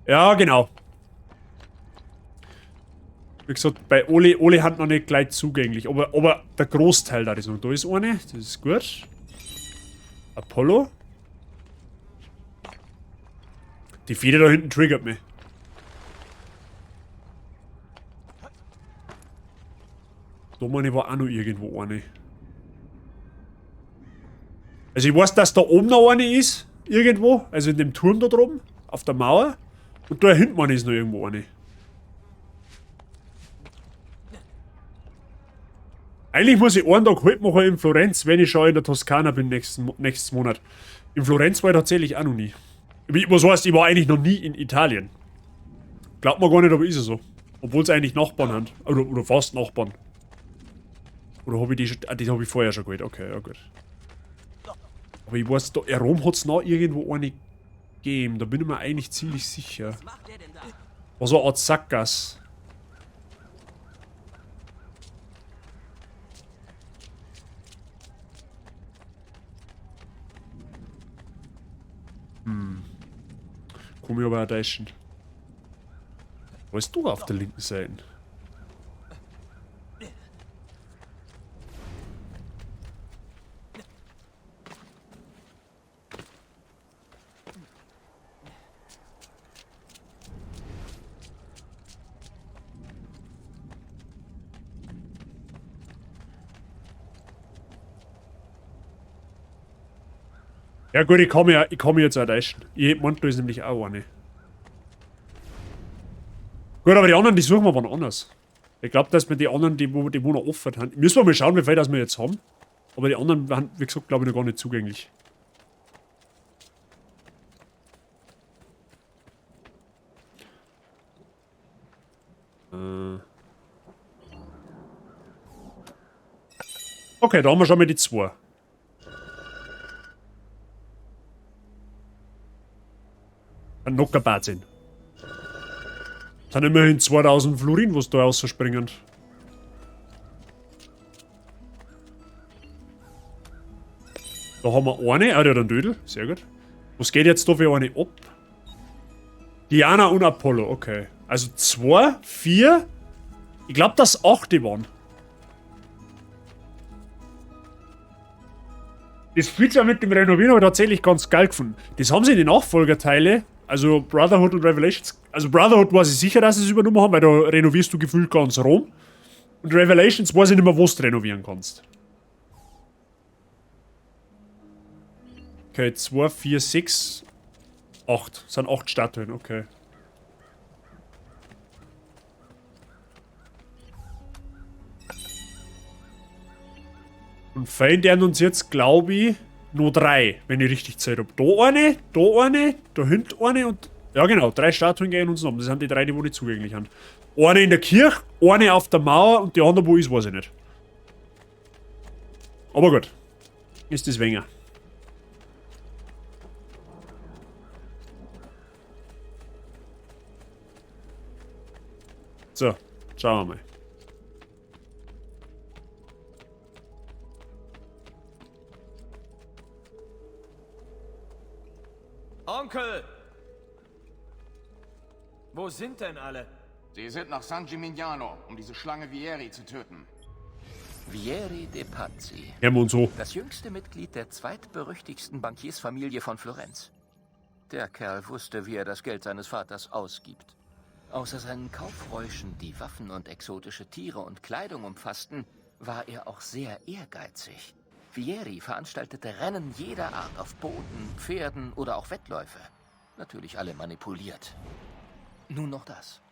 Speaker 1: Ja, genau. Wie gesagt, bei Oli hat noch nicht gleich zugänglich. Aber der Großteil da ist noch. Da ist eine, das ist gut. Apollo. Die Feder da hinten triggert mich. Da meine war auch noch irgendwo eine. Also ich weiß, dass da oben noch eine ist. Irgendwo. Also in dem Turm da droben. Auf der Mauer. Und da hinten ist noch irgendwo eine. Eigentlich muss ich einen Tag halt machen in Florenz, wenn ich schon in der Toskana bin nächsten Monat. In Florenz war ich tatsächlich auch noch nie. Was heißt, ich war eigentlich noch nie in Italien. Glaubt man gar nicht, aber ist es so. Obwohl es eigentlich Nachbarn haben. Oder fast Nachbarn. Oder habe ich die schon... Ah, die habe ich vorher schon geholt. Okay, ja gut. Aber ich weiß, da herum hat es noch irgendwo eine gegeben. Da bin ich mir eigentlich ziemlich sicher. War so eine Art Sackgasse. Komm ich aber auch täuschen. Wo ist du auf der linken Seite? Ja gut, ich kann mich jetzt auch täuschen. Ich hätte gemeint, da ist nämlich auch eine. Gut, aber die anderen, die suchen wir wann anders. Ich glaube, dass wir die anderen, die wo noch offen haben, müssen wir mal schauen, wie viel das wir jetzt haben. Aber die anderen waren, wie gesagt, glaube ich, noch gar nicht zugänglich. Okay, da haben wir schon mal die 2. Ein Nockerbad sind. Das sind immerhin 2000 Florin, was da rausspringen. Da haben wir eine. Ah, der hat einen Dödel. Sehr gut. Was geht jetzt da für eine ab? Diana und Apollo. Okay. Also 2, 4. Ich glaube, dass 8 waren. Das Feature mit dem Renovieren habe ich tatsächlich ganz geil gefunden. Das haben sie in den Nachfolgerteile, also Brotherhood und Revelations, also Brotherhood weiß ich sicher, dass sie es übernommen haben, weil da renovierst du gefühlt ganz Rom. Und Revelations weiß ich nicht mehr, wo du renovieren kannst. Okay, 2, 4, 6, 8. Das sind 8 Statuen, okay. Und verändern uns jetzt, glaube ich, nur 3, wenn ich richtig zählt habe. Da eine, da hinten eine und... Ja genau, 3 Statuen gehen uns um. Das sind die 3, die wo nicht zugänglich sind. Eine in der Kirche, eine auf der Mauer und die andere, wo ist, weiß ich nicht. Aber gut. Ist das weniger. So, schauen wir mal.
Speaker 9: Onkel! Wo sind denn alle?
Speaker 18: Sie sind nach San Gimignano, um diese Schlange Vieri zu töten.
Speaker 7: Vieri de Pazzi.
Speaker 1: Ja, und so.
Speaker 7: Das jüngste Mitglied der zweitberüchtigsten Bankiersfamilie von Florenz. Der Kerl wusste, wie er das Geld seines Vaters ausgibt. Außer seinen Kaufräuschen, die Waffen und exotische Tiere und Kleidung umfassten, war er auch sehr ehrgeizig. Vieri veranstaltete Rennen jeder Art auf Booten, Pferden oder auch Wettläufe. Natürlich alle manipuliert. Nun noch das.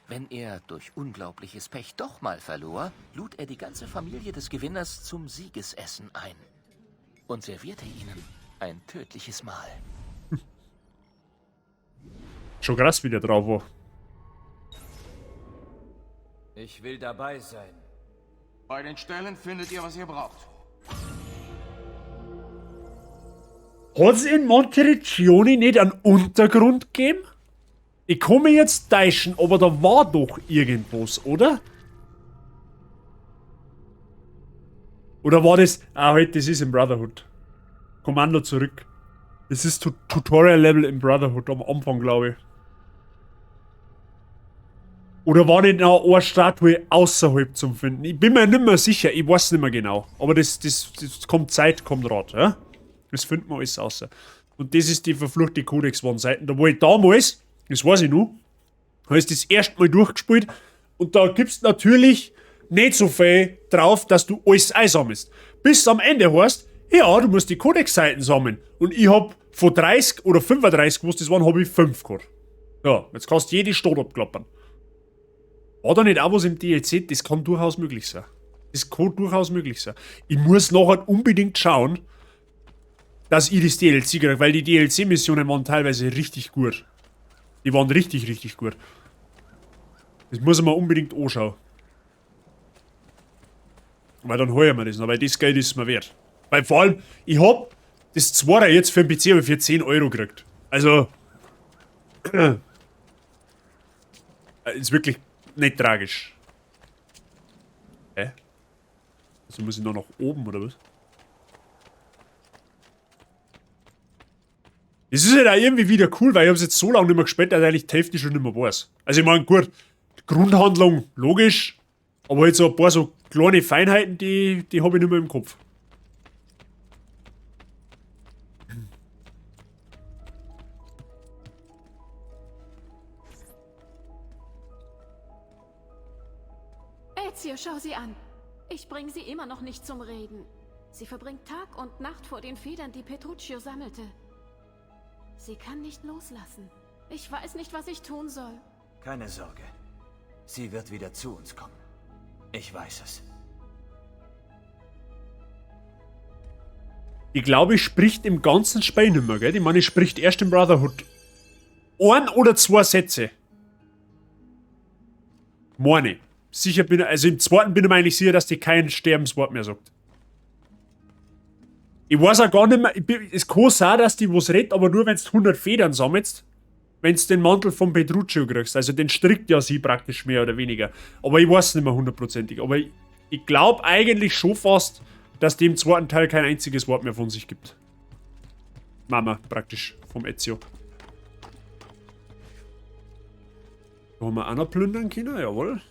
Speaker 7: Wenn er durch unglaubliches Pech doch mal verlor, lud er die ganze Familie des Gewinners zum Siegesessen ein und servierte ihnen ein tödliches Mahl.
Speaker 1: Schon krass, wie der drauf war.
Speaker 9: Ich will dabei sein.
Speaker 18: Bei den Stellen findet ihr, was ihr braucht.
Speaker 1: Hat es in Montericcioni nicht einen Untergrund gegeben? Ich kann mich jetzt täuschen, aber da war doch irgendwas, oder? Oder war das... Ah, halt, das ist im Brotherhood. Kommando zurück. Das ist Tutorial-Level im Brotherhood am Anfang, glaube ich. Oder war nicht noch eine Statue außerhalb zum Finden? Ich bin mir nicht mehr sicher, ich weiß nicht mehr genau. Aber das kommt Zeit, kommt Rat, ja? Das findet man alles außer. Und das ist die verfluchte Codex-One-Seiten. Da war ich damals, das weiß ich noch, habe ich das erste Mal durchgespielt und da gibt's natürlich nicht so viel drauf, dass du alles einsammelst. Bis am Ende heißt, ja, du musst die Codex-Seiten sammeln. Und ich hab von 30 oder 35, was das waren, habe ich 5 gehabt. Ja, jetzt kannst du jede Stadt abklappern. War da nicht auch was im DLC? Das kann durchaus möglich sein. Das kann durchaus möglich sein. Ich muss nachher unbedingt schauen, dass ich das DLC kriege, weil die DLC-Missionen waren teilweise richtig gut. Die waren richtig, richtig gut. Das muss ich mir unbedingt anschauen. Weil dann hole ich mir das noch, weil das Geld ist mir wert. Weil vor allem, ich hab das 2er jetzt für den PC aber für 10 Euro gekriegt. Also, ist wirklich nicht tragisch. Hä? Also muss ich noch nach oben, oder was? Das ist halt auch irgendwie wieder cool, weil ich habe es jetzt so lange nicht mehr gespielt, dass ich eigentlich die Hälfte schon nicht mehr weiß. Also ich meine, gut, Grundhandlung, logisch, aber jetzt so ein paar so kleine Feinheiten, die habe ich nicht mehr im Kopf.
Speaker 14: Ezio, schau sie an. Ich bringe sie immer noch nicht zum Reden. Sie verbringt Tag und Nacht vor den Federn, die Petruccio sammelte. Sie kann nicht loslassen. Ich weiß nicht, was ich tun soll.
Speaker 9: Keine Sorge. Sie wird wieder zu uns kommen. Ich weiß es.
Speaker 1: Ich glaube, ich spricht im ganzen Spiel nicht mehr, gell? Ich meine, ich spricht erst im Brotherhood. 1 oder 2 Sätze. Meine. Sicher bin ich, also im 2. bin ich mir eigentlich sicher, dass die kein Sterbenswort mehr sagt. Ich weiß auch gar nicht mehr, es kann sein, dass die was redet, aber nur wenn du 100 Federn sammelst, wenn du den Mantel von Petruccio kriegst. Also den strickt ja sie praktisch mehr oder weniger. Aber ich weiß nicht mehr hundertprozentig. Aber ich glaube eigentlich schon fast, dass die im 2. Teil kein einziges Wort mehr von sich gibt. Mama, praktisch, vom Ezio. Da haben wir auch noch plündern können, jawohl.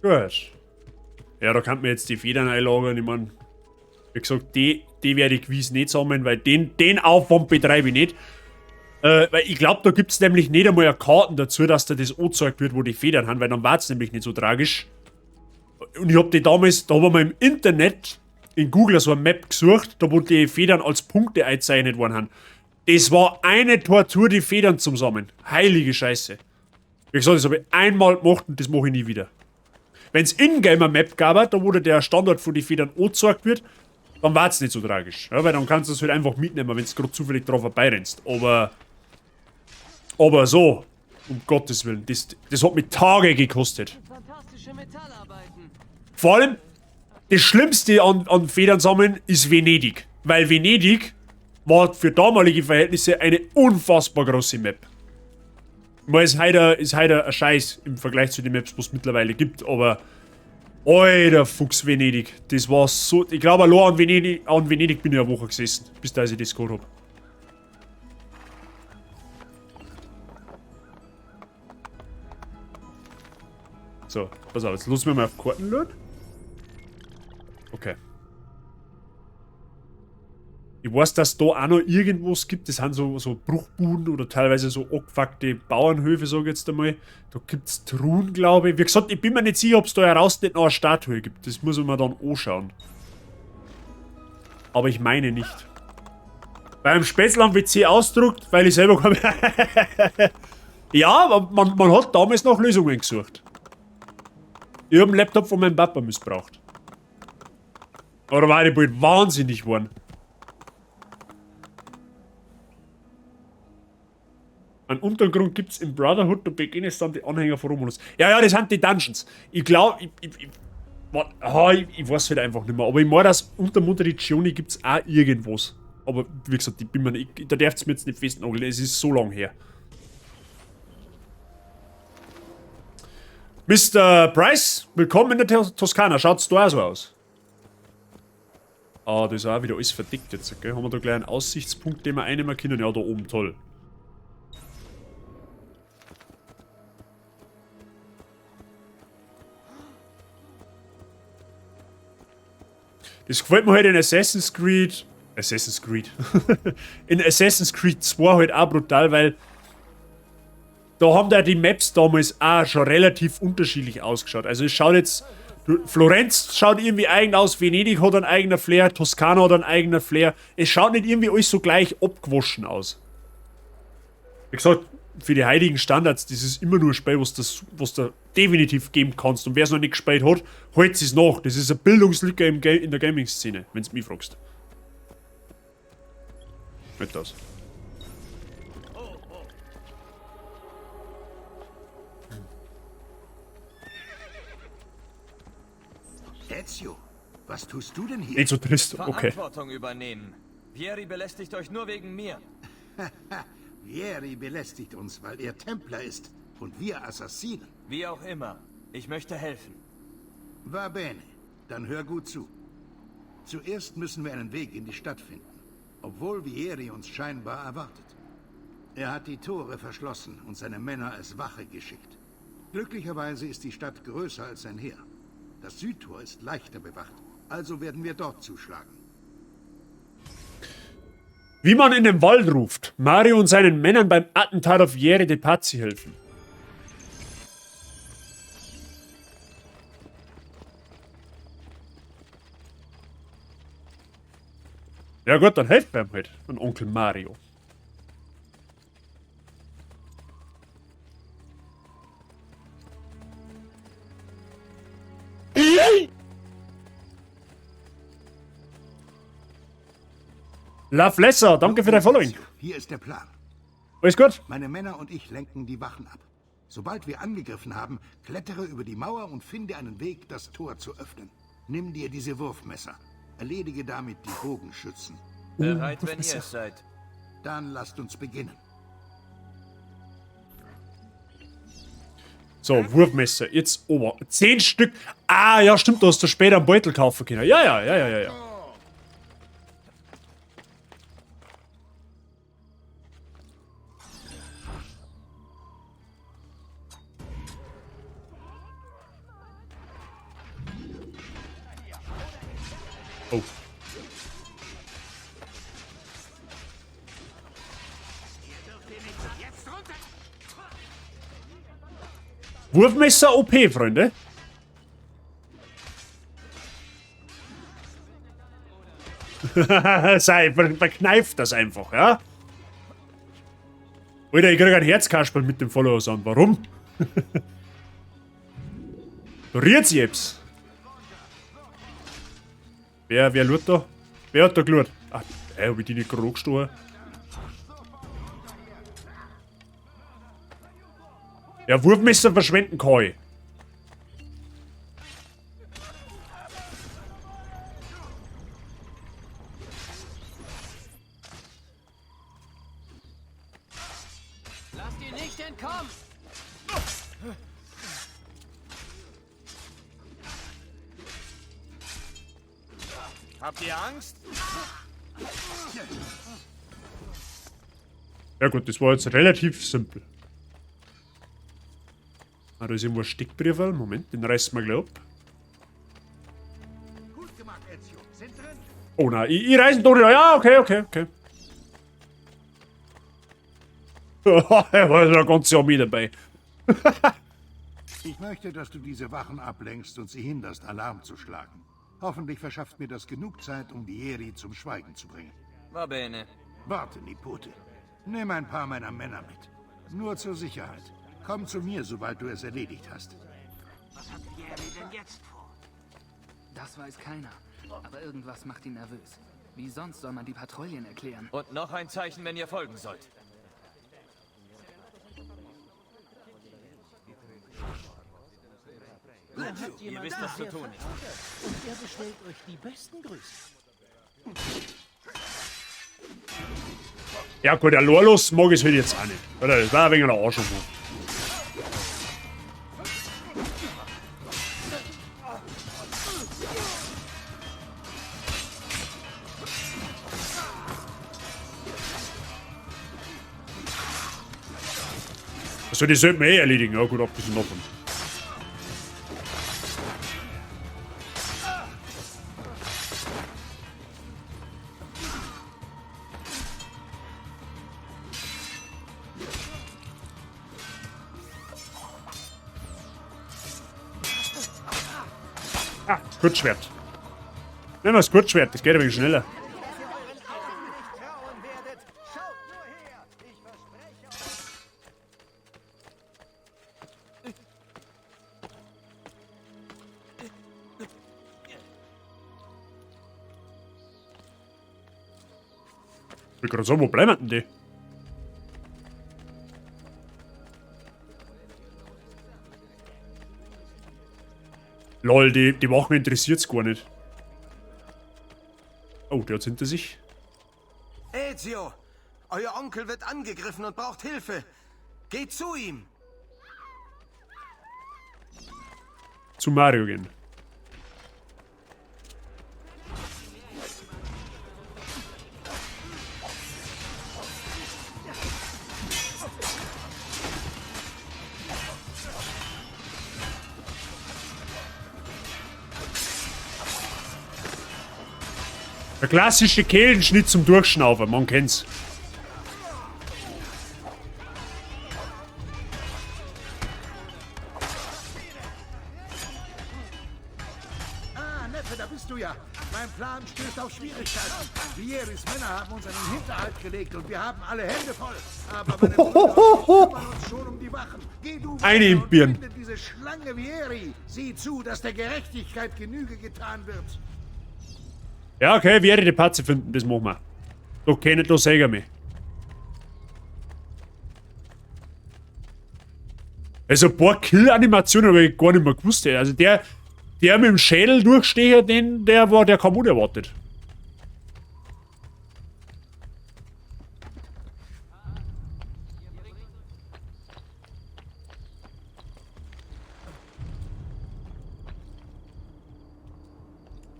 Speaker 1: Gut. Ja, da kann man jetzt die Federn einlagern. Ich meine, wie gesagt, die werde ich gewiss nicht sammeln, weil den Aufwand betreibe ich nicht. Weil ich glaube, da gibt es nämlich nicht einmal eine Karten dazu, dass da das angezeigt wird, wo die Federn haben, weil dann war es nämlich nicht so tragisch. Und ich habe die damals, da haben wir im Internet in Google so eine Map gesucht, da wo die Federn als Punkte eingezeichnet worden haben. Das war eine Tortur, die Federn zum Sammeln. Heilige Scheiße. Wie gesagt, das habe ich einmal gemacht und das mache ich nie wieder. Wenn es in-game eine Map gab, da wo der Standort von den Federn angezeigt wird, dann war es nicht so tragisch. Ja, weil dann kannst du es halt einfach mitnehmen, wenn du gerade zufällig drauf vorbeirennst. Aber so, um Gottes Willen, das hat mich Tage gekostet. Vor allem, das Schlimmste an Federn sammeln ist Venedig. Weil Venedig war für damalige Verhältnisse eine unfassbar große Map. Mal ist heute ein Scheiß im Vergleich zu den Maps, was es mittlerweile gibt, aber alter Fuchs Venedig. Das war so. Ich glaube, allein an Venedig bin ich eine Woche gesessen, bis da ich das geholt habe. So, pass auf, jetzt lassen wir mal auf Karten schauen. Okay. Ich weiß, dass da auch noch irgendwas gibt. Das sind so Bruchbuden oder teilweise so abgefuckte Bauernhöfe, sag ich jetzt einmal. Da gibt es Truhen, glaube ich. Wie gesagt, ich bin mir nicht sicher, ob es da heraus nicht noch eine Statue gibt. Das muss ich mir dann anschauen. Aber ich meine nicht. Beim Spätzl am WC ausdruckt, weil ich selber komme. Ja, aber man hat damals nach Lösungen gesucht. Ich habe einen Laptop von meinem Papa missbraucht. Oder war ich bald wahnsinnig geworden? Einen Untergrund gibt es im Brotherhood, da beginnen dann die Anhänger von Romulus. Ja, das sind die Dungeons. Ich glaube, ich weiß halt einfach nicht mehr. Aber ich meine, dass unter Montericcioni gibt es auch irgendwas. Aber wie gesagt, da darf es mir jetzt nicht festnageln, es ist so lang her. Mr. Price, willkommen in der Toskana. Schaut's da auch so aus? Ah, das ist auch wieder alles verdickt jetzt, okay? Haben wir da gleich einen Aussichtspunkt, den wir einnehmen können? Ja, da oben, toll. Das gefällt mir halt in Assassin's Creed. In Assassin's Creed 2 halt auch brutal, weil da haben da die Maps damals auch schon relativ unterschiedlich ausgeschaut. Also es schaut jetzt, Florenz schaut irgendwie eigen aus, Venedig hat einen eigenen Flair, Toskana hat einen eigenen Flair. Es schaut nicht irgendwie alles so gleich abgewaschen aus. Wie gesagt, für die heiligen Standards, das ist immer nur ein Spiel, was du definitiv geben kannst. Und wer es noch nicht gespielt hat, holt es nach. Das ist eine Bildungslücke in der Gaming-Szene, wenn du mich fragst. Nicht das.
Speaker 15: Ezio, was tust du denn hier?
Speaker 1: Nicht so trist, okay.
Speaker 9: Verantwortung übernehmen. Vieri belästigt euch nur wegen mir.
Speaker 15: Vieri belästigt uns, weil er Templer ist und wir Assassinen.
Speaker 9: Wie auch immer. Ich möchte helfen.
Speaker 15: Va bene. Dann hör gut zu. Zuerst müssen wir einen Weg in die Stadt finden, obwohl Vieri uns scheinbar erwartet. Er hat die Tore verschlossen und seine Männer als Wache geschickt. Glücklicherweise ist die Stadt größer als sein Heer. Das Südtor ist leichter bewacht, also werden wir dort zuschlagen.
Speaker 1: Wie man in den Wald ruft. Mario und seinen Männern beim Attentat auf Vieri de Pazzi helfen. Ja gut, dann helft mir halt, an Onkel Mario. Love Lesser, danke für dein Following.
Speaker 15: Hier ist der Plan.
Speaker 1: Alles gut?
Speaker 15: Meine Männer und ich lenken die Wachen ab. Sobald wir angegriffen haben, klettere über die Mauer und finde einen Weg, das Tor zu öffnen. Nimm dir diese Wurfmesser. Erledige damit die Bogenschützen.
Speaker 9: Bereit, wenn ihr es seid.
Speaker 15: Dann lasst uns beginnen.
Speaker 1: So, Wurfmesser, jetzt ober. 10 Stück. Ah, ja, stimmt, du hast da später einen Beutel kaufen können. Ja. Oh. Wurfmesser OP, Freunde. Sei, verkneift das einfach, ja? Alter, ich krieg ein Herzkasperl mit dem Follower an. Warum? Rührt's jetzt? Wer lurt da? Wer hat da gelurt? Ach, hab ich die nicht gerade gestohlen? Ja, Wurfmesser verschwenden kann ich.
Speaker 6: Lass dir nicht entkommen!
Speaker 18: Habt ihr Angst?
Speaker 1: Ja gut, das war jetzt relativ simpel. Ah, da ist irgendwo ein Steckbrief. Moment, den reißen wir gleich ab. Oh nein, ich reiß ihn doch nicht. Ja, okay. Er war der ganze Armee dabei.
Speaker 15: Ich möchte, dass du diese Wachen ablenkst und sie hinderst, Alarm zu schlagen. Hoffentlich verschafft mir das genug Zeit, um Vieri zum Schweigen zu bringen.
Speaker 9: Va bene.
Speaker 15: Warte, Nipote. Nimm ein paar meiner Männer mit. Nur zur Sicherheit. Komm zu mir, sobald du es erledigt hast.
Speaker 6: Was hat Vieri denn jetzt vor?
Speaker 5: Das weiß keiner. Aber irgendwas macht ihn nervös. Wie sonst soll man die Patrouillen erklären?
Speaker 9: Und noch ein Zeichen, wenn ihr folgen sollt.
Speaker 6: Ihr wisst, was zu tun ist.
Speaker 2: Und er bestellt euch die besten Grüße.
Speaker 1: Ja gut, der Lorlos mag es halt jetzt auch nicht. Oder? Das war ein wenig ein Arsch. Also die sollten wir eh erledigen. Ja gut, abgesehen davon. Ah, Kurzschwert. Nehmen wir das Kurzschwert, das geht ein wenig schneller. Ich will gerade sagen, wo bleiben denn die? Lol, die Wachen interessiert's gar nicht. Oh, der hat's hinter sich.
Speaker 12: Ezio! Euer Onkel wird angegriffen und braucht Hilfe. Geht zu ihm!
Speaker 1: Zu Mario gehen. Der klassische Kehlenschnitt zum Durchschnaufen, man kennt's.
Speaker 15: Ah, Neffe, da bist du ja. Mein Plan stößt auf Schwierigkeiten. Vieris Männer haben uns einen Hinterhalt gelegt und wir haben alle Hände voll. Aber meine Brüder kümmern uns schon um die Wachen. Geh du
Speaker 1: Eine im Birn.
Speaker 15: finde diese Schlange Vieri. Sieh zu, dass der Gerechtigkeit Genüge getan wird.
Speaker 1: Ja, okay, werde die Patze finden, das machen wir. Doch kennt los, sagen wir. Also ein paar Kill-Animationen habe ich gar nicht mehr gewusst. Also der mit dem Schädel durchsteher, der kam unerwartet.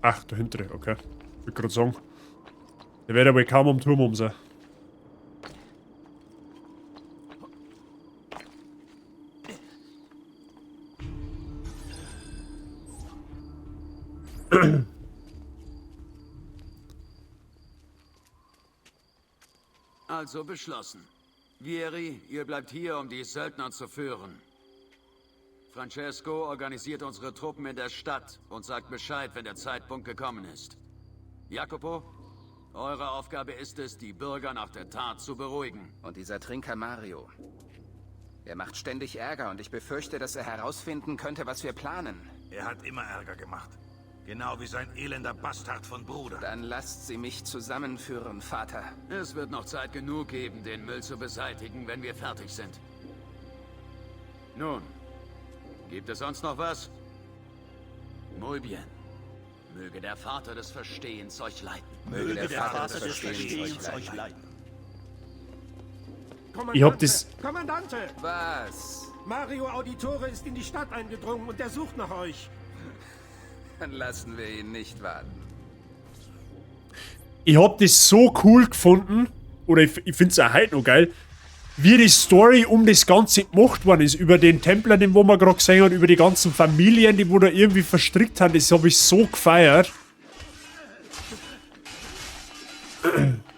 Speaker 1: Ach, dahinter, okay. Ich wollte gerade sagen. Der wird aber kaum am Turm um sein.
Speaker 6: Also beschlossen. Vieri, ihr bleibt hier, um die Söldner zu führen. Francesco organisiert unsere Truppen in der Stadt und sagt Bescheid, wenn der Zeitpunkt gekommen ist. Jacopo, eure Aufgabe ist es, die Bürger nach der Tat zu beruhigen.
Speaker 7: Und dieser Trinker Mario. Er macht ständig Ärger und ich befürchte, dass er herausfinden könnte, was wir planen.
Speaker 19: Er hat immer Ärger gemacht. Genau wie sein elender Bastard von Bruder.
Speaker 7: Dann lasst sie mich zusammenführen, Vater.
Speaker 6: Es wird noch Zeit genug geben, den Müll zu beseitigen, wenn wir fertig sind. Nun, gibt es sonst noch was? Muy bien. Möge der Vater des Verstehens euch leiten.
Speaker 7: Möge der Vater des Verstehens euch leiten.
Speaker 1: Ich hab das...
Speaker 20: Kommandante!
Speaker 7: Was?
Speaker 20: Mario Auditore ist in die Stadt eingedrungen und er sucht nach euch.
Speaker 7: Dann lassen wir ihn nicht warten.
Speaker 1: Ich hab das so cool gefunden, oder ich find's auch heute noch geil, wie die Story um das Ganze gemacht worden ist. Über den Templer, den wo wir gerade gesehen haben, über die ganzen Familien, die wo da irgendwie verstrickt haben. Das habe ich so gefeiert.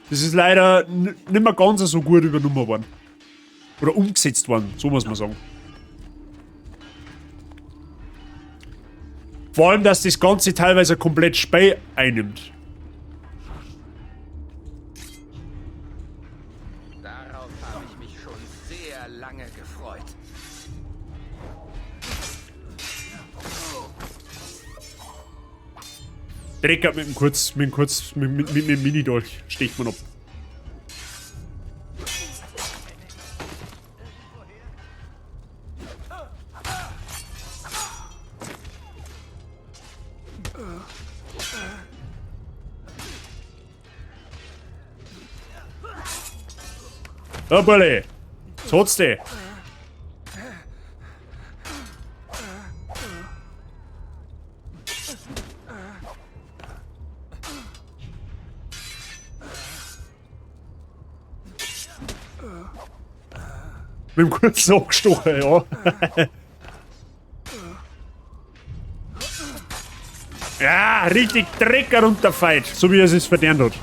Speaker 1: Das ist leider nicht mehr ganz so gut übernommen worden. Oder umgesetzt worden, so muss man sagen. Vor allem, dass das Ganze teilweise komplett Spiel einnimmt.
Speaker 7: Darauf habe ich mich schon sehr lange gefreut.
Speaker 1: Direkt mit dem Mini-Dolch sticht man ab. Hoppale! Trotzdem! Mit dem kurzen Abgestochen, ja. Ja, richtig Dreck runterfeit, so wie er es verdient hat.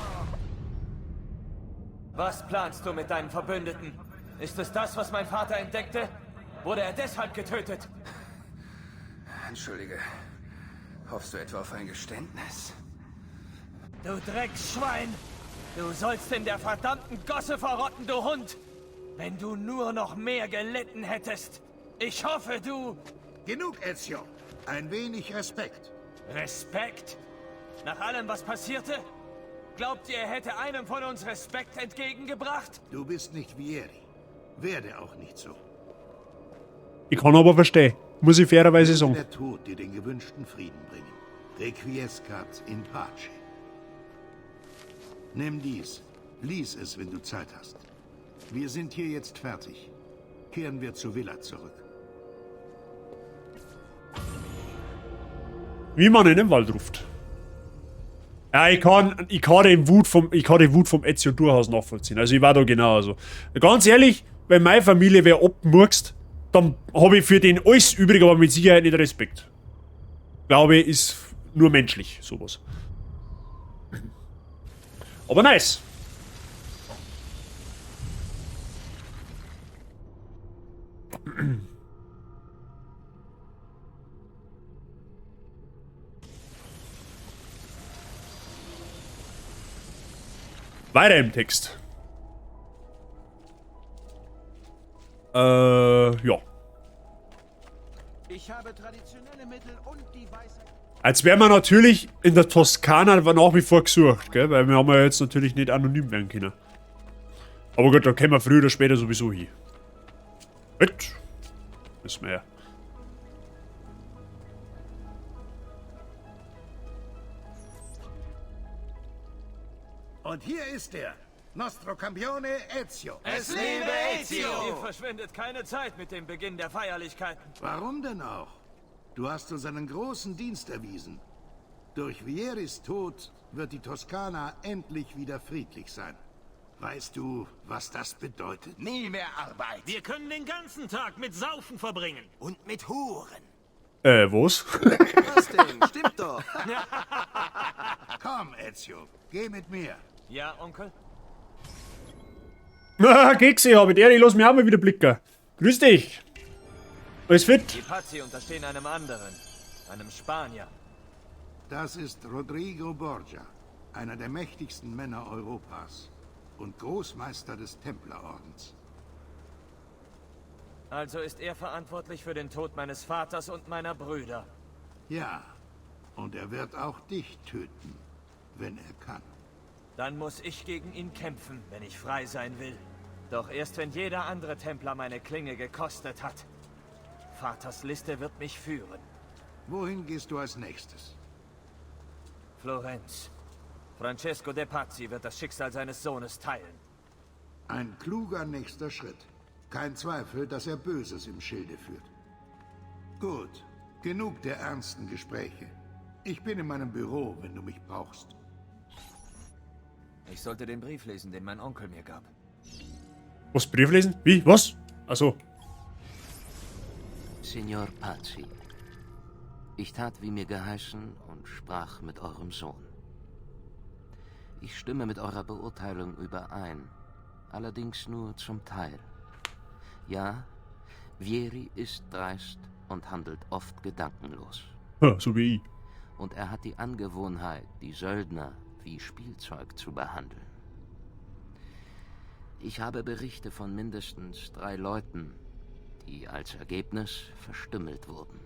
Speaker 9: Was planst du mit deinen Verbündeten? Ist es das, was mein Vater entdeckte? Wurde er deshalb getötet?
Speaker 7: Entschuldige. Hoffst du etwa auf ein Geständnis?
Speaker 9: Du Drecksschwein! Du sollst in der verdammten Gosse verrotten, du Hund! Wenn du nur noch mehr gelitten hättest! Ich hoffe, du...
Speaker 15: Genug, Ezio. Ein wenig Respekt.
Speaker 9: Respekt? Nach allem, was passierte? Glaubt ihr, er hätte einem von uns Respekt entgegengebracht?
Speaker 15: Du bist nicht Vieri. Werde auch nicht so.
Speaker 1: Ich kann aber verstehen. Muss ich fairerweise sagen.
Speaker 15: Der Tod dir den gewünschten Frieden bringen. Requiescat in pace. Nimm dies. Lies es, wenn du Zeit hast. Wir sind hier jetzt fertig. Kehren wir zur Villa zurück.
Speaker 1: Wie man in den Wald ruft. Ja, ich kann die Wut vom Ezio durchaus nachvollziehen. Also ich war da genauso. Ganz ehrlich, wenn meine Familie wer abmurkst, dann habe ich für den alles übrig, aber mit Sicherheit nicht Respekt. Glaube ich, ist nur menschlich, sowas. Aber nice. Weiter im Text. Ja.
Speaker 6: Ich habe traditionelle Mittel und die Weisheit.
Speaker 1: Jetzt werden wir natürlich in der Toskana nach wie vor gesucht, gell? Weil wir haben ja jetzt natürlich nicht anonym werden können. Aber gut, da kommen wir früher oder später sowieso hin. Gut. Müssen wir ja.
Speaker 15: Und hier ist er. Nostro Campione Ezio.
Speaker 9: Es lebe Ezio! Ihr verschwendet keine Zeit mit dem Beginn der Feierlichkeiten.
Speaker 15: Warum denn auch? Du hast uns einen großen Dienst erwiesen. Durch Vieris Tod wird die Toskana endlich wieder friedlich sein. Weißt du, was das bedeutet?
Speaker 18: Nie mehr Arbeit.
Speaker 19: Wir können den ganzen Tag mit Saufen verbringen.
Speaker 18: Und mit Huren.
Speaker 1: Was?
Speaker 17: Was denn? Stimmt doch.
Speaker 15: Komm, Ezio, geh mit mir.
Speaker 9: Ja, Onkel?
Speaker 1: Kekse habe ich, lass mich auch mal wieder blicken. Grüß dich. Alles fit?
Speaker 9: Die Pazzi unterstehen einem anderen. Einem Spanier.
Speaker 15: Das ist Rodrigo Borgia, einer der mächtigsten Männer Europas und Großmeister des Templerordens.
Speaker 9: Also ist er verantwortlich für den Tod meines Vaters und meiner Brüder.
Speaker 15: Ja, und er wird auch dich töten, wenn er kann.
Speaker 9: Dann muss ich gegen ihn kämpfen, wenn ich frei sein will. Doch erst wenn jeder andere Templer meine Klinge gekostet hat. Vaters Liste wird mich führen.
Speaker 15: Wohin gehst du als nächstes?
Speaker 9: Florenz. Francesco de Pazzi wird das Schicksal seines Sohnes teilen.
Speaker 15: Ein kluger nächster Schritt. Kein Zweifel, dass er Böses im Schilde führt. Gut, genug der ernsten Gespräche. Ich bin in meinem Büro, wenn du mich brauchst.
Speaker 9: Ich sollte den Brief lesen, den mein Onkel mir gab.
Speaker 1: Was, Brief lesen? Wie? Was? Achso.
Speaker 7: Signor Pazzi, ich tat, wie mir geheißen, und sprach mit eurem Sohn. Ich stimme mit eurer Beurteilung überein, allerdings nur zum Teil. Ja, Vieri ist dreist und handelt oft gedankenlos.
Speaker 1: Ja, so wie ich.
Speaker 7: Und er hat die Angewohnheit, die Söldner wie Spielzeug zu behandeln. Ich habe Berichte von mindestens 3 Leuten, die als Ergebnis verstümmelt wurden.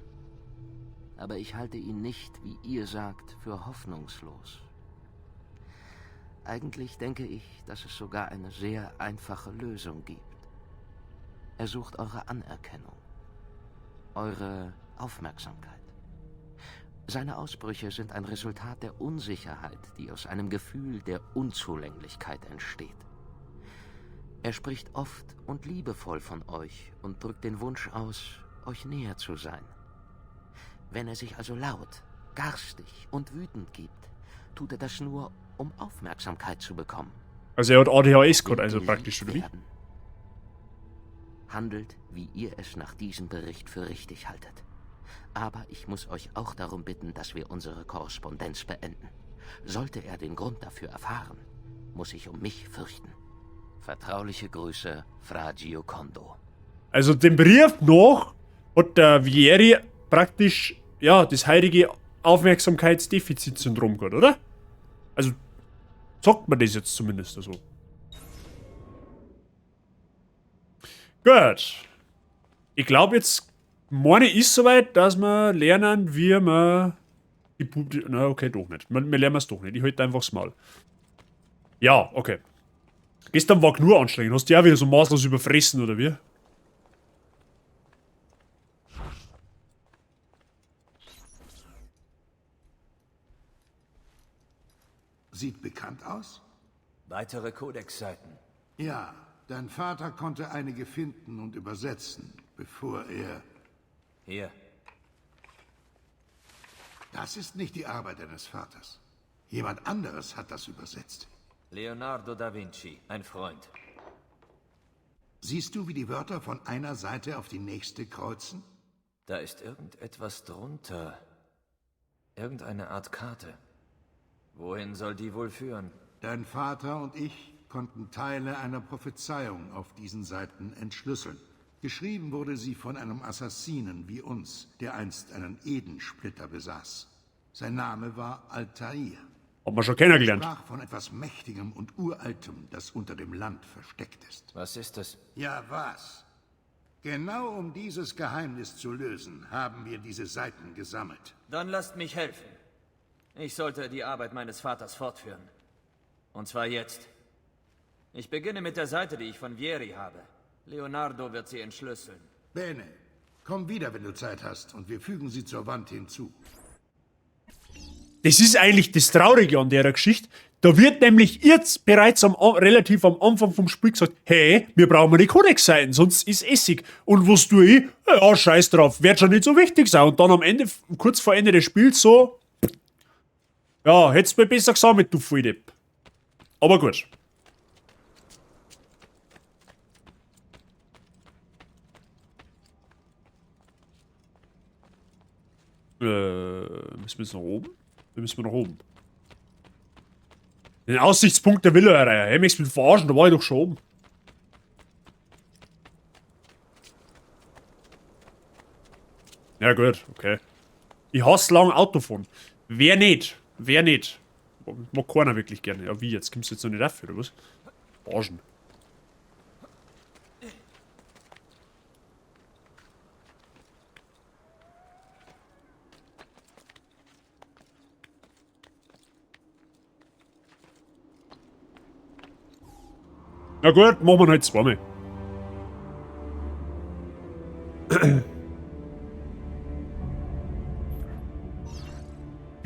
Speaker 7: Aber ich halte ihn nicht, wie ihr sagt, für hoffnungslos. Eigentlich denke ich, dass es sogar eine sehr einfache Lösung gibt. Er sucht eure Anerkennung, eure Aufmerksamkeit. Seine Ausbrüche sind ein Resultat der Unsicherheit, die aus einem Gefühl der Unzulänglichkeit entsteht. Er spricht oft und liebevoll von euch und drückt den Wunsch aus, euch näher zu sein. Wenn er sich also laut, garstig und wütend gibt, tut er das nur, um Aufmerksamkeit zu bekommen.
Speaker 1: Also er hat ADHS gehabt, also praktisch, oder wie?
Speaker 7: Handelt, wie ihr es nach diesem Bericht für richtig haltet. Aber ich muss euch auch darum bitten, dass wir unsere Korrespondenz beenden. Sollte er den Grund dafür erfahren, muss ich um mich fürchten. Vertrauliche Grüße, Fra Giocondo.
Speaker 1: Also den Brief noch hat der Vieri praktisch, ja, das heilige Aufmerksamkeitsdefizitsyndrom gehabt, oder? Also sagt man das jetzt zumindest so. Gut. Ich glaube jetzt, meine ist soweit, dass wir lernen, wie man die na, okay, doch nicht. Wir lernen es doch nicht. Ich halte einfach das Maul. Ja, okay. Gestern war nur anstrengend. Hast du ja wieder so maßlos überfressen, oder wie?
Speaker 15: Sieht bekannt aus?
Speaker 9: Weitere Kodexseiten.
Speaker 15: Ja, dein Vater konnte einige finden und übersetzen, bevor er...
Speaker 9: Hier.
Speaker 15: Das ist nicht die Arbeit deines Vaters. Jemand anderes hat das übersetzt.
Speaker 9: Leonardo da Vinci, ein Freund.
Speaker 15: Siehst du, wie die Wörter von einer Seite auf die nächste kreuzen?
Speaker 9: Da ist irgendetwas drunter. Irgendeine Art Karte. Wohin soll die wohl führen?
Speaker 15: Dein Vater und ich konnten Teile einer Prophezeiung auf diesen Seiten entschlüsseln. Geschrieben wurde sie von einem Assassinen wie uns, der einst einen Edensplitter besaß. Sein Name war Altair.
Speaker 1: Haben wir schon kennengelernt.
Speaker 15: Er sprach von etwas Mächtigem und Uraltem, das unter dem Land versteckt ist.
Speaker 9: Was ist das?
Speaker 15: Ja, was? Genau um dieses Geheimnis zu lösen, haben wir diese Seiten gesammelt.
Speaker 9: Dann lasst mich helfen. Ich sollte die Arbeit meines Vaters fortführen. Und zwar jetzt. Ich beginne mit der Seite, die ich von Vieri habe. Leonardo wird sie entschlüsseln.
Speaker 15: Bene, komm wieder, wenn du Zeit hast, und wir fügen sie zur Wand hinzu.
Speaker 1: Das ist eigentlich das Traurige an der Geschichte. Da wird nämlich jetzt bereits relativ am Anfang vom Spiel gesagt, hey, wir brauchen eine Codex-Seiten, sonst ist Essig. Und was tue ich? Ja, scheiß drauf, wird schon nicht so wichtig sein. Und dann am Ende, kurz vor Ende des Spiels so, ja, hättest du mir besser gesagt, du Volldepp. Aber gut. Müssen wir jetzt nach oben? Wir müssen nach oben. Den Aussichtspunkt der Villa erreichen. Hey, mich verarschen, da war ich doch schon oben. Ja gut, okay. Ich hasse lang Autofahren. Wer nicht? Wer nicht? Mag keiner wirklich gerne. Ja wie, jetzt kommst du jetzt noch nicht dafür, oder was? Arschen. Na gut, machen wir halt zweimal.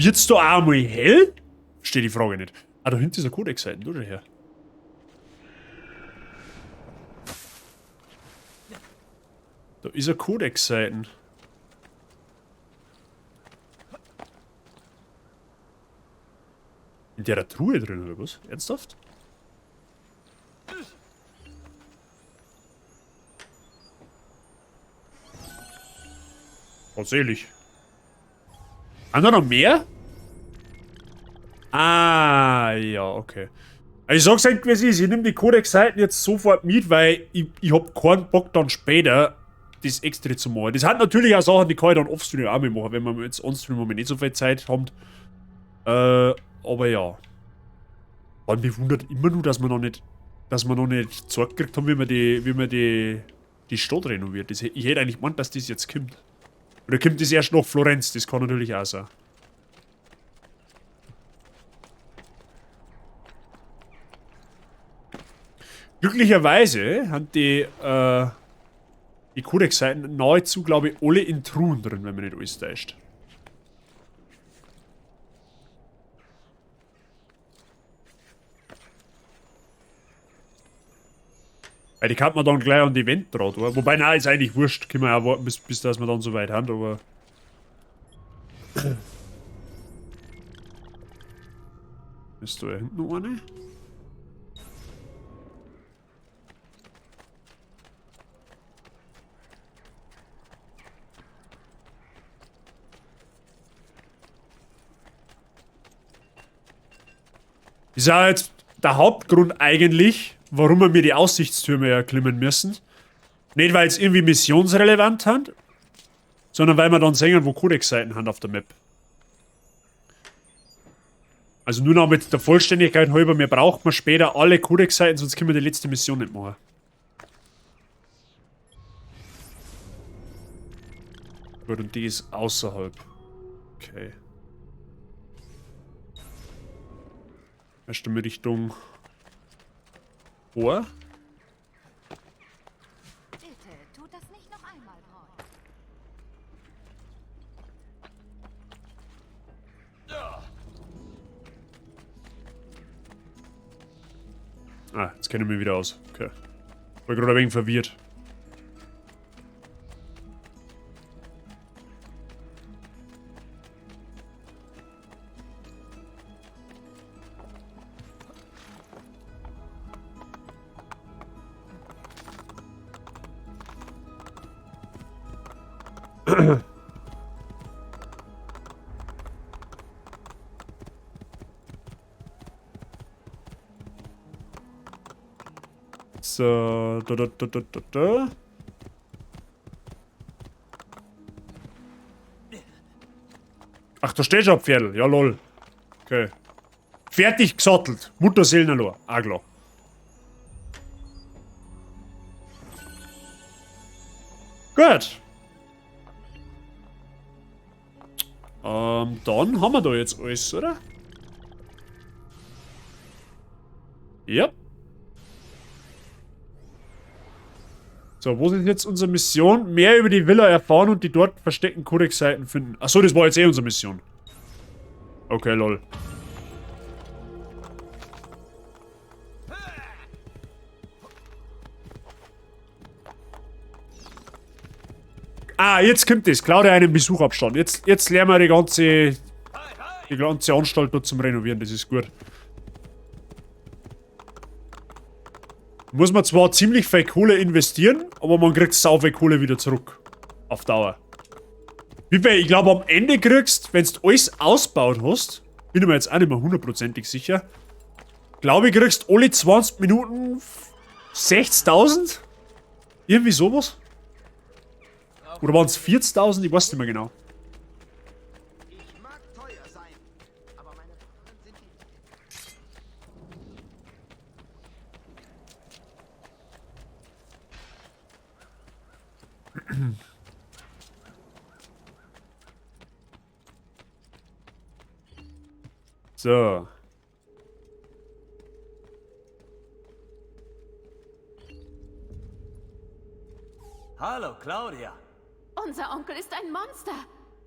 Speaker 1: Wird's da auch einmal hell? Verstehe die Frage nicht. Ah, da hinten ist ein Codex-Seiten, du her. Da ist ein Codex-Seiten. In der Truhe drin, oder was? Ernsthaft? Tatsächlich. Haben da noch mehr? Ah, ja, okay. Ich sag's halt, wie es ist. Ich nehme die Codex-Seiten jetzt sofort mit, weil ich hab keinen Bock dann später das extra zu machen. Das hat natürlich auch Sachen, die kann ich dann offstream auch mal machen, wenn wir jetzt onstream nicht so viel Zeit haben. Aber ja. Man bewundert immer nur, dass wir noch nicht gezeigt gekriegt haben, wie wir die Stadt renoviert. Ich hätte eigentlich gemeint, dass das jetzt kommt. Oder kommt das erst nach Florenz? Das kann natürlich auch sein. Glücklicherweise haben die Codex-Seiten nahezu, glaube ich, alle in Truhen drin, wenn man nicht alles täuscht. Weil die kann man dann gleich an die Wände dran tun. Wobei, nein, ist eigentlich wurscht. Können wir auch warten, bis dass wir dann so weit haben, aber... Ist da hinten noch eine? Das ist auch jetzt der Hauptgrund eigentlich, warum wir die Aussichtstürme erklimmen müssen. Nicht, weil es irgendwie missionsrelevant hat, sondern weil wir dann sehen, wo Codex-Seiten haben auf der Map. Also nur noch mit der Vollständigkeit halber, wir brauchen später alle Codex-Seiten, sonst können wir die letzte Mission nicht machen. Gut, und die ist außerhalb. Okay. Erst einmal Richtung Ohr.
Speaker 8: Bitte, tut das nicht noch einmal,
Speaker 1: Ah, jetzt kenne ich mich wieder aus. Okay. War gerade ein wenig verwirrt. So, da. Ach, da steht schon ein Pferd. Ja, lol. Okay. Fertig gesattelt. Mutterseelenalor. Ah, klar. Gut. Dann haben wir da jetzt alles, oder? Ja. So, wo ist jetzt unsere Mission? Mehr über die Villa erfahren und die dort versteckten Codex-Seiten finden. Achso, das war jetzt eh unsere Mission. Okay, lol. Ah, jetzt kommt das. Klau dir einen Besuchabstand. Jetzt lernen wir die ganze Anstalt dort zum Renovieren. Das ist gut. Muss man zwar ziemlich viel Kohle investieren, aber man kriegt sau viel Kohle wieder zurück. Auf Dauer. Wie viel, ich glaube am Ende kriegst, wenn du alles ausgebaut hast, bin ich mir jetzt auch nicht mehr hundertprozentig sicher, glaube ich kriegst alle 20 Minuten 60.000? Irgendwie sowas? Oder waren es 40.000? Ich weiß nicht mehr genau. So.
Speaker 9: Hallo, Claudia.
Speaker 14: Unser Onkel ist ein Monster.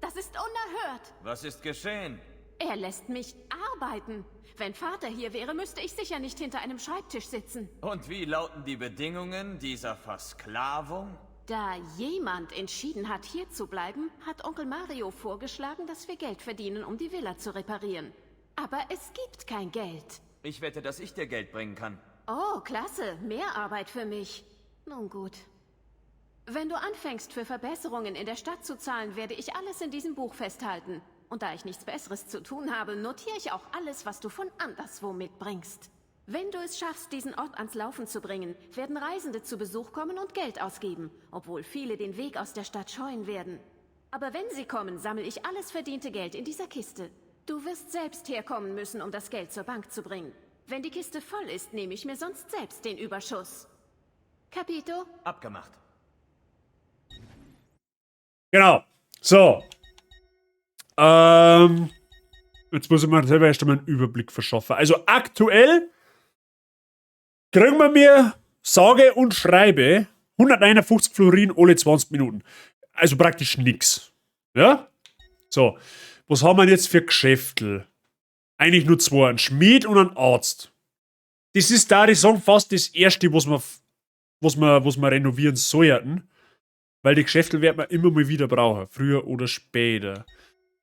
Speaker 14: Das ist unerhört.
Speaker 9: Was ist geschehen?
Speaker 14: Er lässt mich arbeiten. Wenn Vater hier wäre, müsste ich sicher nicht hinter einem Schreibtisch sitzen.
Speaker 9: Und wie lauten die Bedingungen dieser Versklavung?
Speaker 14: Da jemand entschieden hat, hier zu bleiben, hat Onkel Mario vorgeschlagen, dass wir Geld verdienen, um die Villa zu reparieren. Aber es gibt kein Geld.
Speaker 9: Ich wette, dass ich dir Geld bringen kann.
Speaker 14: Oh, klasse. Mehr Arbeit für mich. Nun gut. Wenn du anfängst, für Verbesserungen in der Stadt zu zahlen, werde ich alles in diesem Buch festhalten. Und da ich nichts Besseres zu tun habe, notiere ich auch alles, was du von anderswo mitbringst. Wenn du es schaffst, diesen Ort ans Laufen zu bringen, werden Reisende zu Besuch kommen und Geld ausgeben, obwohl viele den Weg aus der Stadt scheuen werden. Aber wenn sie kommen, sammle ich alles verdiente Geld in dieser Kiste. Du wirst selbst herkommen müssen, um das Geld zur Bank zu bringen. Wenn die Kiste voll ist, nehme ich mir sonst selbst den Überschuss. Capito?
Speaker 9: Abgemacht.
Speaker 1: Genau. So. Jetzt muss ich mir selber erst einmal einen Überblick verschaffen. Also aktuell kriegen wir mir sage und schreibe 151 Florin alle 20 Minuten. Also praktisch nix. Ja? So. Was haben wir jetzt für Geschäfte? Eigentlich nur zwei. Ein Schmied und ein Arzt. Das ist da, ich sagen, fast das erste, was wir renovieren sollten. Weil die Geschäfte werden wir immer mal wieder brauchen. Früher oder später.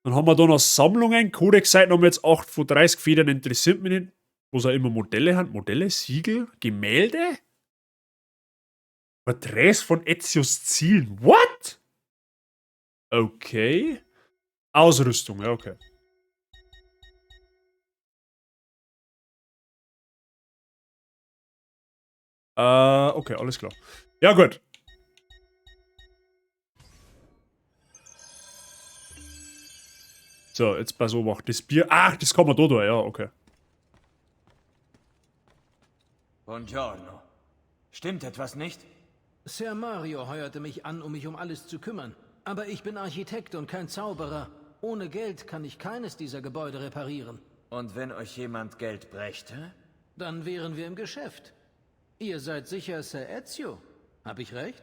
Speaker 1: Dann haben wir da noch Sammlungen. Codex-Seiten haben wir jetzt 8 von 30 Federn. Interessiert mich nicht. Wo sie auch immer Modelle haben. Modelle, Siegel, Gemälde. Porträts von Ezios Zielen. What? Okay. Ausrüstung, ja, okay. Okay, alles klar. Ja, gut. So, jetzt pass auf, das Bier. Ach, das kann man da, ja, okay.
Speaker 9: Buongiorno. Stimmt etwas nicht?
Speaker 21: Sir Mario heuerte mich an, um mich um alles zu kümmern. Aber ich bin Architekt und kein Zauberer. Ohne Geld kann ich keines dieser Gebäude reparieren.
Speaker 9: Und wenn euch jemand Geld brächte?
Speaker 21: Dann wären wir im Geschäft. Ihr seid sicher Sir Ezio. Hab ich recht?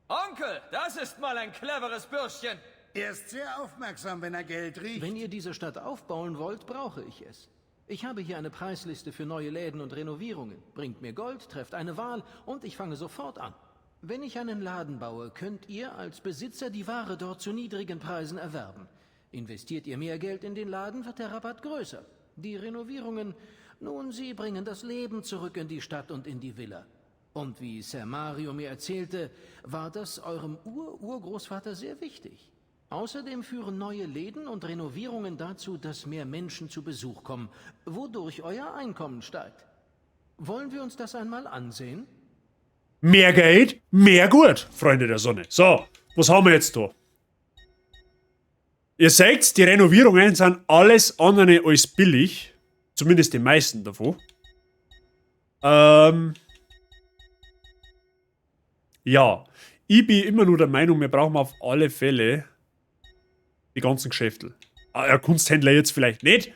Speaker 9: Onkel, das ist mal ein cleveres Bürschchen.
Speaker 15: Er ist sehr aufmerksam, wenn er Geld riecht.
Speaker 21: Wenn ihr diese Stadt aufbauen wollt, brauche ich es. Ich habe hier eine Preisliste für neue Läden und Renovierungen. Bringt mir Gold, trefft eine Wahl und ich fange sofort an. Wenn ich einen Laden baue, könnt ihr als Besitzer die Ware dort zu niedrigen Preisen erwerben. Investiert ihr mehr Geld in den Laden, wird der Rabatt größer. Die Renovierungen, nun, sie bringen das Leben zurück in die Stadt und in die Villa. Und wie Sir Mario mir erzählte, war das eurem Urgroßvater sehr wichtig. Außerdem führen neue Läden und Renovierungen dazu, dass mehr Menschen zu Besuch kommen, wodurch euer Einkommen steigt. Wollen wir uns das einmal ansehen?
Speaker 1: Mehr Geld, mehr gut, Freunde der Sonne. So, was haben wir jetzt da? Ihr seht, die Renovierungen sind alles andere als billig. Zumindest die meisten davon. Ja, ich bin immer nur der Meinung, wir brauchen auf alle Fälle die ganzen Geschäfte. Kunsthändler jetzt vielleicht nicht,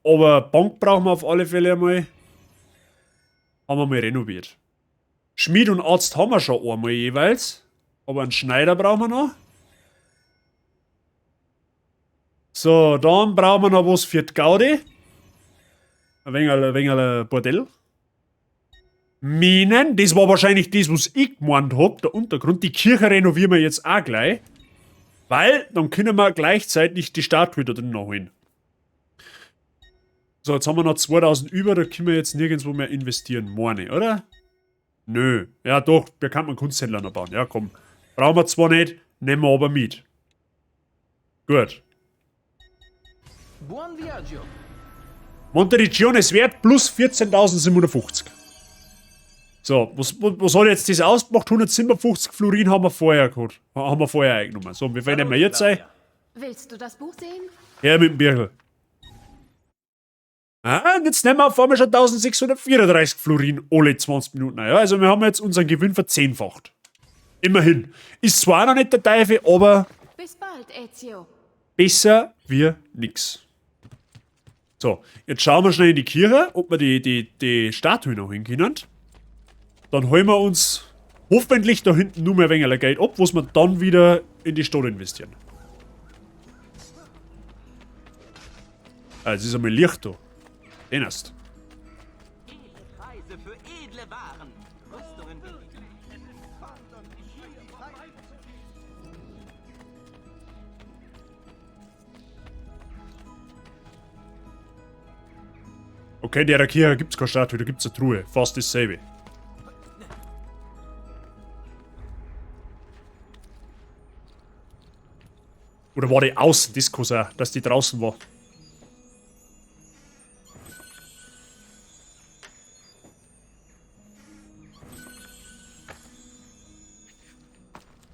Speaker 1: aber Bank brauchen wir auf alle Fälle einmal. Haben wir mal renoviert. Schmied und Arzt haben wir schon einmal jeweils, aber einen Schneider brauchen wir noch. So, dann brauchen wir noch was für die Gaudi. Ein wenig Bordell. Minen, das war wahrscheinlich das, was ich gemeint habe, der Untergrund. Die Kirche renovieren wir jetzt auch gleich. Weil, dann können wir gleichzeitig die Statue da drin nachholen. So, jetzt haben wir noch 2000 über, da können wir jetzt nirgendwo mehr investieren, meine, oder? Nö. Ja doch, da kann man Kunsthändler noch bauen. Ja komm. Brauchen wir zwar nicht, nehmen wir aber mit. Gut.
Speaker 21: Buon viaggio.
Speaker 1: Monteriggione ist wert plus 14.750. So, was hat jetzt das ausgemacht? 157 Florin haben wir vorher gehabt. Haben wir vorher eingenommen. So, wie viel nehmen wir jetzt ein?
Speaker 14: Willst du das Buch sehen?
Speaker 1: Ja, mit dem Birkel. Ah, und jetzt nehmen wir auf einmal schon 1634 Florin alle 20 Minuten ein. Ja, also wir haben jetzt unseren Gewinn verzehnfacht. Immerhin. Ist zwar noch nicht der Teufel, aber
Speaker 14: Bis bald, Ezio.
Speaker 1: besser wie nix. So, jetzt schauen wir schnell in die Kirche, ob wir die Statue noch hinkommen. Dann holen wir uns hoffentlich da hinten nur mehr ein wenig Geld ab, was wir dann wieder in die Stadt investieren. Ah, es ist einmal Licht da. Den hast.
Speaker 2: Preise für edle Waren. Rüstungen
Speaker 1: Okay, der Kirche gibt's keine Statue, da gibt's eine Truhe. Fast dasselbe. Oder war die außen, das kann sein, dass die draußen war.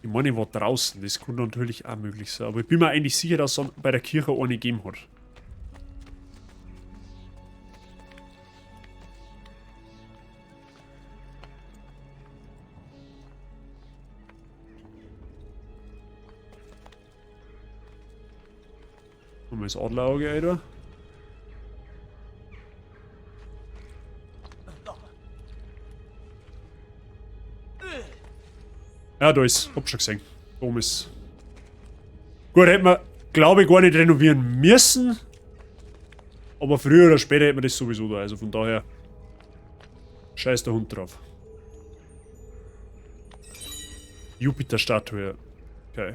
Speaker 1: Ich meine, ich war draußen, das kann natürlich auch möglich sein. Aber ich bin mir eigentlich sicher, dass es bei der Kirche eine gegeben hat. Haben wir das Adlerauge, Alter? Ja, da ist. Hab schon gesehen. Oben ist. Gut, hätten wir, glaube ich, gar nicht renovieren müssen. Aber früher oder später hätten wir das sowieso da. Also von daher. Scheiß der Hund drauf. Jupiter-Statue. Okay.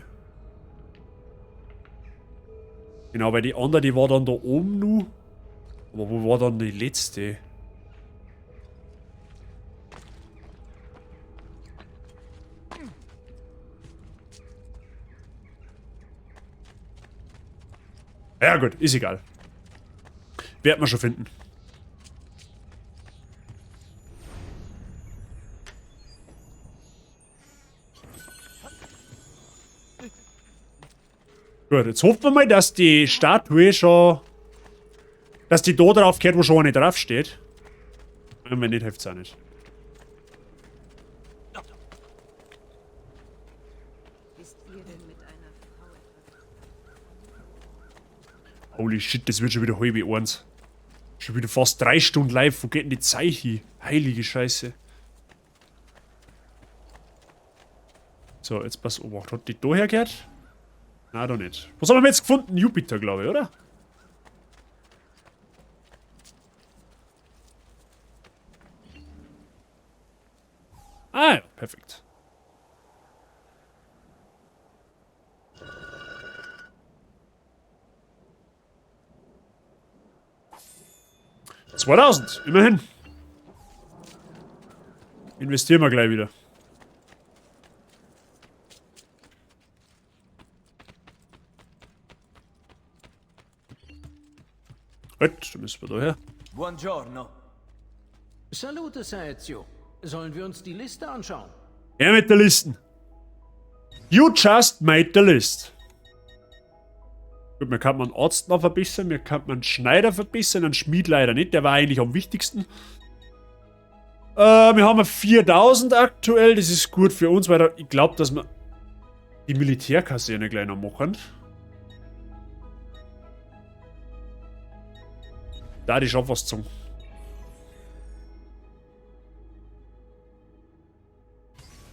Speaker 1: Genau, weil die andere, die war dann da oben nur. Aber wo war dann die letzte? Ja gut, ist egal. Wird man schon finden. Gut, jetzt hoffen wir mal, dass die Statue schon... Dass die da drauf gehört, wo schon eine draufsteht. Und wenn nicht, hilft es auch nicht. Holy shit, das wird schon wieder halb eins. Schon wieder fast 3 Stunden live. Wo geht denn die Zeit hin? Heilige Scheiße. So, jetzt pass auf. Hat die da hergehört? Nein, da nicht. Was haben wir jetzt gefunden? Jupiter, glaube ich, oder? Ah, ja, perfekt. $2000, immerhin. Investieren wir gleich wieder. Gut, dann müssen wir da her.
Speaker 21: Buongiorno. Salute, Sir Ezio. Sollen wir uns die Liste anschauen?
Speaker 1: Ja, mit der Listen. You just made the list. Gut, mir kann man einen Arzt noch verbessern, mir kann man einen Schneider verbessern, einen Schmied leider nicht, der war eigentlich am wichtigsten. Wir haben 4000 aktuell, das ist gut für uns, weil ich glaube, dass wir die Militärkaserne gleich noch machen. Da ist schon was zum.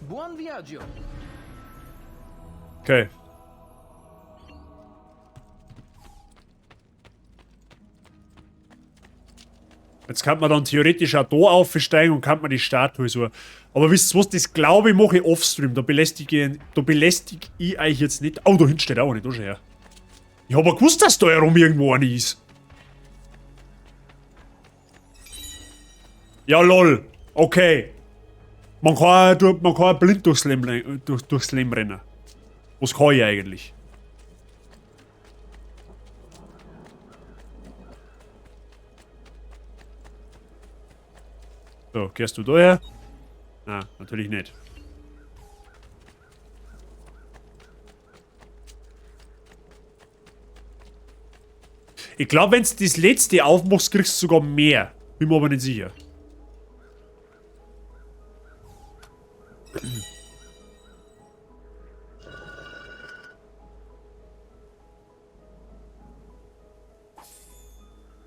Speaker 21: Buon viaggio.
Speaker 1: Okay. Jetzt kann man dann theoretisch auch da aufsteigen und kann man die Statue so. Aber wisst ihr was, das glaube ich mache ich offstream. Da belästige ich euch jetzt nicht. Oh, da hinten steht auch nicht, da schau her. Ich habe gewusst, dass da herum irgendwo eine ist. Ja, lol. Okay. Man kann blind durchs Leben rennen. Was kann ich eigentlich? So, gehst du da her? Na, natürlich nicht. Ich glaube, wenn du das letzte aufmachst, kriegst du sogar mehr. Bin mir aber nicht sicher.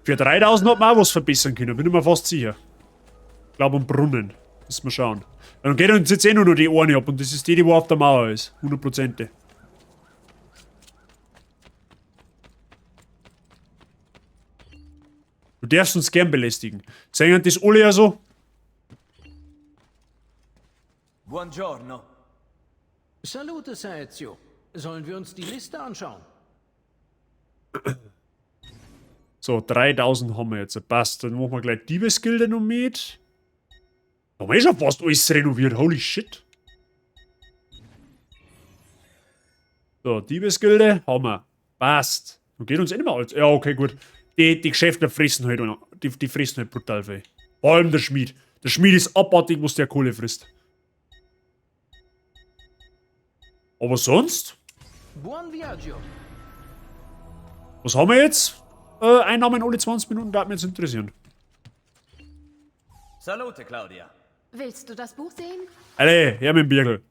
Speaker 1: Für 3000 hat man auch was verbessern können, bin ich mir fast sicher. Ich glaube, am Brunnen. Müssen wir schauen. Dann geht uns jetzt eh nur noch die eine ab und das ist die, die auf der Mauer ist. 100%. Du darfst uns gern belästigen. Sagen das alle ja so?
Speaker 9: Buongiorno.
Speaker 21: Salute, Sir Ezio. Sollen wir uns die Liste anschauen?
Speaker 1: So, 3000 haben wir jetzt. Passt. Dann machen wir gleich Diebesgilde noch mit. Haben wir schon fast alles renoviert. Holy shit. So, Diebesgilde haben wir. Passt. Du geht uns eh nicht mehr alles. Ja, okay, gut. Die Geschäfte fressen halt, die fressen halt brutal viel. Vor allem der Schmied. Der Schmied ist abartig, was der Kohle frisst. Aber sonst?
Speaker 21: Buon viaggio.
Speaker 1: Was haben wir jetzt? Einnahmen alle 20 Minuten, da hat mich jetzt interessieren.
Speaker 9: Salute, Claudia.
Speaker 14: Willst du das Buch sehen?
Speaker 1: Alle, her mit dem Birgel.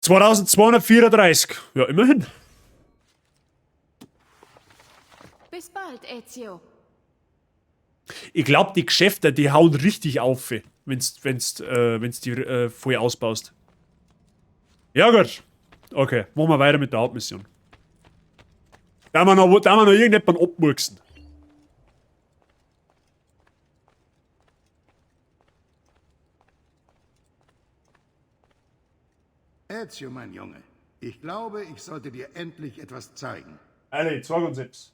Speaker 1: 2234. Ja, immerhin.
Speaker 14: Bis bald, Ezio.
Speaker 1: Ich glaube, die Geschäfte, die hauen richtig auf, wenn's die voll ausbaust. Ja gut. Okay, machen wir weiter mit der Hauptmission. Da wir noch irgendjemanden abmurksen.
Speaker 15: Ezio, mein Junge, ich glaube, ich sollte dir endlich etwas zeigen.
Speaker 1: Alle, 72.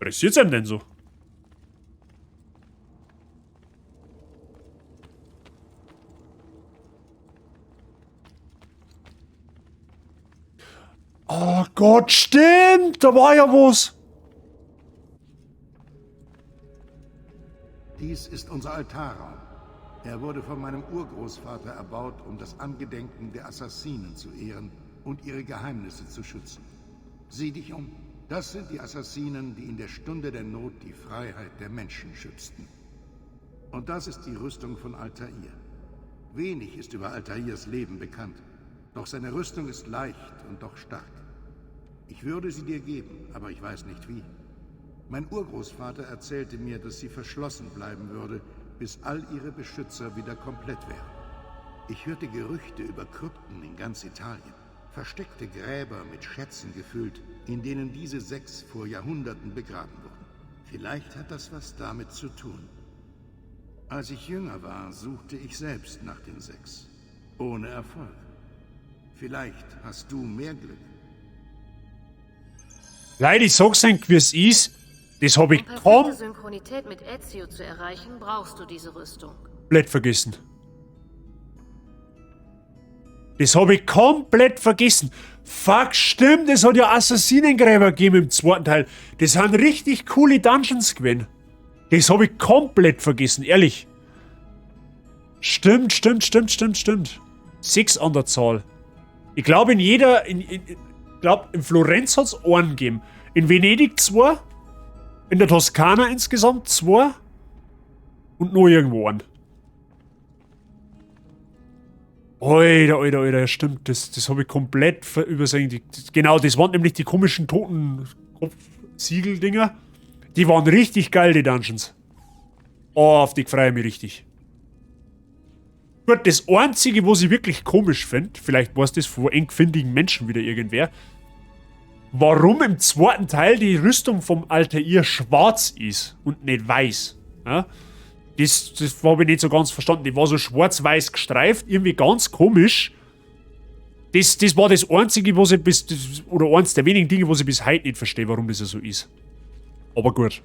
Speaker 1: Was ist jetzt denn so? Oh Gott, stimmt! Da war ja was!
Speaker 15: Dies ist unser Altarraum. Er wurde von meinem Urgroßvater erbaut, um das Angedenken der Assassinen zu ehren und ihre Geheimnisse zu schützen. Sieh dich um. Das sind die Assassinen, die in der Stunde der Not die Freiheit der Menschen schützten. Und das ist die Rüstung von Altair. Wenig ist über Altairs Leben bekannt, doch seine Rüstung ist leicht und doch stark. Ich würde sie dir geben, aber ich weiß nicht wie. Mein Urgroßvater erzählte mir, dass sie verschlossen bleiben würde, bis all ihre Beschützer wieder komplett wären. Ich hörte Gerüchte über Krypten in ganz Italien. Versteckte Gräber mit Schätzen gefüllt, in denen diese 6 vor Jahrhunderten begraben wurden. Vielleicht hat das was damit zu tun. Als ich jünger war, suchte ich selbst nach den 6. Ohne Erfolg. Vielleicht hast du mehr Glück.
Speaker 1: Leute, ich sag's euch, wie es ist. Das habe ich
Speaker 4: perfekte Synchronität mit Ezio zu erreichen, brauchst du diese Rüstung.
Speaker 1: komplett vergessen. Das habe ich komplett vergessen. Fuck, stimmt, es hat ja Assassinengräber gegeben im zweiten Teil. Das sind richtig coole Dungeons gewesen. Das habe ich komplett vergessen, ehrlich. Stimmt. 6 an der Zahl. Ich glaube, in Florenz hat es einen gegeben. In Venedig 2. In der Toskana insgesamt 2. Und noch irgendwo einen. Alter, stimmt, das habe ich komplett übersehen. Genau, das waren nämlich die komischen Totenkopf-Siegel-Dinger. Die waren richtig geil, die Dungeons. Oh, auf die freue ich mich richtig. Gut, das Einzige, was ich wirklich komisch finde, vielleicht war es das vor engfindigen Menschen wieder irgendwer, warum im zweiten Teil die Rüstung vom Altair schwarz ist und nicht weiß. Ja? Das habe ich nicht so ganz verstanden. Die war so schwarz-weiß gestreift, irgendwie ganz komisch. Das war das Einzige, was ich oder eins der wenigen Dinge, was ich bis heute nicht verstehe, warum das so ist. Aber gut.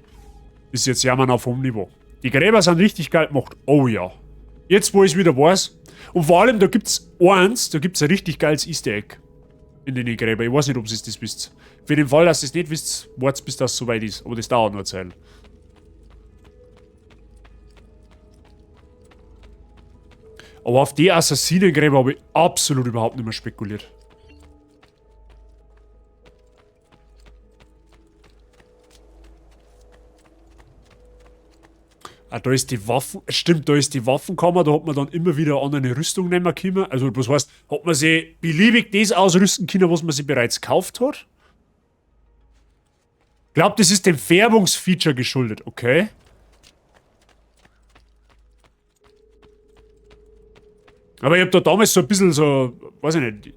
Speaker 1: Bis jetzt jammern auf hohem Niveau. Die Gräber sind richtig geil gemacht. Oh ja. Jetzt, wo ich es wieder weiß. Und vor allem, da gibt's eins, da gibt's ein richtig geiles Easter Egg. In den Gräbern. Ich weiß nicht, ob ihr das wisst. Für den Fall, dass ihr es nicht wisst, wartet bis das soweit ist. Aber das dauert noch eine Zeit. Aber auf die Assassinengräber habe ich absolut überhaupt nicht mehr spekuliert. Ah, da ist die Waffen... Stimmt, da ist die Waffenkammer. Da hat man dann immer wieder eine andere Rüstung nehmen können. Also, was heißt, hat man sich beliebig das ausrüsten können, was man sich bereits gekauft hat? Ich glaube, das ist dem Färbungsfeature geschuldet. Okay. Aber ich habe da damals so ein bisschen so... Weiß ich nicht.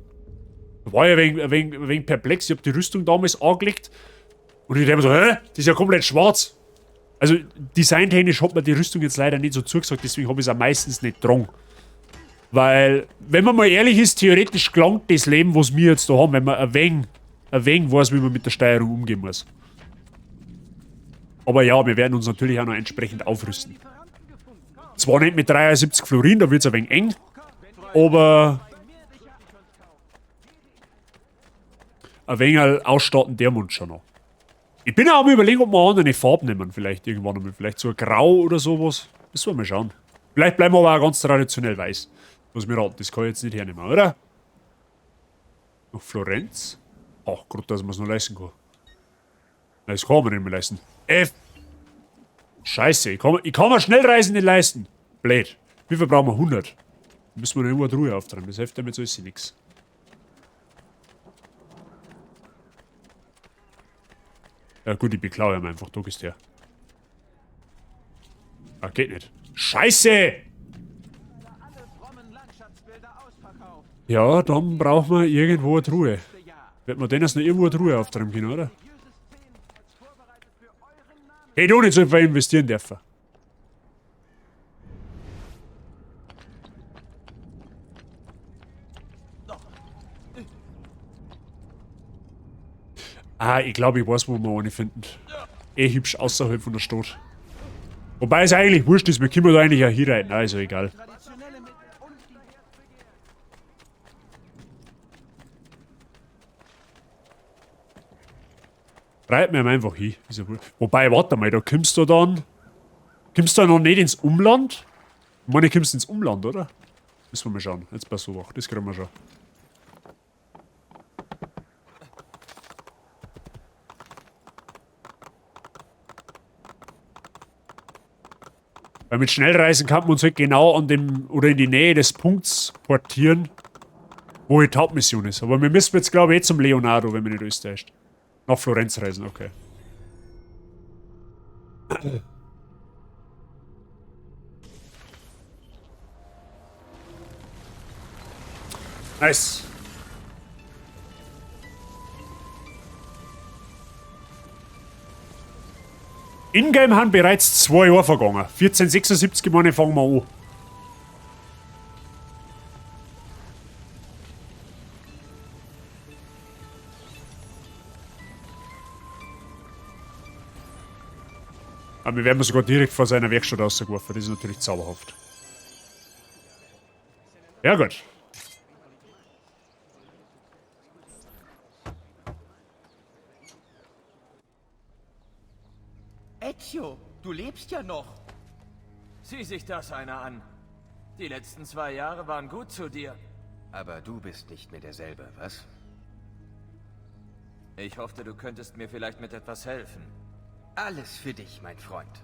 Speaker 1: War ja ein wenig perplex. Ich habe die Rüstung damals angelegt. Und ich denke mir so, hä? Das ist ja komplett schwarz. Also, designtechnisch hat mir die Rüstung jetzt leider nicht so zugesagt, deswegen habe ich es auch meistens nicht getragen. Weil, wenn man mal ehrlich ist, theoretisch gelangt das Leben, was wir jetzt da haben, wenn man ein wenig weiß, wie man mit der Steuerung umgehen muss. Aber ja, wir werden uns natürlich auch noch entsprechend aufrüsten. Zwar nicht mit 73 Florin, da wird es ein wenig eng, aber ein wenig ausstatten der Mund schon noch. Ich bin auch am Überlegen, ob wir auch eine Farbe nehmen, vielleicht irgendwann einmal. Vielleicht so ein Grau oder sowas. Das wollen wir schauen. Vielleicht bleiben wir aber auch ganz traditionell weiß. Was wir raten, das kann ich jetzt nicht hernehmen, oder? Noch Florenz? Ach, gut, dass man es noch leisten kann. Nein, das kann man nicht mehr leisten. Scheiße, ich kann mir Schnellreisen nicht leisten. Blöd. Wie viel brauchen wir? 100. Da müssen wir eine Ruhe auftreiben. Das hilft damit so ist nichts. Ja gut, ich beklaue ihm einfach, da ist der. Ah, geht nicht. Scheiße! Ja, dann brauchen wir irgendwo eine Truhe. Wird man denn jetzt noch irgendwo eine Truhe auftreiben können, oder? Hey, du nicht so viel investieren dürfen. Ah, ich glaube, ich weiß, wo wir eine finden. Hübsch außerhalb von der Stadt. Wobei es eigentlich wurscht ist, wir können da eigentlich auch hier rein. Also egal. Reiten wir einfach hin. Wobei, warte mal, da kommst du dann... Kommst du noch nicht ins Umland? Ich meine, du kommst ins Umland, oder? Müssen wir mal schauen. Jetzt pass so wach, das kriegen wir schon. Weil mit Schnellreisen kann man uns halt genau an dem, oder in die Nähe des Punkts portieren, wo die Hauptmission ist. Aber wir müssen jetzt, glaube ich, zum Leonardo, wenn man nicht alles täuscht. Nach Florenz reisen, okay. Nice. Ingame haben bereits 2 Jahre vergangen. 1476 meine fangen wir an. Aber wir werden sogar direkt vor seiner Werkstatt rausgeworfen. Das ist natürlich zauberhaft. Ja gut.
Speaker 9: Ezio, du lebst ja noch. Sieh sich das einer an. Die letzten 2 Jahre waren gut zu dir.
Speaker 13: Aber du bist nicht mehr derselbe, was?
Speaker 9: Ich hoffte, du könntest mir vielleicht mit etwas helfen.
Speaker 13: Alles für dich, mein Freund.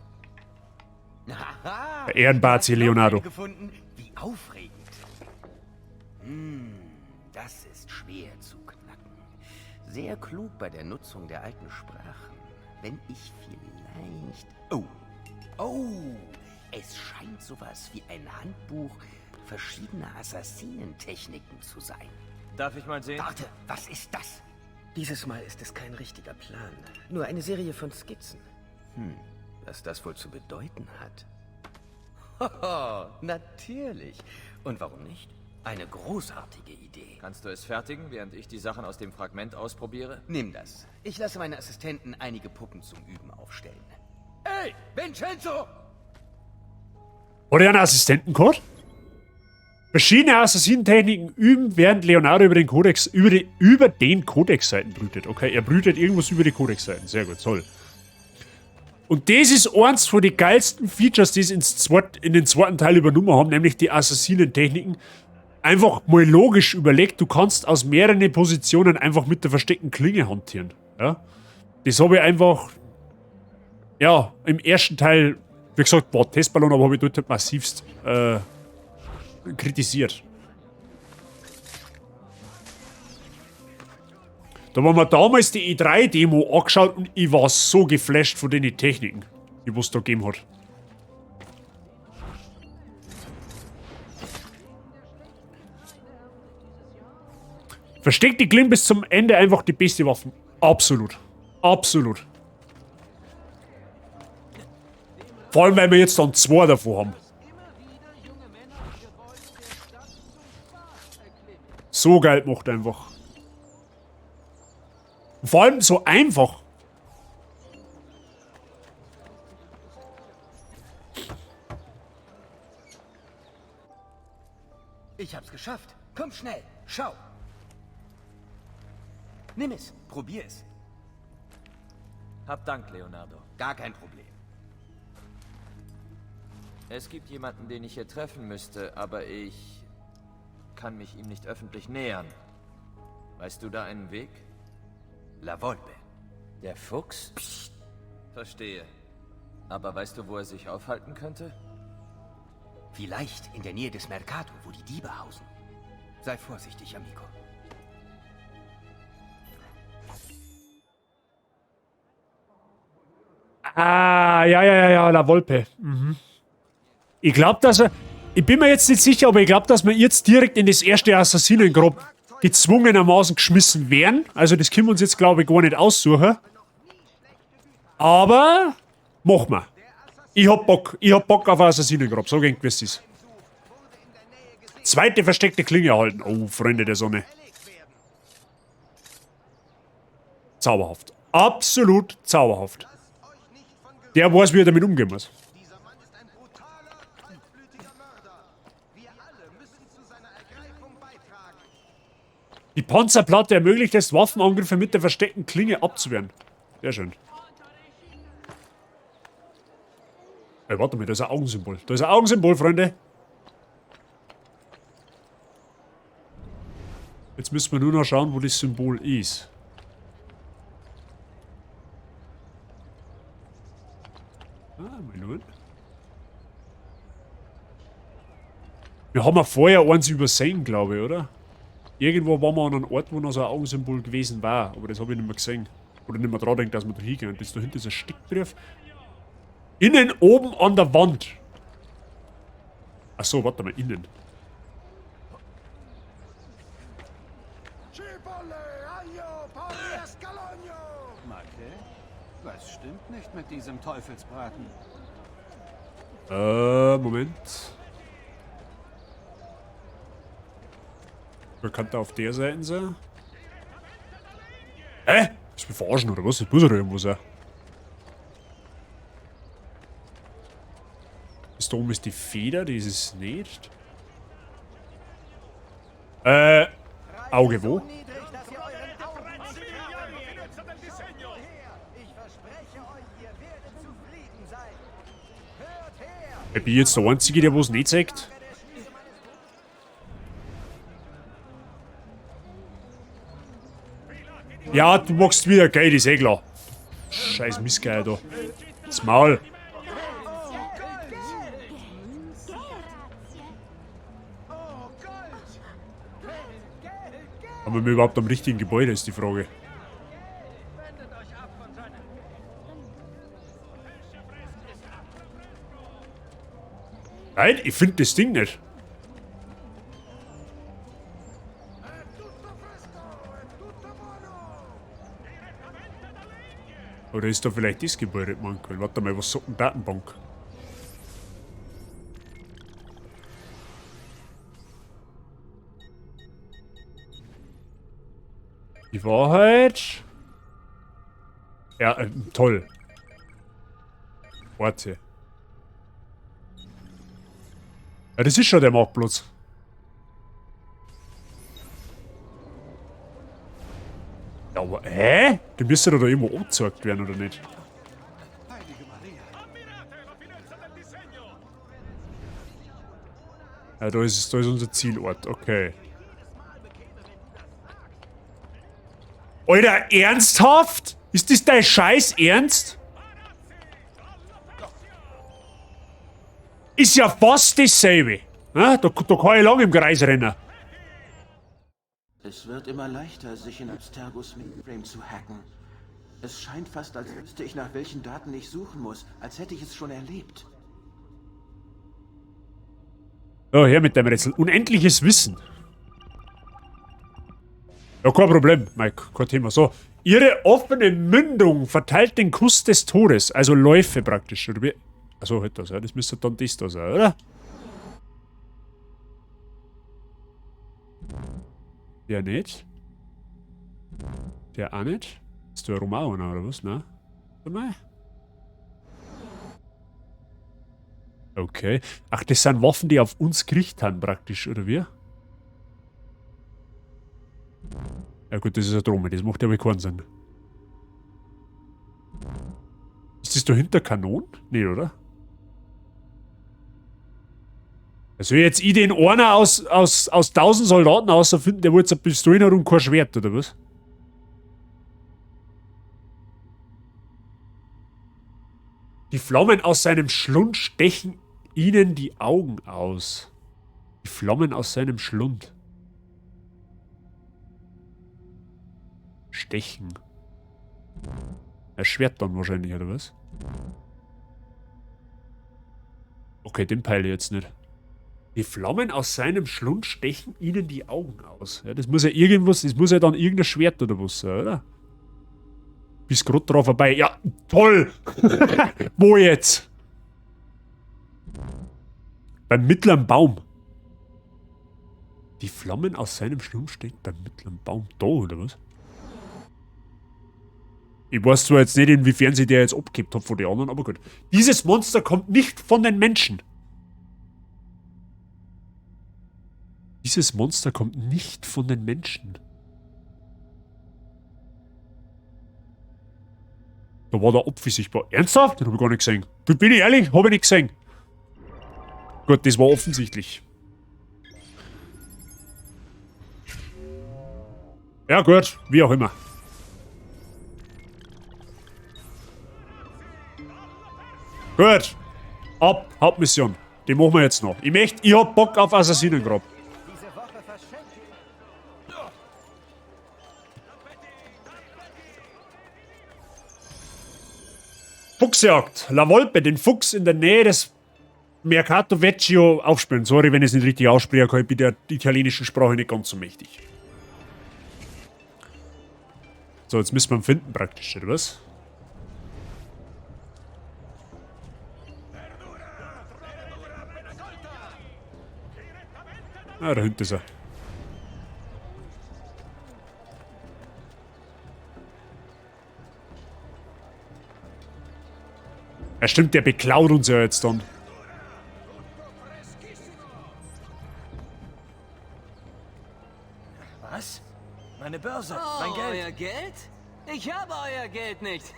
Speaker 1: Der Ehrenbazi Leonardo.
Speaker 13: Gefunden? Wie aufregend. Das ist schwer zu knacken. Sehr klug bei der Nutzung der alten Sprachen. Wenn ich vielleicht... Oh, es scheint sowas wie ein Handbuch verschiedener Assassinentechniken zu sein.
Speaker 9: Darf ich mal sehen?
Speaker 13: Warte, was ist das? Dieses Mal ist es kein richtiger Plan. Nur eine Serie von Skizzen. Was das wohl zu bedeuten hat? Hoho, natürlich. Und warum nicht? Eine großartige Idee.
Speaker 9: Kannst du es fertigen, während ich die Sachen aus dem Fragment ausprobiere?
Speaker 13: Nimm das. Ich lasse meine Assistenten einige Puppen zum Üben aufstellen. Ey, Vincenzo!
Speaker 1: Hat er einen Assistentencode? Verschiedene Assassinentechniken üben, während Leonardo über den Codex-Seiten brütet. Okay, er brütet irgendwas über die Codex-Seiten. Sehr gut, toll. Und das ist eins von den geilsten Features, die sie in den zweiten Teil übernommen haben, nämlich die Assassinentechniken. Einfach mal logisch überlegt, du kannst aus mehreren Positionen einfach mit der versteckten Klinge hantieren. Ja? Das habe ich einfach, ja, im ersten Teil, wie gesagt, war Testballon, aber habe ich dort halt massivst kritisiert. Da haben wir damals die E3-Demo angeschaut und ich war so geflasht von den Techniken, die es da gegeben hat. Versteckte Klinge bis zum Ende einfach die beste Waffe. Absolut. Absolut. Vor allem, weil wir jetzt dann 2 davon haben. So geil gemacht einfach. Und vor allem so einfach.
Speaker 13: Ich hab's geschafft. Komm schnell, schau. Nimm es, probier es.
Speaker 11: Hab Dank, Leonardo.
Speaker 13: Gar kein Problem.
Speaker 11: Es gibt jemanden, den ich hier treffen müsste, aber ich kann mich ihm nicht öffentlich nähern. Weißt du da einen Weg?
Speaker 13: La Volpe.
Speaker 11: Der Fuchs? Psst. Verstehe. Aber weißt du, wo er sich aufhalten könnte?
Speaker 13: Vielleicht in der Nähe des Mercato, wo die Diebe hausen. Sei vorsichtig, Amico.
Speaker 1: Ah, ja, La Volpe. Mhm. Ich glaube, dass er... Ich bin mir jetzt nicht sicher, aber ich glaube, dass wir jetzt direkt in das erste Assassinengrab gezwungenermaßen geschmissen werden. Also das können wir uns jetzt, glaube ich, gar nicht aussuchen. Aber... Machen wir. Ich hab Bock. Ich hab Bock auf ein Assassinengrab. So gern gewiss ist. Zweite versteckte Klinge erhalten. Oh, Freunde der Sonne. Zauberhaft. Absolut zauberhaft. Der weiß, wie er damit umgehen muss. Die Panzerplatte ermöglicht es, Waffenangriffe mit der versteckten Klinge abzuwehren. Sehr schön. Ey, warte mal, da ist ein Augensymbol. Da ist ein Augensymbol, Freunde. Jetzt müssen wir nur noch schauen, wo das Symbol ist. Wir haben ja vorher eins übersehen, glaube ich, oder? Irgendwo waren wir an einem Ort, wo noch so ein Augensymbol gewesen war. Aber das habe ich nicht mehr gesehen. Oder nicht mehr dran denkt, dass wir da hingehen. Das da hinten ist ein Steckbrief. Innen oben an der Wand. Achso, warte mal, innen.
Speaker 2: Was stimmt nicht mit diesem Teufelsbraten?
Speaker 1: Moment. Wer kann da auf der Seite sein? Hä? Ist mich verarschen oder was? Das muss doch irgendwo sein. Das da oben ist die Feder, die ist es nicht. Auge wo? Ich bin jetzt der Einzige, der was nicht sagt. Ja, du machst wieder Geld, ist eh klar. Scheiß Missgeier da. Das Maul. Haben wir überhaupt am richtigen Gebäude, ist die Frage. Nein, ich finde das Ding nicht. Oder ist da vielleicht das Gebäude, manchmal? Warte mal, was sagt denn Datenbank? Die Wahrheit. Ja, toll. Warte. Ja, das ist schon der Marktplatz. Ja, aber, hä? Die müsste doch da irgendwo angezeigt werden, oder nicht? Ja, da ist unser Zielort, okay. Alter, ernsthaft? Ist das dein Scheiß Ernst? Ist ja fast dasselbe. Ja, da kann ich lang im Kreis rennen.
Speaker 12: Es wird immer leichter, sich in Abstergos Mainframe zu hacken. Es scheint fast, als wüsste ich, nach welchen Daten ich suchen muss, als hätte ich es schon erlebt.
Speaker 1: Oh, her mit dem Rätsel. Unendliches Wissen. Ja, kein Problem, Mike. Kein Thema. So. Ihre offene Mündung verteilt den Kuss des Todes. Also Läufe praktisch. Achso, halt das, ja. Das müsste dann das da sein, oder? Der nicht. Der auch nicht. Ist der Romano, oder was? Ne? Warte mal. Okay. Ach, das sind Waffen, die auf uns gerichtet haben, praktisch, oder wie? Ja gut, das ist eine Drohne, das macht ja aber keinen Sinn. Ist das da hinter Kanonen? Nee, oder? Also jetzt ich den einer aus 1000 Soldaten außerfinden, der wollte eine Pistole und kein Schwert, oder was? Die Flammen aus seinem Schlund stechen ihnen die Augen aus. Die Flammen aus seinem Schlund. Stechen. Ein Schwert dann wahrscheinlich, oder was? Okay, den peile ich jetzt nicht. Die Flammen aus seinem Schlund stechen ihnen die Augen aus. Ja, das muss ja irgendwas, das muss ja dann irgendein Schwert oder was sein, oder? Bis gerade drauf vorbei. Ja, toll! Wo jetzt? Beim mittleren Baum. Die Flammen aus seinem Schlund stecken beim mittleren Baum da, oder was? Ich weiß zwar jetzt nicht, inwiefern sie der jetzt abgehebt hat von den anderen, aber gut. Dieses Monster kommt nicht von den Menschen. Dieses Monster kommt nicht von den Menschen. Da war der Apfel sichtbar. Ernsthaft? Den habe ich gar nicht gesehen. Bin ich ehrlich? Habe ich nicht gesehen. Gut, das war offensichtlich. Ja gut, wie auch immer. Gut. Ab, Hauptmission. Die machen wir jetzt noch. Ich hab Bock auf Assassinengrab. Fuchsjagd. La Volpe, den Fuchs in der Nähe des Mercato Vecchio aufspielen. Sorry, wenn ich es nicht richtig ausspreche, kann ich bei der italienischen Sprache nicht ganz so mächtig. So, jetzt müssen wir ihn finden praktisch, oder was? Ah, da hinten ist er. Ja stimmt, der beklaut uns ja jetzt dann.
Speaker 9: Was? Meine Börse,
Speaker 3: Oh,
Speaker 9: mein Geld.
Speaker 3: euer Geld? Ich habe euer Geld nicht.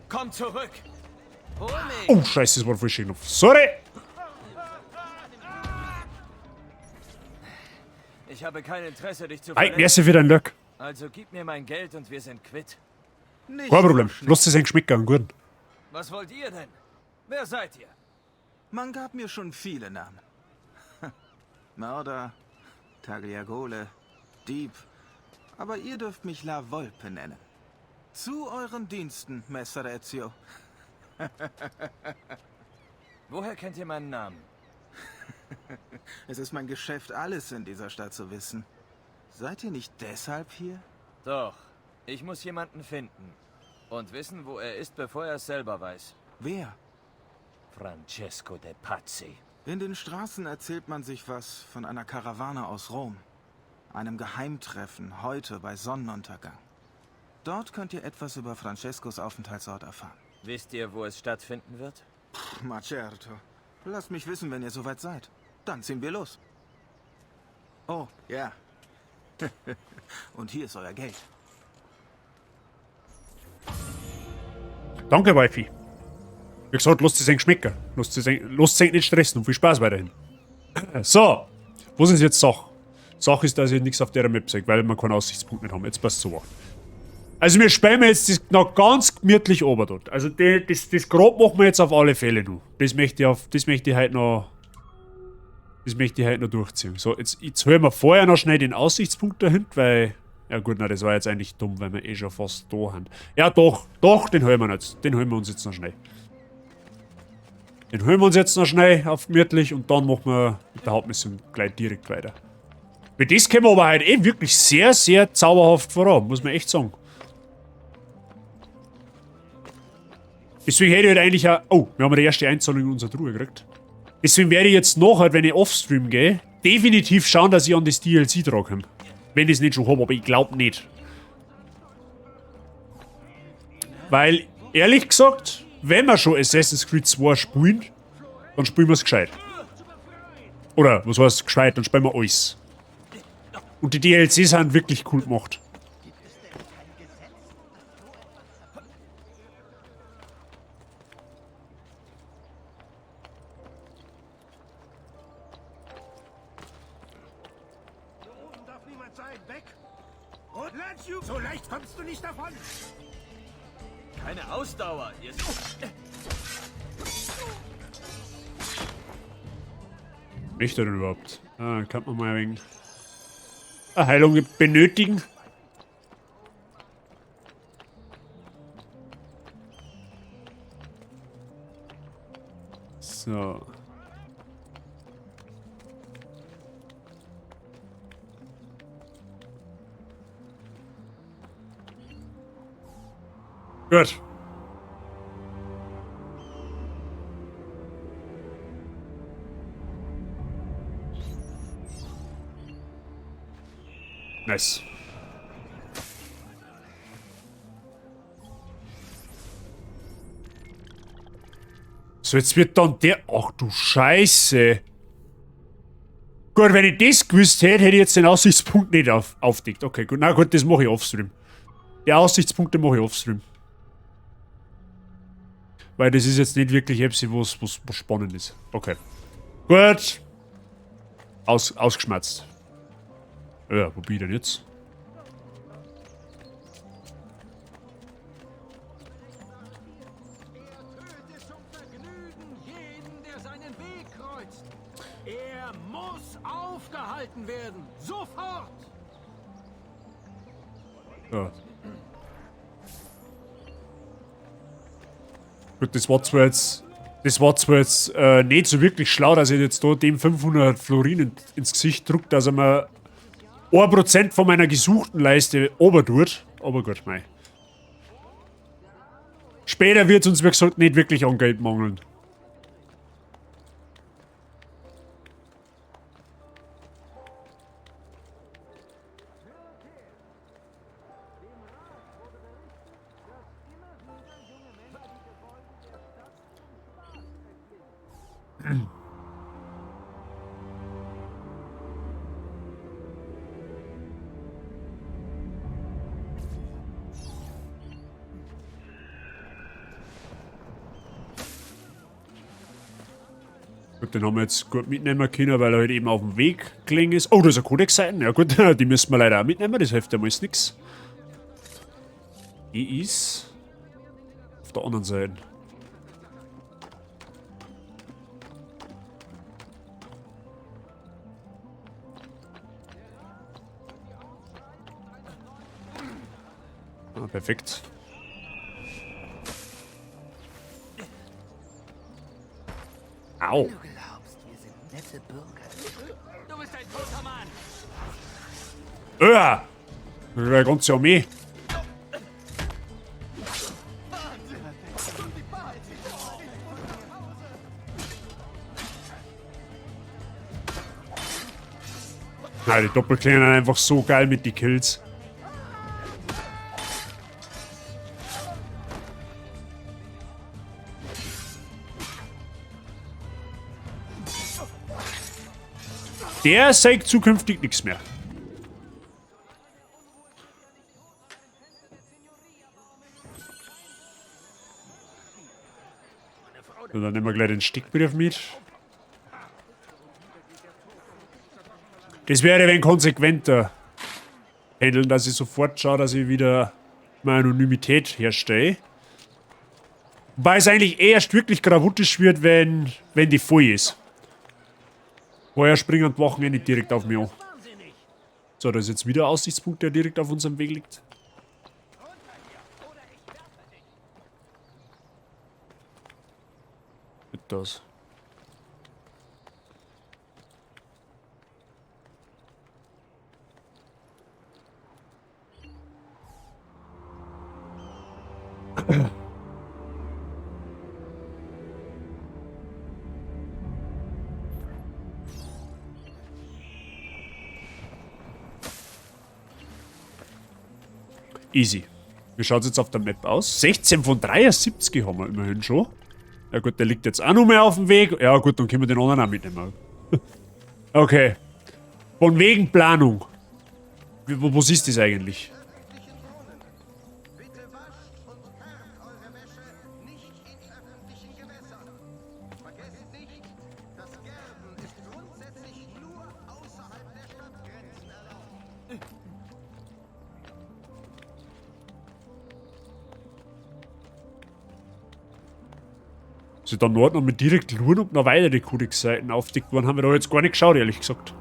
Speaker 9: Komm zurück.
Speaker 3: Hol mich.
Speaker 1: Oh, scheiße, das war voll schön. Sorry!
Speaker 9: Ich habe kein Interesse, dich zu
Speaker 1: Hey,
Speaker 9: verletzen.
Speaker 1: merci für dein Glück.
Speaker 9: Also gib mir mein Geld und wir sind quitt.
Speaker 13: Nicht
Speaker 1: Kein Problem.
Speaker 13: so schnell.
Speaker 1: Lass es einen Geschmack gut.
Speaker 9: Was wollt ihr denn? Wer seid ihr?
Speaker 13: Man gab mir schon viele Namen. Mörder, Tagliagole, Dieb. Aber ihr dürft mich La Volpe nennen. Zu euren Diensten, Messer Ezio.
Speaker 9: Woher kennt ihr meinen Namen?
Speaker 13: Es ist mein Geschäft, alles in dieser Stadt zu wissen. Seid ihr nicht deshalb hier?
Speaker 9: Doch. Ich muss jemanden finden. Und wissen, wo er ist, bevor er es selber weiß.
Speaker 13: Wer?
Speaker 9: Francesco de Pazzi.
Speaker 13: In den Straßen erzählt man sich was von einer Karawane aus Rom. Einem Geheimtreffen heute bei Sonnenuntergang.
Speaker 10: Dort könnt ihr etwas über Francescos Aufenthaltsort erfahren.
Speaker 11: Wisst ihr, wo es stattfinden wird?
Speaker 10: Ma certo. Lasst mich wissen, wenn ihr soweit seid. Dann ziehen wir los. Oh, ja. Und hier ist euer Geld.
Speaker 1: Danke, Wifi. Wie gesagt, lasst es euch schmecken. Lasst es euch nicht stressen und viel Spaß weiterhin. So, wo sind jetzt Sachen? Sache ist, dass ich nichts auf der Map sehe, weil wir keinen Aussichtspunkt nicht haben. Jetzt passt so. Also wir spielen jetzt das noch ganz gemütlich oben dort. Also das Grab machen wir jetzt auf alle Fälle noch. Das möchte ich heute noch durchziehen. So, jetzt holen wir vorher noch schnell den Aussichtspunkt dahinter, weil... Ja gut, na, das war jetzt eigentlich dumm, weil wir eh schon fast da haben. Ja doch, den holen wir jetzt. Den holen wir uns jetzt noch schnell. Den holen wir uns jetzt noch schnell auf gemütlich und dann machen wir mit der Hauptmission gleich direkt weiter. Mit das kommen wir aber halt eh wirklich sehr, sehr zauberhaft voran, muss man echt sagen. Deswegen hätte ich halt eigentlich auch... Oh, wir haben die erste Einzahlung in unsere Truhe gekriegt. Deswegen werde ich jetzt nachher, wenn ich offstream gehe, definitiv schauen, dass ich an das DLC drankomme. Wenn ich es nicht schon habe, aber ich glaube nicht. Weil, ehrlich gesagt, wenn wir schon Assassin's Creed 2 spielen, dann spielen wir es gescheit. Oder, was heißt gescheit, dann spielen wir alles. Und die DLCs sind wirklich cool gemacht.
Speaker 20: So leicht kommst du nicht davon.
Speaker 9: Keine Ausdauer. Ihr
Speaker 1: Nicht denn überhaupt? Ah, kann man mal ein wenig eine Heilung benötigen. So. Gut. Nice. So, jetzt wird dann der... Ach du Scheiße. Gut, wenn ich das gewusst hätte, hätte ich jetzt den Aussichtspunkt nicht aufdeckt. Okay, gut. Na gut, das mache ich offstream. Die Aussichtspunkte mache ich offstream. Weil das ist jetzt nicht wirklich etwas, was spannend ist. Okay. Gut. Ausgeschmatzt. Ja, wo bin ich denn jetzt?
Speaker 21: Er muss aufgehalten werden. Sofort!
Speaker 1: Ja. Gut, das war zwar jetzt nicht so wirklich schlau, dass ich jetzt da dem 500 Florin ins Gesicht drückt, dass er mir 1% von meiner gesuchten Leiste obertut. Aber gut, mei. Später wird es uns, wie gesagt, nicht wirklich an Geld mangeln. Gut, den haben wir jetzt gut mitnehmen können, weil er halt eben auf dem Weg gelegen ist. Oh, da ist eine Codex-Seiten. Ja gut, die müssen wir leider auch mitnehmen, das hilft ja mal nichts. Die ist auf der anderen Seite. Ah, perfekt. Au.
Speaker 7: Du glaubst, wir sind nette Bürger.
Speaker 9: Du bist ein toter Mann.
Speaker 1: Der ganze Armee. Ja, die Doppelklinge sind einfach so geil mit den Kills. der sagt zukünftig nichts mehr. Und dann nehmen wir gleich den Steckbrief mit. Das wäre ein wenig konsequenter handeln, dass ich sofort schaue, dass ich wieder meine Anonymität herstelle. Wobei es eigentlich erst wirklich gravutisch wird, wenn die voll ist. Vorher springen die Wachen nicht direkt auf mich an. So, da ist jetzt wieder ein Aussichtspunkt, der direkt auf unserem Weg liegt. Mit das. Easy. Wie schaut es jetzt auf der Map aus? 16 von 73 haben wir immerhin schon. Ja gut, der liegt jetzt auch noch mehr auf dem Weg. Ja gut, dann können wir den anderen auch mitnehmen. Okay. Von wegen Planung. Wo ist das eigentlich? Also da Norden haben wir direkt schauen, ob noch weitere Codex-Seiten aufdeckt worden. Haben wir da jetzt gar nicht geschaut, ehrlich gesagt.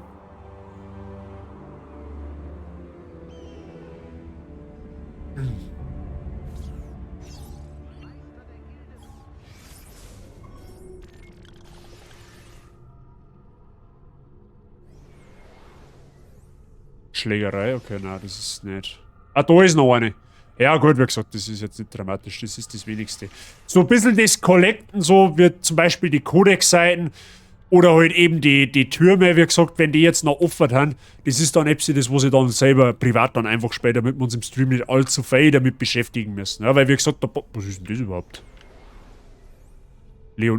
Speaker 1: Schlägerei? Okay, nein, das ist nicht. Ah, da ist noch eine. Ja gut, wie gesagt, das ist jetzt nicht dramatisch, das ist das Wenigste. So ein bisschen das Collecten, so wird zum Beispiel die Codex-Seiten oder halt eben die Türme, wie gesagt, wenn die jetzt noch offen haben, das ist dann etwas, das, was ich dann selber privat dann einfach spiele, damit wir uns im Stream nicht allzu viel damit beschäftigen müssen. Ja, weil wie gesagt, was ist denn das überhaupt?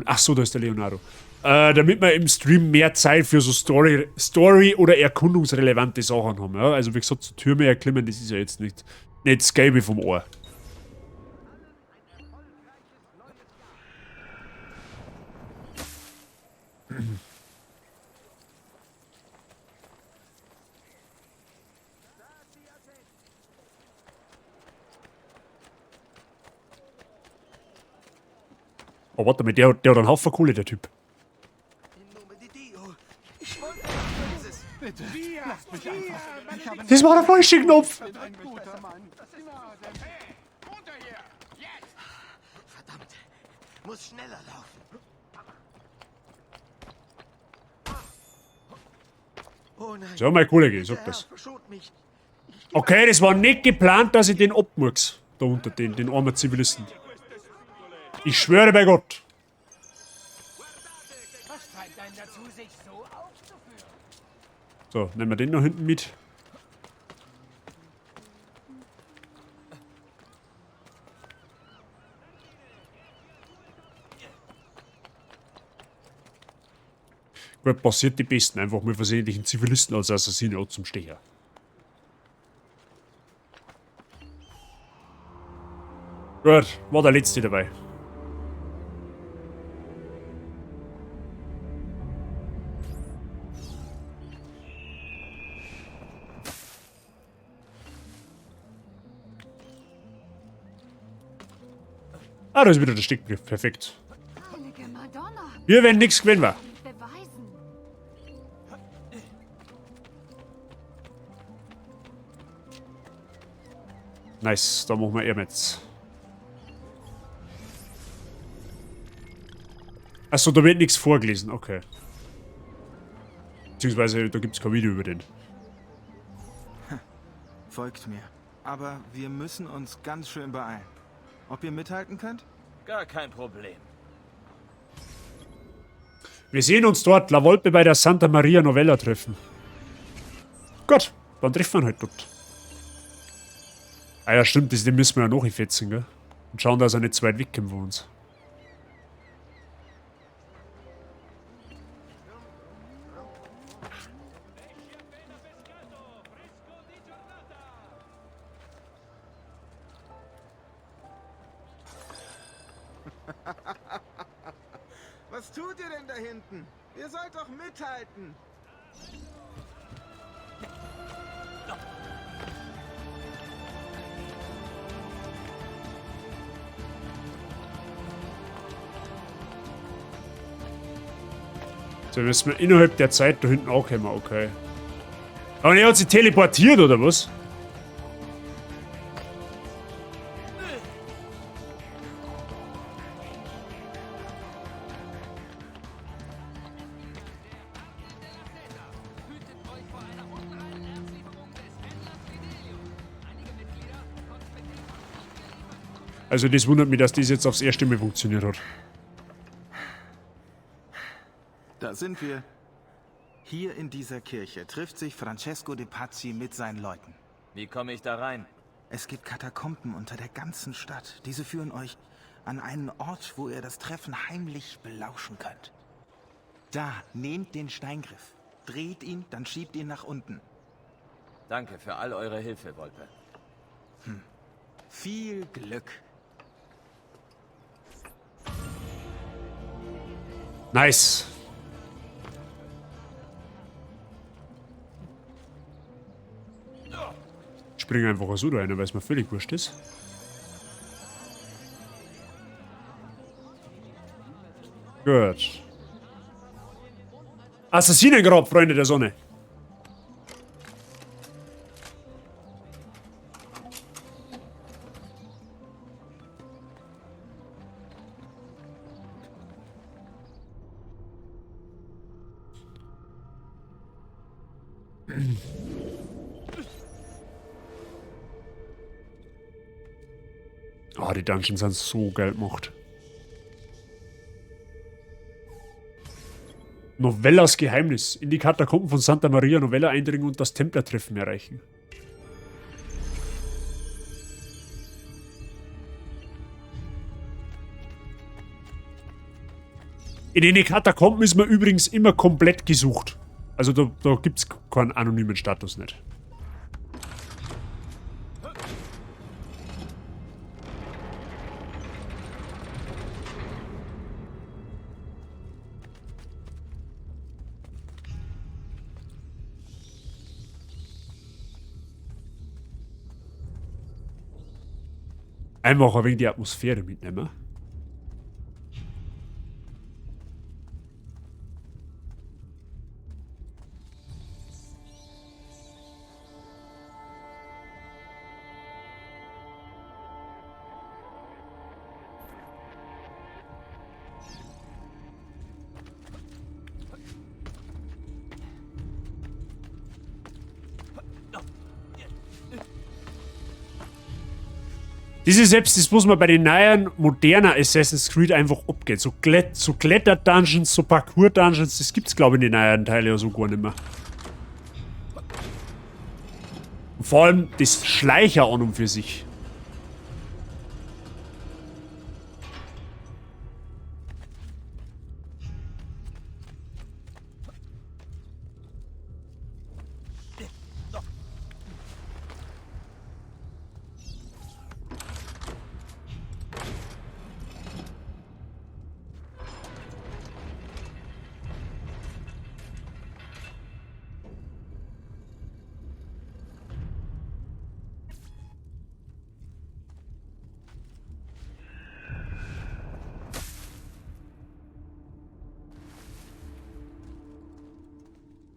Speaker 1: Achso, da ist der Leonardo. Damit wir im Stream mehr Zeit für so Story- oder erkundungsrelevante Sachen haben. Ja? Also wie gesagt, so Türme erklimmen, das ist ja jetzt nicht das Gelbe vom Ohr. Oh, warte mal, der hat einen Haufen Kohle, der Typ.
Speaker 15: Bitte, lasst mich einfach.
Speaker 1: Das war der falsche Knopf.
Speaker 15: Ein guter Mann.
Speaker 17: Verdammt, muss schneller laufen. Oh nein.
Speaker 1: So, mal Kohle gehen, sag das. Okay, das war nicht geplant, dass ich den abmurks. Da unter den armen Zivilisten. Ich schwöre bei Gott.
Speaker 2: Was treibt einen dazu, sich so aufzuführen?
Speaker 1: So, nehmen wir den noch hinten mit. Gut, passiert die Besten. Einfach mal versehentlichen Zivilisten als Assassine zum Stecher. Gut, war der letzte dabei. Ah, da ist wieder der Steckbrief. Perfekt.
Speaker 8: Heilige Madonna.
Speaker 1: Wir werden nichts gewinnen, wa?
Speaker 8: Beweisen.
Speaker 1: Nice, da machen wir eben jetzt. Achso, da wird nichts vorgelesen, okay. Beziehungsweise, da gibt es kein Video über den.
Speaker 10: Folgt mir. Aber wir müssen uns ganz schön beeilen. Ob ihr mithalten könnt?
Speaker 9: Gar kein Problem.
Speaker 1: Wir sehen uns dort, La Volpe bei der Santa Maria Novella treffen. Gut, dann treffen wir halt dort. Ah ja, stimmt, den müssen wir ja noch fetzen, gell? Und schauen, dass er nicht zu weit wegkommt von uns.
Speaker 10: Was tut ihr denn da hinten? Ihr sollt doch mithalten.
Speaker 1: So, müssen wir innerhalb der Zeit da hinten auch kommen, okay. Aber er hat sich teleportiert, oder was? Also das wundert mich, dass das jetzt aufs erste Mal funktioniert hat.
Speaker 10: Da sind wir. Hier in dieser Kirche trifft sich Francesco de Pazzi mit seinen Leuten.
Speaker 11: Wie komme ich da rein?
Speaker 10: Es gibt Katakomben unter der ganzen Stadt. Diese führen euch an einen Ort, wo ihr das Treffen heimlich belauschen könnt. Da, nehmt den Steingriff. Dreht ihn, dann schiebt ihn nach unten.
Speaker 11: Danke für all eure Hilfe, Volpe.
Speaker 10: Viel Glück.
Speaker 1: Nice. Ich springe einfach so rein, weil es mir völlig wurscht ist. Gut. Assassinengrab, Freunde der Sonne. Oh, die Dungeons sind so geil gemacht. Novellas Geheimnis. In die Katakomben von Santa Maria Novella eindringen und das Templertreffen erreichen. In den Katakomben ist man übrigens immer komplett gesucht. Also da gibt es keinen anonymen Status nicht. Einfach ein wenig die Atmosphäre mitnehmen. Das ist selbst das, was man bei den neuen, modernen Assassin's Creed einfach abgeht. So Kletter-Dungeons, so Parkour-Dungeons, das gibt's, glaube ich, in den neuen Teilen ja so gar nicht mehr. Und vor allem das Schleicher an und für sich.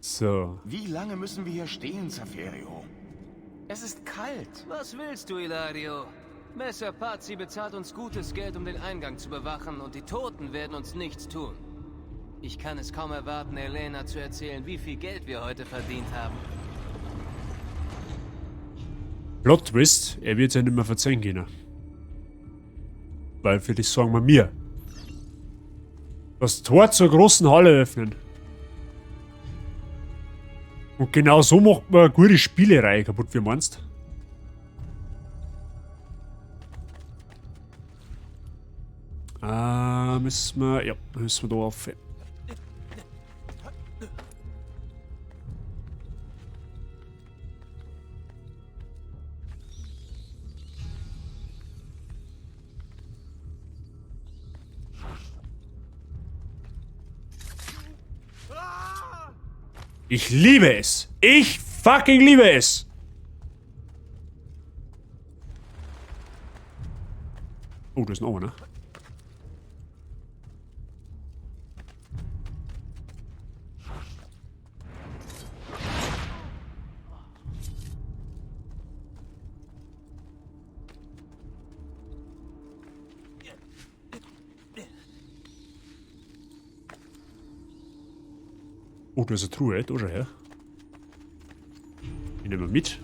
Speaker 1: So.
Speaker 18: Wie lange müssen wir hier stehen, Zaferio? Es ist kalt.
Speaker 3: Was willst du, Ilario? Messer Pazzi bezahlt uns gutes Geld, um den Eingang zu bewachen, und die Toten werden uns nichts tun. Ich kann es kaum erwarten, Elena zu erzählen, wie viel Geld wir heute verdient haben.
Speaker 1: Plot Twist, er wird ja nicht mehr verzeihen können. Weil für das sagen wir mir. Das Tor zur großen Halle öffnen. Und genau so macht man eine gute Spielereihe kaputt, wie meinst du? Müssen wir da auf. Ich liebe es. Ich fucking liebe es. Oh, das ist noch einer. Oh, da ist eine Truhe, da schau her. Die nehmen wir mit.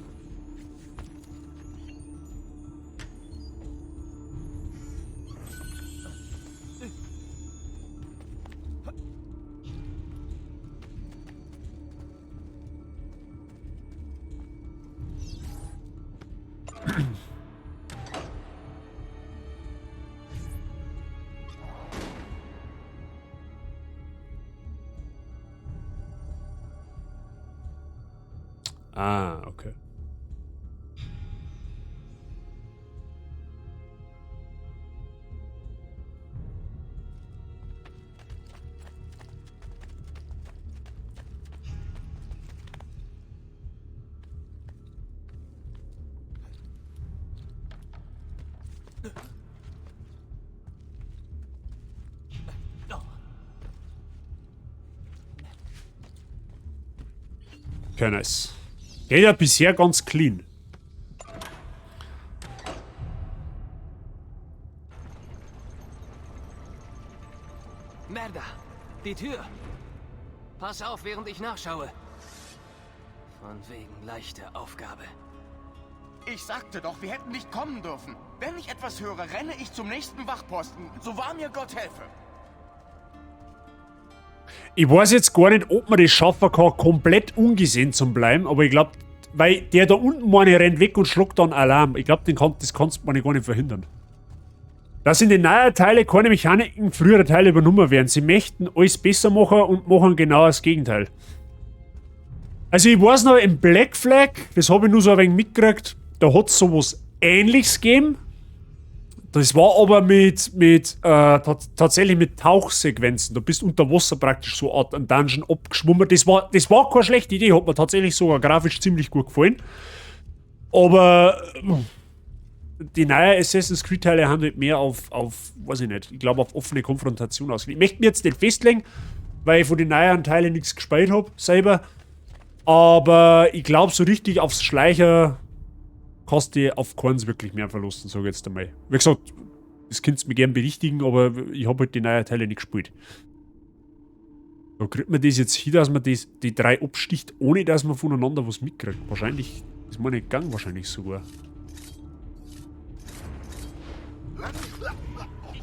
Speaker 1: Ah, okay. Okay, nice. Geht ja bisher ganz clean.
Speaker 3: Merda, die Tür. Pass auf, während ich nachschaue. Von wegen leichte Aufgabe.
Speaker 18: Ich sagte doch, wir hätten nicht kommen dürfen. Wenn ich etwas höre, renne ich zum nächsten Wachposten. So wahr mir Gott helfe.
Speaker 1: Ich weiß jetzt gar nicht, ob man das schaffen kann, komplett ungesehen zu bleiben, aber ich glaube, weil der da unten meine rennt weg und schluckt dann Alarm. Ich glaube, das kannst du gar nicht verhindern. Dass in den neuen Teilen keine Mechaniken früherer Teile übernommen werden. Sie möchten alles besser machen und machen genau das Gegenteil. Also ich weiß noch, im Black Flag, das habe ich nur so ein wenig mitgekriegt, da hat es sowas Ähnliches gegeben. Das war aber tatsächlich mit Tauchsequenzen. Du bist unter Wasser praktisch so Art ein Dungeon abgeschwommen. Das war keine schlechte Idee, hat mir tatsächlich sogar grafisch ziemlich gut gefallen. Aber die neuen Assassin's Creed Teile haben halt mehr auf weiß ich nicht, ich glaube auf offene Konfrontation ausgelegt. Ich möchte mir jetzt nicht festlegen, weil ich von den neuen Teilen nichts gespielt habe, selber. Aber ich glaube so richtig aufs Schleicher kannst du auf keins wirklich mehr verlassen, sage ich jetzt einmal. Wie gesagt, das könnt ihr mir gerne berichtigen, aber ich habe halt die neuen Teile nicht gespielt. Da kriegt man das jetzt hin, dass man die drei absticht, ohne dass man voneinander was mitkriegt. Wahrscheinlich ist man nicht gegangen, wahrscheinlich sogar.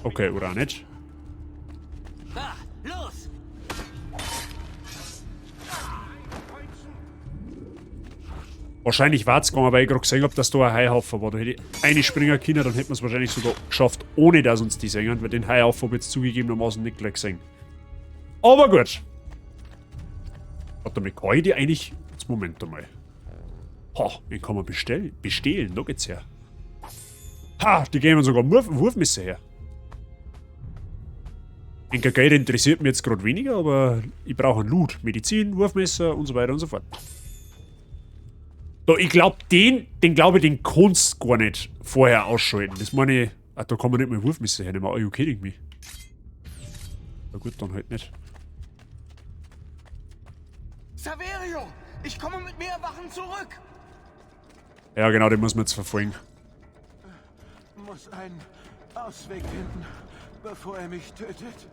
Speaker 1: Okay, oder auch nicht.
Speaker 3: Los!
Speaker 1: Wahrscheinlich war es gegangen, weil ich gerade gesehen habe, dass da ein Haihaufen war. Da hätte ich eine springen können, dann hätten wir es wahrscheinlich sogar geschafft, ohne dass uns die singen, weil den Haihaufen habe ich jetzt zugegebenermaßen nicht gleich gesehen. Aber gut. Warte mal, kann ich die eigentlich... Jetzt Moment einmal. Ha, den kann man bestehlen, da geht's her. Ha, die geben sogar Wurfmesser her. Den Geld interessiert mich jetzt gerade weniger, aber ich brauche einen Loot, Medizin, Wurfmesser und so weiter und so fort. Da, ich glaube, den kannst du gar nicht vorher ausschalten. Das meine ich, da kann man nicht mehr Wurfmesser hernehmen. Are you kidding me? Na gut, dann halt nicht.
Speaker 18: Saverio, ich komme mit mehr Wachen zurück.
Speaker 1: Ja, genau, den muss man jetzt verfolgen.
Speaker 12: Muss einen Ausweg finden, bevor er mich tötet.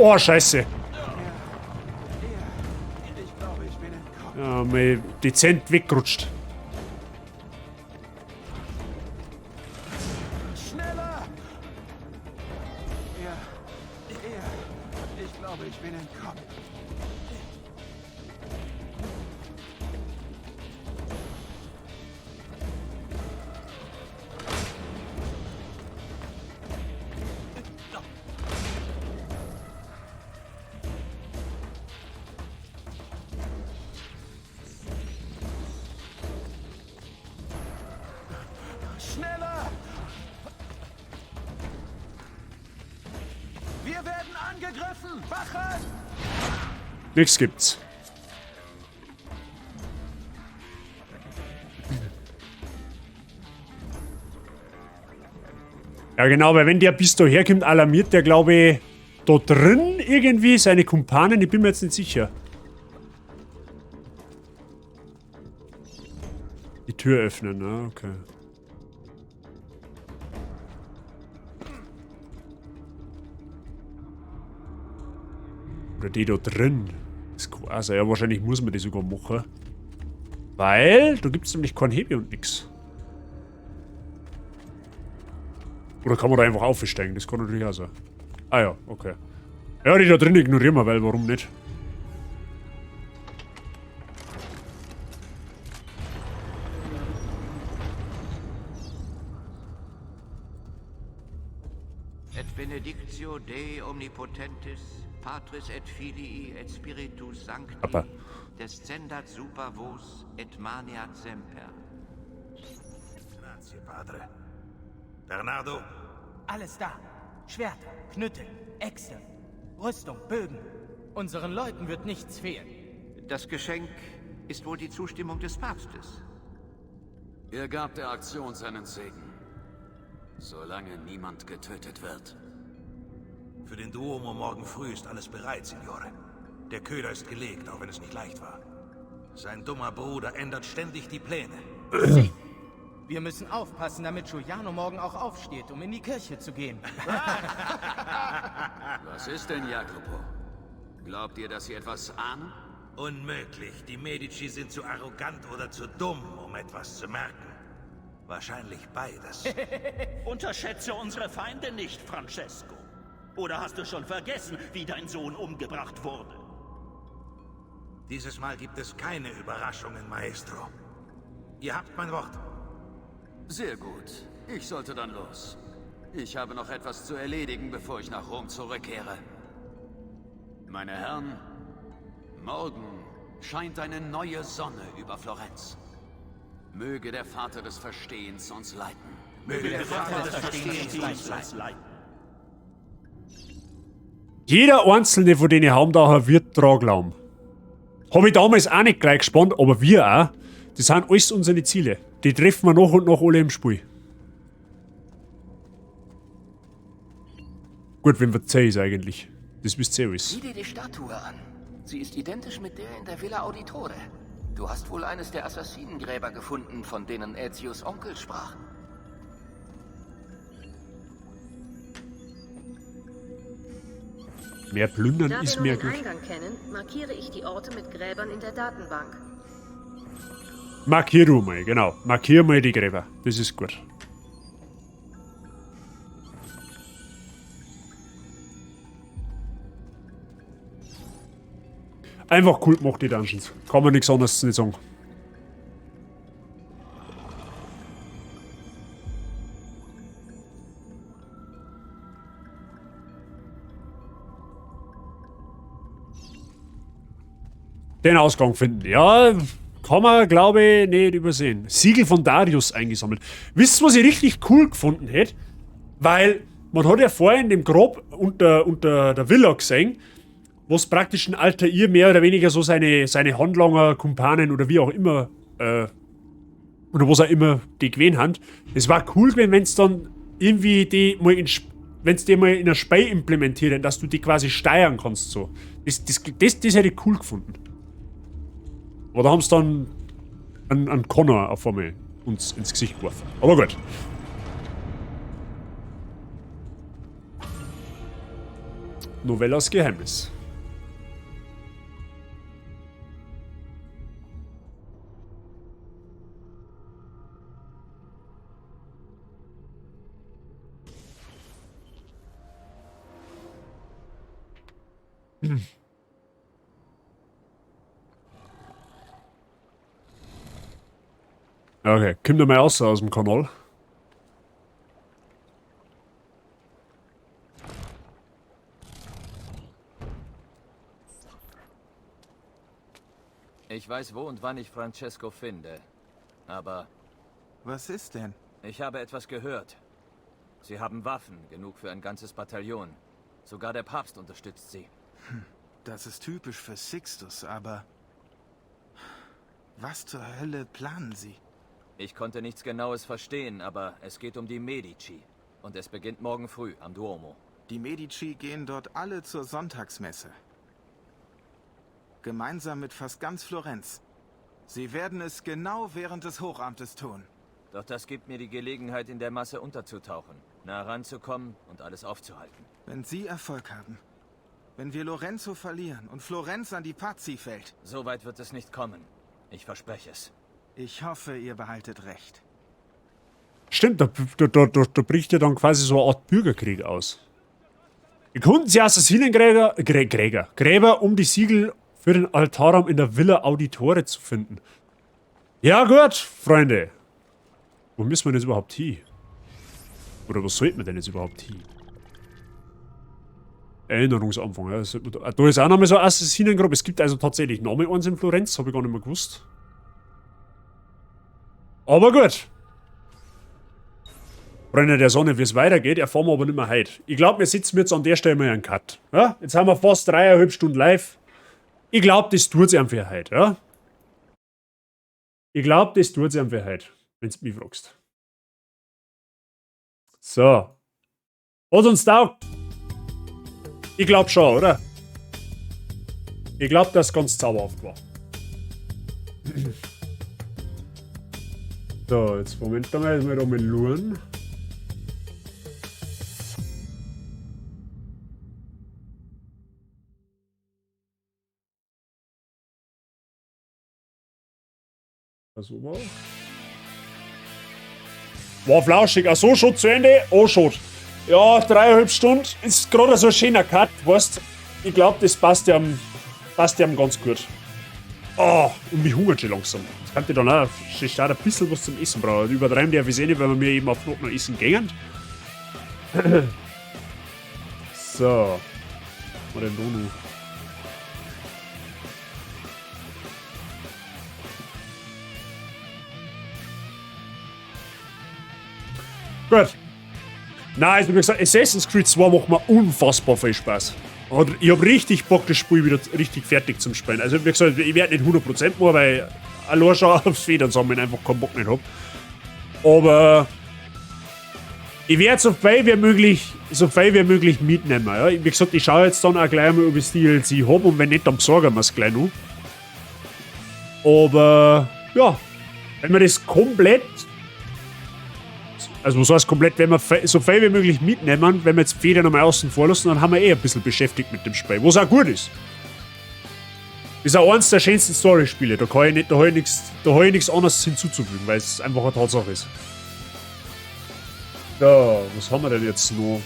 Speaker 1: Oh, scheiße.
Speaker 12: Ich glaube, ich bin entkommen.
Speaker 1: Ja, mal dezent weggerutscht.
Speaker 12: Schneller! Ich glaube,
Speaker 9: Wachen!
Speaker 1: Nichts gibt's. Ja genau, weil wenn der bis da herkommt, alarmiert der, glaube ich, da drin irgendwie seine Kumpanen. Ich bin mir jetzt nicht sicher. Die Tür öffnen, ne? Okay. Oder die da drin. Das ist quasi. Ja, wahrscheinlich muss man die sogar machen. Weil, da gibt es nämlich kein Hebel und nix. Oder kann man da einfach aufsteigen? Das kann natürlich auch sein. Ah ja, okay. Ja, die da drin ignorieren wir, weil warum nicht?
Speaker 16: Et benedictio Dei omnipotentis, Patris et Filii et Spiritus Sancti,
Speaker 1: Papa.
Speaker 16: descendat super vos et maniat semper.
Speaker 19: Grazie, Padre. Bernardo?
Speaker 9: Alles da. Schwerter, Knüttel, Äxte, Rüstung, Bögen. Unseren Leuten wird nichts fehlen.
Speaker 16: Das Geschenk ist wohl die Zustimmung des Papstes.
Speaker 6: Er gab der Aktion seinen Segen. Solange niemand getötet wird.
Speaker 19: Für den Duomo morgen früh ist alles bereit, Signore. Der Köder ist gelegt, auch wenn es nicht leicht war. Sein dummer Bruder ändert ständig die Pläne.
Speaker 9: Wir müssen aufpassen, damit Giuliano morgen auch aufsteht, um in die Kirche zu gehen.
Speaker 6: Was ist denn, Jacopo? Glaubt ihr, dass sie etwas ahnen?
Speaker 19: Unmöglich. Die Medici sind zu arrogant oder zu dumm, um etwas zu merken. Wahrscheinlich beides.
Speaker 22: Unterschätze unsere Feinde nicht, Francesco. Oder hast du schon vergessen, wie dein Sohn umgebracht wurde?
Speaker 19: Dieses Mal gibt es keine Überraschungen, Maestro. Ihr habt mein Wort.
Speaker 6: Sehr gut. Ich sollte dann los. Ich habe noch etwas zu erledigen, bevor ich nach Rom zurückkehre. Meine Herren, morgen scheint eine neue Sonne über Florenz. Möge der Vater des Verstehens uns leiten.
Speaker 22: Möge der Vater des Verstehens uns leiten.
Speaker 1: Jeder einzelne von denen Haumdacher wird dran glauben. Habe ich damals auch nicht gleich gespannt, aber wir auch. Das sind alles unsere Ziele. Die treffen wir nach und nach alle im Spiel. Gut, wenn wir 10 ist eigentlich. Das wisst ihr alles.
Speaker 7: Sieh dir die Statue an. Sie ist identisch mit der in der Villa Auditore. Du hast wohl eines der Assassinengräber gefunden, von denen Ezios Onkel sprach.
Speaker 1: Mehr plündern
Speaker 4: Da
Speaker 1: ist
Speaker 4: wir
Speaker 1: mehr
Speaker 4: nun den
Speaker 1: Glück.
Speaker 4: Eingang kennen, markiere ich die Orte mit Gräbern in der Datenbank.
Speaker 1: Markier du mal, genau. Markier mal die Gräber. Das ist gut. Einfach cool gemacht, die Dungeons. Kann man nichts anderes nicht sagen. Den Ausgang finden. Ja, kann man, glaube ich, nicht übersehen. Siegel von Darius eingesammelt. Wisst ihr, was ich richtig cool gefunden hätte? Weil, man hat ja vorher in dem Grab unter der Villa gesehen, was praktisch ein alter ihr mehr oder weniger so seine Handlanger, Kumpanen oder wie auch immer, oder was auch immer die gewähnt haben. Es war cool, wenn es dann irgendwie die mal wenn es die mal in ein Spiel implementieren, dass du die quasi steuern kannst so. Das hätte ich cool gefunden. Oder haben sie dann einen Connor auf einmal uns ins Gesicht geworfen. Aber gut. Novellas Geheimnis. Okay, kommt mal raus aus dem Kanal.
Speaker 11: Ich weiß, wo und wann ich Francesco finde. Aber...
Speaker 10: Was ist denn?
Speaker 11: Ich habe etwas gehört. Sie haben Waffen, genug für ein ganzes Bataillon. Sogar der Papst unterstützt sie.
Speaker 10: Das ist typisch für Sixtus, aber... Was zur Hölle planen Sie?
Speaker 11: Ich konnte nichts Genaues verstehen, aber es geht um die Medici. Und es beginnt morgen früh am Duomo.
Speaker 10: Die Medici gehen dort alle zur Sonntagsmesse. Gemeinsam mit fast ganz Florenz. Sie werden es genau während des Hochamtes tun.
Speaker 11: Doch das gibt mir die Gelegenheit, in der Masse unterzutauchen, nah ranzukommen und alles aufzuhalten.
Speaker 10: Wenn Sie Erfolg haben, wenn wir Lorenzo verlieren und Florenz an die Pazzi fällt...
Speaker 11: So weit wird es nicht kommen. Ich verspreche es.
Speaker 10: Ich hoffe, ihr behaltet recht.
Speaker 1: Stimmt, da bricht ja dann quasi so eine Art Bürgerkrieg aus. Erkunden Sie Assassinen-Gräber, um die Siegel für den Altarraum in der Villa Auditore zu finden. Ja gut, Freunde. Wo müssen wir denn jetzt überhaupt hin? Oder wo sollten wir denn jetzt überhaupt hin? Erinnerungsanfang, ja. Da ist auch nochmal so eine Assassinengruppe. Es gibt also tatsächlich nochmal eins in Florenz, habe ich gar nicht mehr gewusst. Aber gut. Freunde der Sonne, wie es weitergeht, erfahren wir aber nicht mehr heute. Ich glaube, wir sitzen jetzt an der Stelle mal einen Cut. Ja? Jetzt haben wir fast 3,5 Stunden live. Ich glaube, das tut sich einfach heute, ja? Ich glaube, das tut sich einfach heute, wenn du mich fragst. So. Hat uns taugt? Ich glaube schon, oder? Ich glaube, dass es ganz zauberhaft war. So, jetzt Moment mal, jetzt mal da mal luren. So war. War flauschig. Ach so, schon zu Ende? Oh, schon. Ja, 3,5 Stunden. Ist gerade so ein schöner Cut, weißt. Ich glaube, das passt ja ganz gut. Oh, und mich hungert schon langsam. Jetzt kann ich dann auch ein bisschen was zum Essen brauchen. Übertreiben darf ich es eh nicht, weil wir eben auf Not noch essen gehen. So. Was war denn da noch? Gut. Nein, also wie gesagt, Assassin's Creed 2 macht mir unfassbar viel Spaß. Und ich habe richtig Bock, das Spiel wieder richtig fertig zum Spielen. Also wie gesagt, ich werde nicht 100% machen, weil allein schon aufs Federn sammeln einfach keinen Bock nicht habe. Aber ich werde so viel wie möglich mitnehmen. Ja? Wie gesagt, ich schaue jetzt dann auch gleich mal, ob ich das DLC habe und wenn nicht, dann besorgen wir es gleich noch. Aber ja, wenn wir das komplett... Also was heißt komplett, wenn wir so viel wie möglich mitnehmen, wenn wir jetzt Federn nochmal außen vor lassen, dann haben wir ein bisschen beschäftigt mit dem Spiel, was auch gut ist. Ist auch eines der schönsten Story-Spiele, da habe ich nichts anderes hinzuzufügen, weil es einfach eine Tatsache ist. So, was haben wir denn jetzt noch?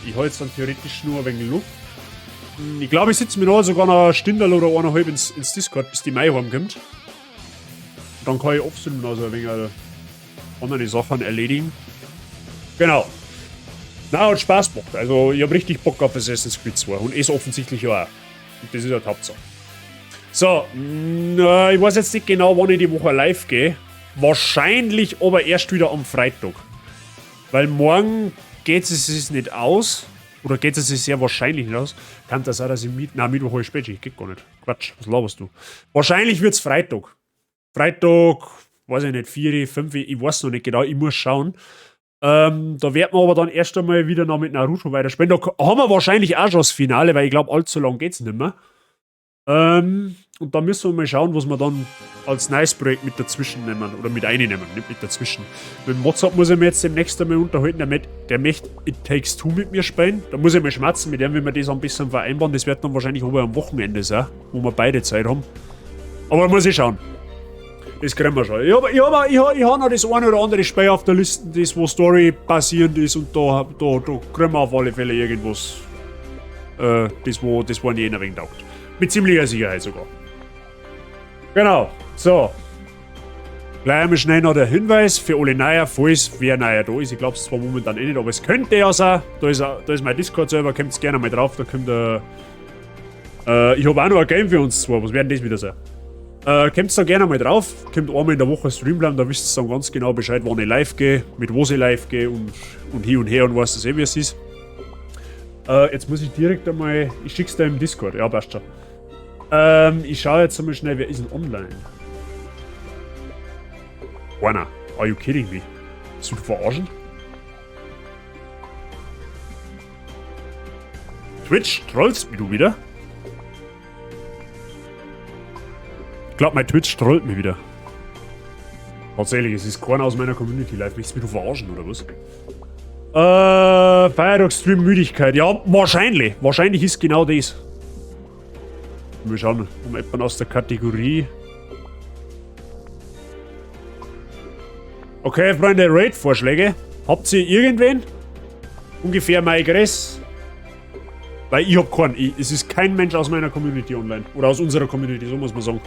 Speaker 1: Ich habe jetzt dann theoretisch nur ein wenig Luft. Ich glaube, ich sitze mir noch sogar noch eine Stunde oder eineinhalb ins Discord, bis die Mai heimkommt. Dann kann ich absolut noch so ein wenig andere Sachen erledigen. Genau. Na, hat Spaß gemacht. Also, ich habe richtig Bock auf Assassin's Creed 2 und es offensichtlich auch. Und das ist ja die Hauptsache. So, ich weiß jetzt nicht genau, wann ich die Woche live gehe. Wahrscheinlich aber erst wieder am Freitag. Weil morgen geht es sich nicht aus. Oder geht es sich sehr wahrscheinlich nicht aus. Kann das sein, dass ich Mittwoch habe ich Spätschicht. Geht gar nicht. Quatsch, was laberst du? Wahrscheinlich wird es Freitag. Freitag... weiß ich nicht, 4, 5, ich weiß noch nicht genau, ich muss schauen. Da werden wir aber dann erst einmal wieder noch mit Naruto weiterspielen. Da haben wir wahrscheinlich auch schon das Finale, weil ich glaube, allzu lang geht es nicht mehr. Und da müssen wir mal schauen, was wir dann als Nice-Projekt mit dazwischen nehmen. Oder mit einnehmen, nicht mit dazwischen. Mit Mozart muss ich mir jetzt demnächst einmal unterhalten. Der möchte It Takes Two mit mir spielen. Da muss ich mal schmatzen mit dem, wenn wir das ein bisschen vereinbaren. Das wird dann wahrscheinlich aber am Wochenende sein, wo wir beide Zeit haben. Aber da muss ich schauen. Das kriegen wir schon. Ich hab noch das eine oder andere Spiel auf der Liste, das wo Story basierend ist und da kriegen wir auf alle Fälle irgendwas, das wo an jener wegen taugt. Mit ziemlicher Sicherheit sogar. Genau, so. Gleich einmal schnell noch der Hinweis für alle Neuer, falls wer Neuer da ist. Ich glaube es zwar momentan eh nicht, aber es könnte ja sein. Da ist mein Discord-Server, kommt gerne mal drauf, da kommt ich habe auch noch ein Game für uns zwei, was werden das wieder sein? Kommt da gerne mal drauf, kommt einmal in der Woche Stream bleiben, da wisst ihr dann ganz genau Bescheid, wann ich live gehe, mit wo ich live gehe und hin und her und was das eh wie es ist. Jetzt muss ich direkt einmal... Ich schick's da im Discord. Ja, passt schon. Ich schaue jetzt einmal schnell, wer ist denn online? Warner, are you kidding me? Bist du verarschen? Twitch, trollst du wieder? Ich glaube, mein Twitch trollt mich wieder. Tatsächlich, es ist keiner aus meiner Community live. Willst du mich verarschen, oder was? Feiertagsstream Müdigkeit. Ja, wahrscheinlich. Wahrscheinlich ist genau das. Mal schauen, um jemanden aus der Kategorie. Okay, Freunde, Raid-Vorschläge. Habt ihr irgendwen? Ungefähr mein Gress? Weil ich hab keinen. Es ist kein Mensch aus meiner Community online. Oder aus unserer Community, so muss man sagen.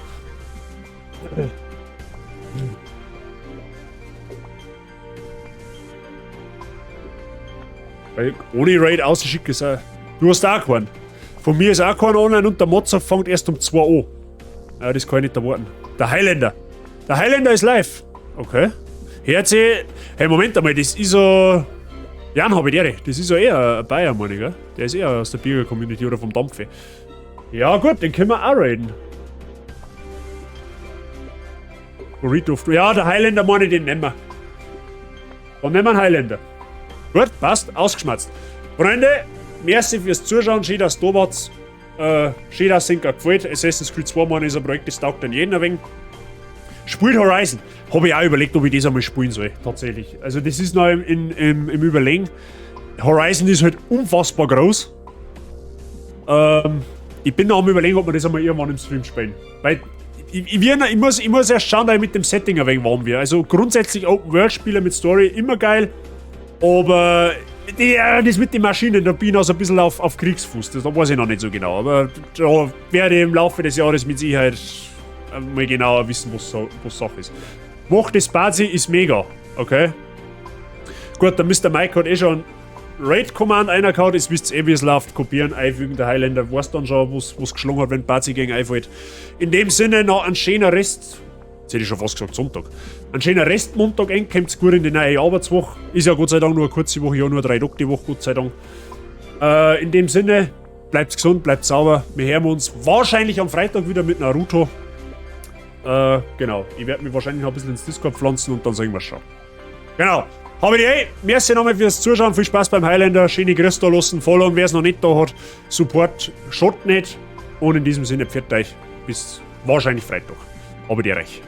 Speaker 1: Weil ohne Raid ausgeschickt ist auch. Du hast auch keinen. Von mir ist auch keiner online und der Mozart fängt erst um 2 Uhr. Ja, das kann ich nicht erwarten. Der Highlander. Der Highlander ist live. Okay. Hört sich. Hey, Moment einmal, das ist so. Jan habe ich dir. Das ist ja eher ein Bayer, meine ich, gell? Der ist eher aus der Bürger-Community oder vom Dampfe. Ja, gut, den können wir auch raiden. Burrito. Ja, der Highlander, meine ich, den nehmen wir. Dann nehmen wir einen Highlander. Gut, passt, ausgeschmatzt. Freunde, merci fürs Zuschauen. Schön, dass du da wart. Schön, dass es euch gefällt. Assassin's Creed 2 Mann ist ein Projekt, das taugt dann jeden ein wenig. Spielt Horizon. Habe ich auch überlegt, ob ich das einmal spielen soll. Tatsächlich. Also, das ist noch im Überlegen. Horizon ist halt unfassbar groß. Ich bin noch am Überlegen, ob wir das einmal irgendwann im Stream spielen. Weil ich muss erst schauen, dass ich mit dem Setting ein wenig warm wird. Also, grundsätzlich Open-World-Spiele mit Story immer geil. Aber das mit den Maschinen, da bin ich also ein bisschen auf Kriegsfuß. Das weiß ich noch nicht so genau. Aber da werde ich im Laufe des Jahres mit Sicherheit mal genauer wissen, was Sache ist. Macht das Bazi ist mega. Okay? Gut, der Mr. Mike hat eh schon Raid-Command eingehauen. Jetzt wisst ihr eh, wie es läuft. Kopieren, einfügen. Der Highlander weiß dann schon, was geschlagen hat, wenn Bazi gegen einfällt. In dem Sinne noch ein schöner Rest. Jetzt hätte ich schon fast gesagt Sonntag. Ein schöner Restmontag, kommt gut in die neue Arbeitswoche. Ist ja Gott sei Dank nur eine kurze Woche, ja nur 3 Tage die Woche, Gott sei Dank. In dem Sinne, bleibt gesund, bleibt sauber. Wir hören uns wahrscheinlich am Freitag wieder mit Naruto. Genau, ich werde mich wahrscheinlich noch ein bisschen ins Discord pflanzen und dann sehen wir schon. Genau, habe ich die merci nochmal fürs Zuschauen, viel Spaß beim Highlander, schöne Grüße da lassen, followen, wer es noch nicht da hat, Support, schaut nicht. Und in diesem Sinne, pfiat euch, bis wahrscheinlich Freitag. Aber die recht.